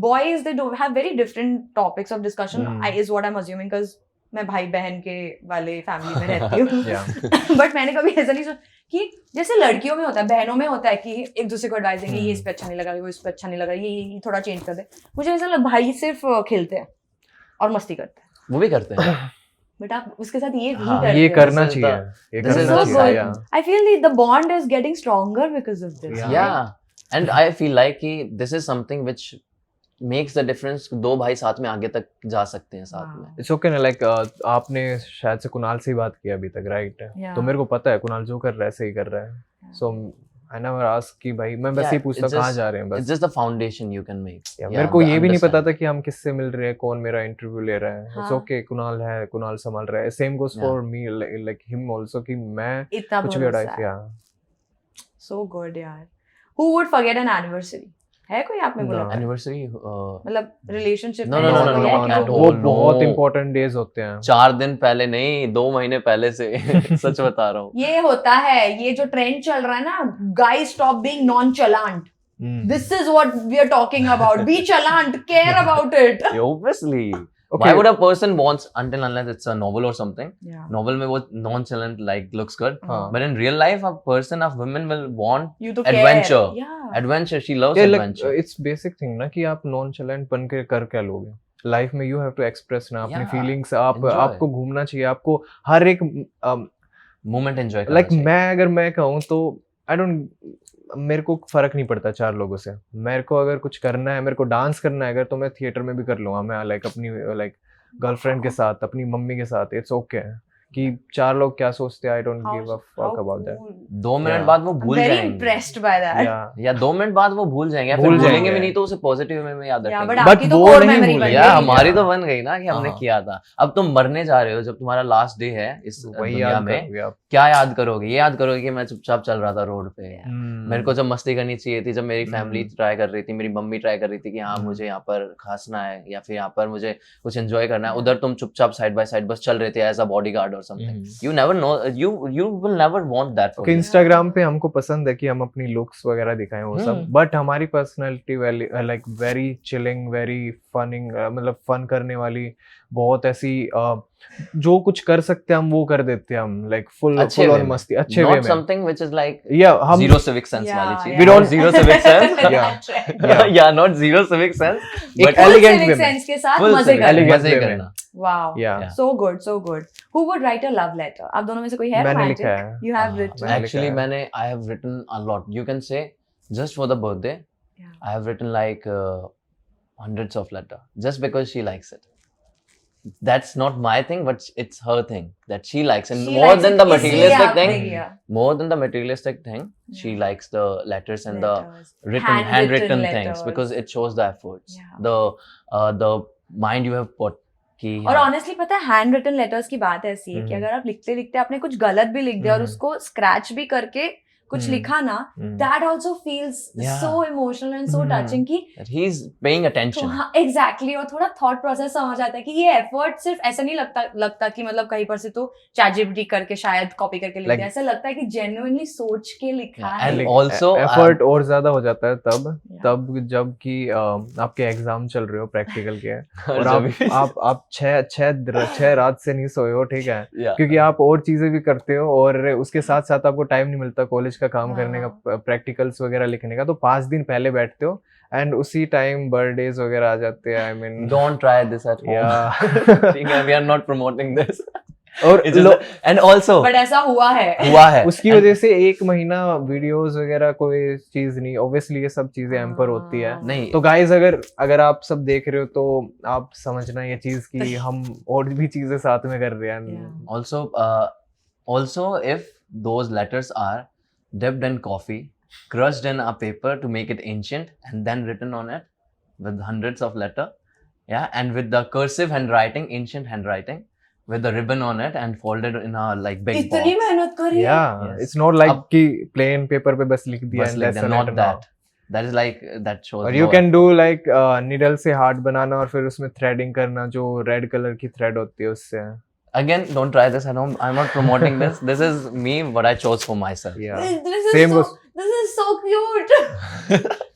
boys they do have very different topics of discussion. Is what I'm assuming because मैं भाई बहन के वाले फैमिली में रहती हूँ। बट मैंने कभी ऐसा नहीं सोचा कि जैसे लड़कियों में होता है, बहनों में होता है कि एक दूसरे को एडवाइस देंगे, ये इस पे अच्छा नहीं लगा, वो इस पे अच्छा नहीं लगा, ये थोड़ा चेंज कर दे। मुझे ऐसा लगा भाई सिर्फ खेलते हैं और मस्ती करते हैं, वो भी करते हैं. बट आप उसके साथ ये भी हाँ, करते ये हो। करना This is चाहिए, the- ये this is करना so चाहिए। good. yeah. I feel the bond is getting stronger because of this. Yeah. Yeah, and I feel like कि this is something which makes the difference. दो भाई साथ में आगे तक जा सकते हैं साथ में. इट्स ओके ना, लाइक आपने शायद से कुणाल से ही बात की अभी तक, राइट? Yeah. तो मेरे को पता है कुणाल जो कर रहा है सही कर रहा है, सो आई नेवर आस्क कि भाई मैं बस Yeah, ही पूछता it's कहाँ just- जा रहे हैं It's बस। just the foundation you can make. Yeah, Yeah, मेरे को the ये भी नहीं पता था understanding. कि हम किससे मिल रहे हैं, कौन मेरा इंटरव्यू ले रहा है। इट्स हाँ. ओके, कुणाल है, कुणाल संभाल रहा है, same goes Yeah. For me, like him also, कि मैं इतना कुछ भी भरोसा एडवाइस है। या So good यार. Who would forget an anniversary? है कोई आप में को No. लगता है? एनिवर्सरी मतलब रिलेशनशिप No, में no, ऐसा no, कोई no, है कि at जो- all. वो no. बहुत इंपॉर्टेंट डेज होते हैं 4 दिन पहले नहीं, 2 महीने पहले से सच बता रहा हूँ. ये होता है, ये जो ट्रेंड चल रहा है ना, guys stop being nonchalant. Hmm. This is what we are talking about. Be chalant, care about it. Yeah, obviously. Okay. Why would a person wants until unless it's a novel or something? Yeah. Novel में वो nonchalant like looks good, हाँ but in real life a person of women will want You to care. adventure. Yeah. Adventure. She loves Yeah, like adventure. it's basic thing ना कि आप non चैलेंट बन के कर क्या लोगे लाइफ में यू हैव टू एक्सप्रेस ना अपनी Yeah, फीलिंग्स आप enjoy. आपको घूमना चाहिए आपको हर एक Moment enjoy करना लाइक चाहिए. मैं अगर मैं कहूँ तो आई डोंट मेरे को फर्क नहीं पड़ता 4 लोगों से मेरे को अगर कुछ करना है मेरे को डांस करना है अगर तो मैं थिएटर में भी कर लूंगा मैं लाइक अपनी लाइक गर्लफ्रेंड के साथ अपनी मम्मी के साथ इट्स ओके कि 4 लोग क्या सोचते हैं I don't How- give a how fuck about that cool. 2 minute Yeah. बाद वो I'm भूल very जाएंगे. impressed by that. या 2 मिनट बाद वो भूल जाएंगे या फिर भूल भूलेंगे जाएंगे. भी नहीं तो उसे पॉजिटिव में याद Yeah, रखेंगे. but But आपकी तो वो core नहीं memory बन भूलेंगे. या गई. हमारी Yeah. तो बन गई ना कि हमने हाँ. किया था. अब तुम मरने जा रहे हो जब तुम्हारा लास्ट डे है इस वही दुनिया याद में. करोगे आप क्या याद करोगे? ये याद करोगे कि मैं चुपचाप चल रहा था रोड पे. हम्म। मेरे को जब मस्ती करनी चाहिए थी, जब मेरी फैमिली ट्राई कर रही थी, मेरी मम्मी ट्राई कर रही थी कि हाँ मुझे यहाँ पर खांसना है या फिर यहाँ पर मुझे कुछ एंजॉय करना है, उधर तुम चुपचाप साइड बाय साइड बस चल रहे थे एज अ बॉडीगार्ड और something. You never know, you will never want that for कि इंस्टाग्राम पे हमको पसंद है कि हम अपनी लुक्स वगैरह दिखाएं वो सब हम्म। बट हमारी personality like very chilling very funning मतलब फन करने वाली बहुत ऐसी जो कुछ कर सकते हैं हम वो कर देते हैं हम लाइक फुल अच्छे फुल way ऑन में. मस्ती अच्छे वे नॉट में समथिंग व्हिच इज लाइक या हम जीरो सिविक सेंस Yeah, वाली चीज. yeah. We don't- zero civic sense. That's right. Yeah. या नॉट जीरो सिविक सेंस एक but Full elegant civic way में. sense के साथ फुल मजे कर elegant मजे way में. करना. Wow. या Yeah. So good, so good. Who would write a love letter? आप दोनों में से कोई है मैंने romantic? लिखा है You have written. मैंने Actually, लिखा है. मैंने I have written a lot. You can say just for the birthday, Yeah. I have written like hundreds of letter just because she likes it. That's not my thing, but it's her thing that she likes, and She more likes than it the इसलिए materialistic आपने thing, किया. more than the materialistic thing, she Yeah. likes the letters and the Letters. handwritten Handwritten things letters. because it shows the efforts, Yeah. the mind you have put. कि और हाँ, honestly पता है hand written letters की बात ऐसी है कि हम्म। अगर आप लिखते लिखते आपने कुछ गलत भी लिख दिया और हम्म। उसको स्क्रैच भी करके कुछ हम्म। लिखा ना, hmm. That also feels Yeah. So emotional and so hmm. Touching कि that he's paying तो attention. हाँ एग्जैक्टली और थोड़ा थॉट प्रोसेस समझ आता है कि ये एफर्ट सिर्फ ऐसा नहीं लगता कि मतलब कहीं पर से तो ChatGPT करके शायद कॉपी करके लिख Like- दिया, ऐसा लगता है कि जेन्युइनली सोच के लिखा Yeah, है. and also एफर्ट और ज्यादा हो जाता है तब Yeah. तब जब कि आपके एग्जाम चल रहे हो प्रैक्टिकल के और जब भी- आप छह रात से नहीं सोए हो ठीक है Yeah. क्योंकि आप और चीजें भी करते हो और उसके साथ साथ आपको टाइम नहीं मिलता कॉलेज का काम करने का प्रैक्टिकल्स वगैरह लिखने का तो 5 दिन पहले बैठते हो एंड उसी टाइम बर्थडेज वगैरह आ जाते हैं I mean Don't try this at home. Yeah. ठीक है, we are not promoting this. और It's just and also but ऐसा हुआ है. हुआ है उसकी वजह से 1 महीना वीडियोस वगैरह कोई चीज नहीं ऑब्वियसली ये सब चीजें एम्पर होती है नहीं तो गाइस अगर आप सब देख रहे हो तो आप समझना ये चीज कि हम और भी चीजें साथ में कर रहे हैं Yeah. also if those letters are dipped in coffee, crushed in a paper to make it ancient, and then written on it with hundreds of letter, yeah, and with the cursive handwriting, ancient handwriting, with the ribbon on it, and folded in a like big इतनी box. मेहनत करी है. Yeah, Yes. it's not like अब- कि plain paper पे बस लिख दिया बस and like that's that, a not letter now. that. That is like that shows. और you no can do like needle से heart बनाना और फिर उसमें threading करना जो red color की thread होती है उससे Again, don't try this at home. I'm not promoting this. This is me, what I chose for myself. yeah This is Same so, goes- this is so cute.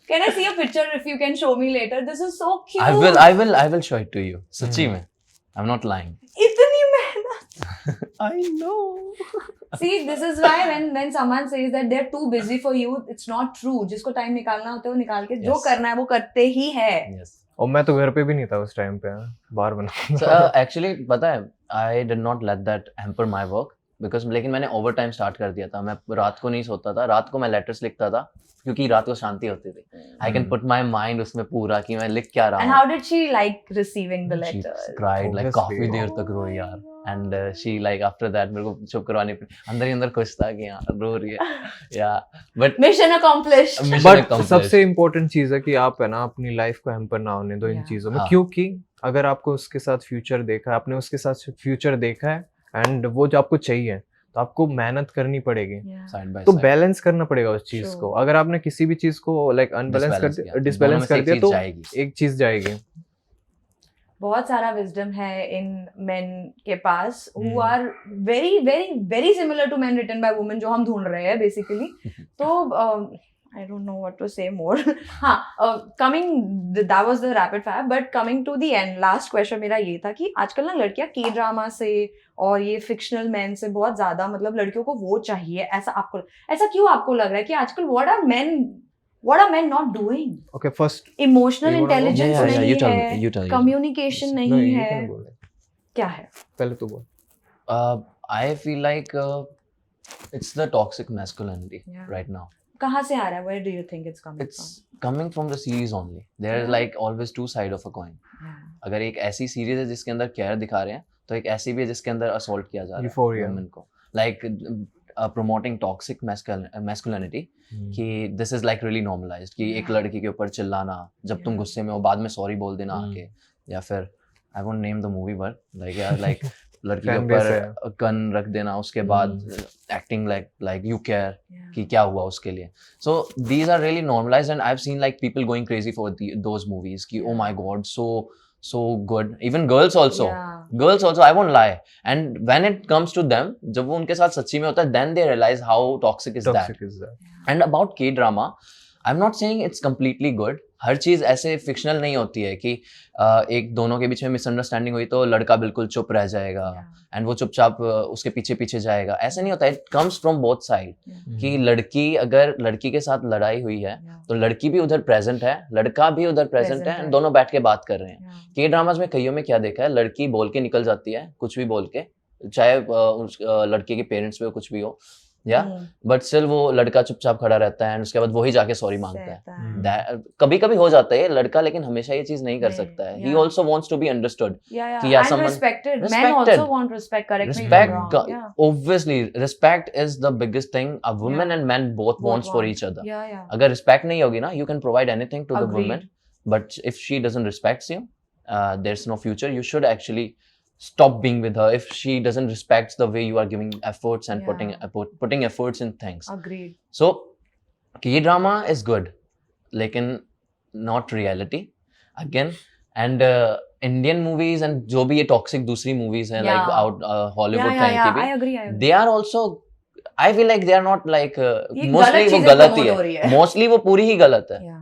Can I see a picture if you can show me later? This is so cute. I will show it to you. सच्ची में. I'm not lying. इतनी मेहनत. I know. See, this is why when someone says that they're too busy for you, it's not true. जिसको time निकालना होता है वो निकाल के जो Yes. करना है वो करते ही है. Yes. और मैं तो घर पे भी नहीं था उस टाइम पे बाहर बना So, actually पता है I did not let that hamper my work because लेकिन मैंने ओवर टाइम स्टार्ट कर दिया था. मैं रात को नहीं सोता था. रात को मैं लेटर्स लिखता था क्योंकि रात को शांति होती थी. I can put my mind उसमें पूरा कि मैं लिख क्या रहा And हूँ. how did she like receiving the She letter? cried like Obviously. काफी देर तक रोई यार. And she like after that मेरे को चुप करवानी पड़ी. अंदर ही अंदर खुश था कि यार रो रही है. Yeah, but Mission accomplished. Mission but accomplished. सबसे इम्पोर्टेंट चीज है कि आप है ना अपनी लाइफ को हैम्पर ना होने दो इन Yeah. चीजों में हाँ. क्योंकि अगर आपको उसके साथ फ्यूचर देखा है आपने उसके साथ फ्यूचर देखा है एंड वो जो आपको चाहिए तो आपको मेहनत करनी पड़ेगी, Yeah. साइड बाय तो बैलेंस करना पड़ेगा उस चीज True. को। अगर आपने किसी भी चीज को लाइक अनबैलेंस कर दिया, डिसबैलेंस कर दिया, तो जाएगी। एक चीज जाएगी। बहुत सारा विजडम है इन मेन के पास who Hmm. Are very very very similar to men written by women जो हम ढूंढ रहे हैं बेसिकली। तो I don't know what to say more. हाँ, coming that was the rapid fire, but coming to the end, last question मेरा ये था कि आजकल ना लड़कियां के ड्रामा से और ये फिक्शनल मैन से बहुत ज्यादा मतलब लड़कियों को वो चाहिए, ऐसा क्यों आपको लग रहा है कि आजकल what are men not doing? Okay, first emotional You wanna go? Intelligence Yeah, नहीं you tell me, है, you tell me. कम्युनिकेशन नहीं, नहीं ये है, क्यों बोल रहे? क्या है? पहले तो बोल। I feel like it's the toxic masculinity Yeah. right now. कहाँ से आ रहा है? Where do you think it's coming It's coming from the series only. There are Yeah. like always two side of a coin. from? Yeah. अगर एक ऐसी series है जिसके अंदर केयर दिखा रहे हैं, तो एक ऐसी भी है जिसके अंदर असॉल्ट किया जा रहा है Euphoria. women को, like promoting toxic masculinity, कि this is like really normalised कि एक Yeah. लड़की के ऊपर चिल्लाना, जब तुम Yeah. गुस्से में हो बाद में सॉरी बोल देना आके, या फिर I won't name the movie but like यार लाइक लड़की के Fan base ऊपर गन रख देना, उसके बाद acting like you care Yeah. कि क्या हुआ उसके लिए. So these are really normalized and I've seen like people going crazy for those movies कि oh my god so good. Even girls also. Yeah. Girls also, I won't lie. And when it comes to them, जब वो उनके साथ सच्ची में होता है, then they realize how toxic is that. Toxic is that. And about K-drama, I'm not saying it's completely good. हर चीज ऐसे फिक्शनल नहीं होती है कि एक दोनों के बीच में मिसअंडरस्टैंडिंग हुई तो लड़का बिल्कुल चुप रह जाएगा Yeah. एंड वो चुपचाप उसके पीछे पीछे जाएगा, ऐसे नहीं होता. It comes from both side Yeah. कि लड़की अगर लड़की के साथ लड़ाई हुई है Yeah. तो लड़की भी उधर प्रेजेंट है, लड़का भी उधर प्रेजेंट Present है, है. and दोनों बैठ के बात कर रहे हैं. Yeah. के ड्रामाज में कईयों में क्या देखा है, लड़की बोल के निकल जाती है, कुछ भी बोल के, चाहे लड़के के पेरेंट्स पे कुछ भी हो, या बट स्टिल वो लड़का चुपचाप खड़ा रहता है एंड उसके बाद वही जाके सॉरी मांगता है. कभी कभी हो जाता है लड़का, लेकिन हमेशा ये चीज नहीं कर नहीं, सकता है. yeah. He also wants to be understood. Yeah, कि yeah, and someone- respected. Men respected. also want respect. Correct me if I'm Respect, wrong. Yeah. obviously, respect is the biggest thing a woman Yeah. and men both Both wants for want. each other. Yeah, yeah. अगर respect नहीं होगी ना, you can provide anything to the Agreed. woman, but if she doesn't respect you, there's no future. You should actually stop being with her if she doesn't respect the way you are giving efforts and Yeah. putting efforts in things. Agreed. So, K-drama is good, लेकिन not reality. Again, and Indian movies and जो भी ये toxic दूसरी movies हैं, like Yeah. out Hollywood Yeah, कहीं yeah, की yeah. I भी, agree. I agree. they are also, I feel like they are not like ये mostly गलत वो चीजें गलत ही promote हो रही है, है. mostly वो पूरी ही गलत है. Yeah.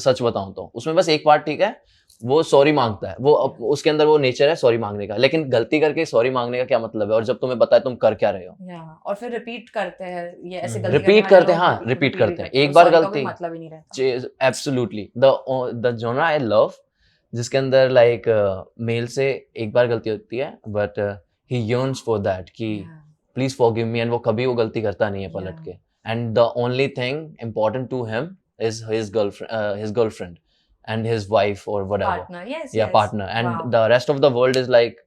सच बताऊं तो उसमें बस एक पार्ट ठीक है, वो सॉरी मांगता है, वो उसके अंदर वो नेचर है सॉरी मांगने का, लेकिन गलती करके सॉरी मांगने का क्या मतलब है, और जब तुम्हें पता है तुम कर क्या रहे हो. Yeah. और फिर रिपीट करते हैं ये ऐसे गलती Repeat करने करते वाले हैं, हाँ, लोग repeat करते हैं. तो एक बार sorry का गलती- कोई मतलब ही नहीं रहता. Absolutely. The genre I love, जिसके अंदर like मेल से एक बार गलती होती है, but he yearns for that कि Yeah. please forgive me, and वो कभी वो गलती करता नहीं है पलट Yeah. के. And the only thing important to him is his girlfriend and his wife or whatever. Partner. Yes. Yeah, yes. partner. And Wow. the rest of the world is like,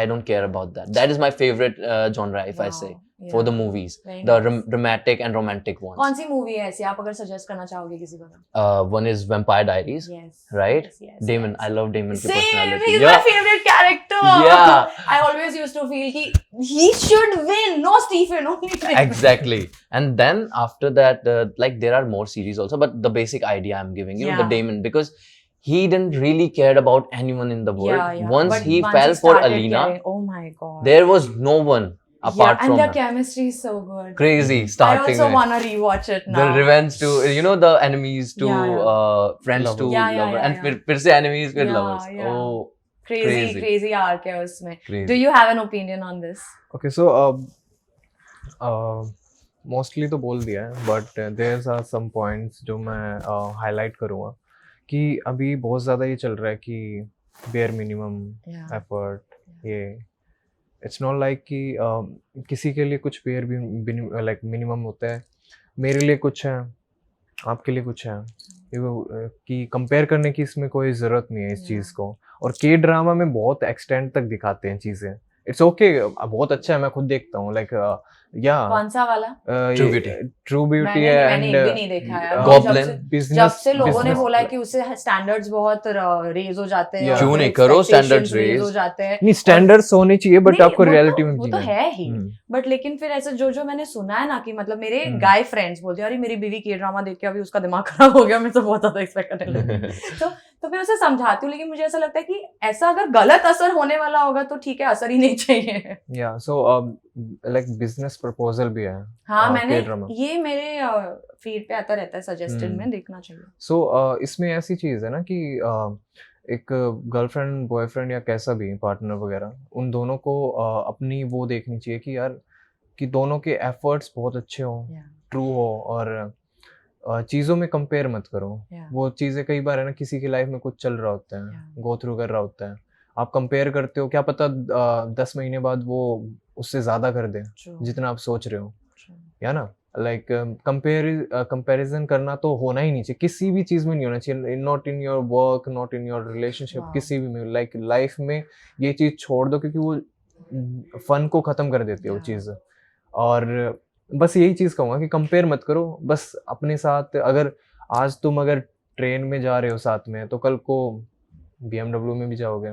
I don't care about that. That is my favorite genre, if I Wow. say, Yeah. for the movies. Very The nice. dramatic and romantic ones. कौन सी movie है ऐसी आप अगर suggest करना चाहोगे किसी को? One is Vampire Diaries, Yes. right? Yes, yes, Damon. yes. I love Damon ki Same. personality. He's my favorite character. Yeah. I always used to feel कि he should win. No Stephen. Only Damon. Exactly. And then after that, like there are more series also, but the basic idea I'm giving you, the Yeah. Damon, because he didn't really care about anyone in the world. Yeah, yeah. Once But he once fell for started Alina, caring- oh my god. there was no one apart and from their her. chemistry is so good. Crazy I starting also में. wanna rewatch it now. The revenge to, you know, the enemies to Yeah, yeah. friends Lover. to Yeah, yeah, lover, yeah, and yeah. फिर से enemies फिर Yeah, lovers. yeah. Oh, crazy crazy. arc है उसमें. crazy. Do you have an opinion on this? Okay, so mostly तो बोल दिया है, but there are some points जो मैं highlight करूँगा कि अभी बहुत ज़्यादा ये चल रहा है कि bare minimum Yeah. effort, ये इट्स नॉट लाइक कि किसी के लिए कुछ bare भी लाइक मिनिमम होता है, मेरे लिए कुछ है, आपके लिए कुछ है, कि कंपेयर करने की इसमें कोई ज़रूरत नहीं है इस चीज़ को. और के ड्रामा में बहुत एक्सटेंड तक दिखाते हैं चीज़ें इट्स ओके, बहुत अच्छा है, मैं खुद देखता हूँ, लाइक या कौन सा वाला? True Beauty. ट्रू ब्यूटी मैंने एक भी नहीं देखा है। Goblin. जब से लोगों ने बोला है कि उससे स्टैंडर्ड्स बहुत रेज हो जाते हैं, Yeah. क्यों नहीं, करो standards रेज raise. हो जाते हैं। नहीं, स्टैंडर्ड्स होने चाहिए, बट नहीं, आपको वो रियलिटी तो- में वो जीना तो है ही, हम्म। बट लेकिन फिर ऐसे जो मैंने सुना है ना कि मतलब मेरे हम्म। गाय फ्रेंड्स बोलते हैं अरे मेरी बीवी के ड्रामा देख के अभी उसका दिमाग खराब हो गया, मैं तो बहुत ज्यादा एक्सपेक्ट करने लगी। तो मैं उसे समझाती हूँ, लेकिन मुझे ऐसा लगता है कि ऐसा अगर गलत असर होने वाला होगा तो ठीक है, असर ही नहीं चाहिए। या सो लाइक बिजनेस प्रपोजल भी है हाँ, मैंने K-drama. ये मेरे फीड पे आता रहता है सजेस्टेड हम्म। में, देखना चाहिए। सो इसमें ऐसी चीज है ना कि एक गर्लफ्रेंड बॉयफ्रेंड या कैसा भी पार्टनर वगैरह, उन दोनों को अपनी वो देखनी चाहिए कि यार कि दोनों के एफर्ट्स बहुत अच्छे हों, Yeah. ट्रू हो, और चीज़ों में कंपेयर मत करो। Yeah. वो चीज़ें कई बार है ना, किसी की लाइफ में कुछ चल रहा होता है, Yeah. गो थ्रू कर रहा होता है, आप कंपेयर करते हो, क्या पता 10 महीने बाद वो उससे ज़्यादा कर दे True. जितना आप सोच रहे हो, True. या ना, लाइक कंपैरिजन करना तो होना ही नहीं चाहिए, किसी भी चीज़ में नहीं होना चाहिए, not in your work, not in your relationship, Wow. किसी भी में, लाइक लाइफ में ये चीज़ छोड़ दो, क्योंकि वो फन को ख़त्म कर देती है वो Yeah. चीज़। और बस यही चीज़ कहूँगा कि कंपेयर मत करो, बस अपने साथ, अगर आज तुम अगर ट्रेन में जा रहे हो साथ में, तो कल को BMW में भी जाओगे,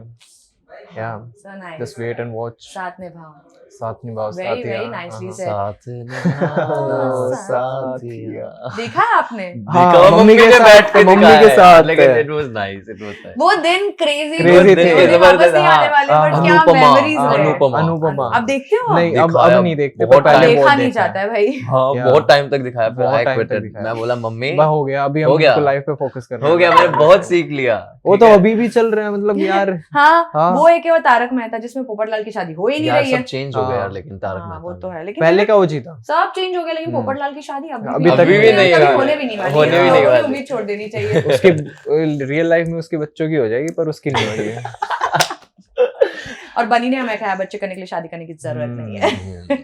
या So nice. Just wait and watch, साथ निभाओ। साथ निभाओ, Very, साथ very या, nicely हाँ, said. साथ हाँ, साथिया। देखा है आपने? हाँ, देखा, मम्मी के ने साथ- बैठ के मम्मी दिखाया के है, साथ लेकिन है। it was nice, it was nice. वो दिन क्रेजी Crazy थे। वापस नहीं आने वाले, हाँ, बट क्या अनुपमा, मेमोरीज रहे। अनुपमा। अनुपमा। अब देखते हो? नहीं, अब दिखाया नहीं देखते, बहुत पर पहले time। देखा बहुत नहीं देखा जाता है भाई। हाँ, Yeah. बहुत टाइम तक दिखाया, फिर बहुत I time तक quitted. दिखाया। मैं बोला मम्मी बस हो गया, अभी हो हम गया। उसको लाइफ पे फोकस कर रहे हो गया, मैंने बहुत सीख लिया। वो ठीक तो है? अभी भी चल रहा है, मतलब यार हाँ, हाँ। वो एक और तारक मेहता जिसमें पोपटलाल की शादी हो ही नहीं यार रही सब है। चेंज हो गया यार, हाँ। लेकिन तारक हाँ, वो मेहता तो में। है, लेकिन पहले फिर का ओजी था। सब चेंज हो गया, लेकिन हम्म। पोपटलाल की शादी अभी अभी तक भी नहीं कभी हुई। होने भी नहीं वाली होने है। भी नहीं लोगों वाली। की उम्मीद छोड़ देनी चाहिए। उसके रियल लाइफ में उसके बच्चों की हो जाएगी, पर उसकी नहीं हो रही है। और बनी ने हमें कहा बच्चे करने के लिए शादी करने की जरूरत नहीं है। Hmm.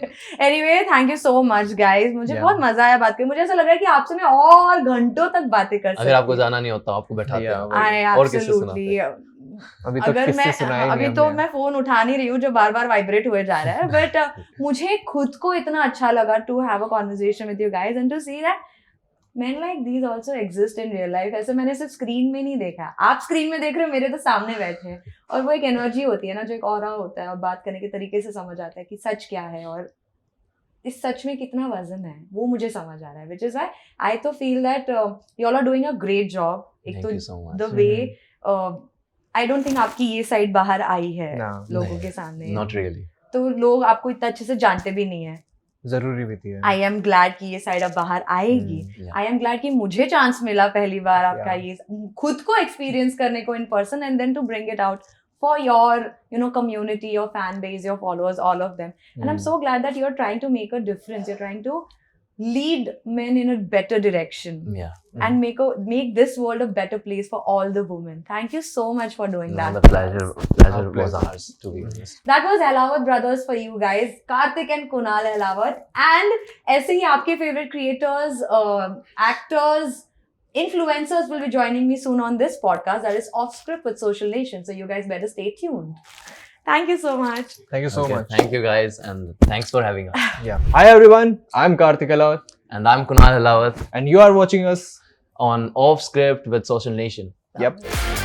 Anyway, thank you so much guys, मुझे Yeah. बहुत मजा आया बात करके। मुझे ऐसा लग रहा है कि आपसे मैं और घंटों तक बातें कर सकती अगर आपको जाना नहीं होता, आपको बैठाते Yeah, हैं। वही। और किससे सुनाते? एब्सोल्युटली। अभी तक अगर किससे मैं सुनाई नहीं अभी तो हमने। मैं फोन उठा नहीं रही हूँ जो बार बार वाइब्रेट हुए जा रहा है, बट मुझे खुद को इतना अच्छा लगा to have a conversation with you guys and to see that men like these also exist in real life। ऐसे मैंने सिर्फ स्क्रीन में नहीं देखा, आप स्क्रीन में देख रहे हो, मेरे तो सामने बैठे हैं, और वो एक एनर्जी होती है ना, जो एक ऑरा होता है, और बात करने के तरीके से समझ आता है कि सच क्या है और इस सच में कितना वजन है, वो मुझे समझ आ रहा है, विच इज व्हाई आई तो feel that you all are doing a great job. एक Thank तो you so much. The way I don't think आपकी ये साइड बाहर आई है ना, लोगों नहीं, के सामने, Not really. तो लोग आपको इतना अच्छे से जानते भी नहीं है। जरूरी भी थी। आई एम ग्लैड कि ये साइड अब बाहर आएगी। Yeah. आई एम ग्लैड कि मुझे चांस मिला पहली बार आपका Yeah. ये खुद को एक्सपीरियंस करने को in person, and then to bring it out for your community, your fan base, your followers, all of them. And I'm so glad that you're trying to make a difference. You're trying to lead men in a better direction Yeah. and make this world a better place for all the women. Thank you so much for doing No, that. the pleasure Our was pleasure. ours, to be honest. That was Ehlawat Brothers for you guys, Karthik and Kunal Ehlawat. And ऐसे ही आपके favorite creators, actors, influencers will be joining me soon on this podcast that is Off Script with Social Nation. So you guys better stay tuned. Thank you so much. Thank you so Okay, much. Thank you guys, and thanks for having us. Yeah. Hi everyone, I'm Karthik Alawat, And I'm Kunal Halawat and you are watching us. on Off Script with Social Nation. Yep.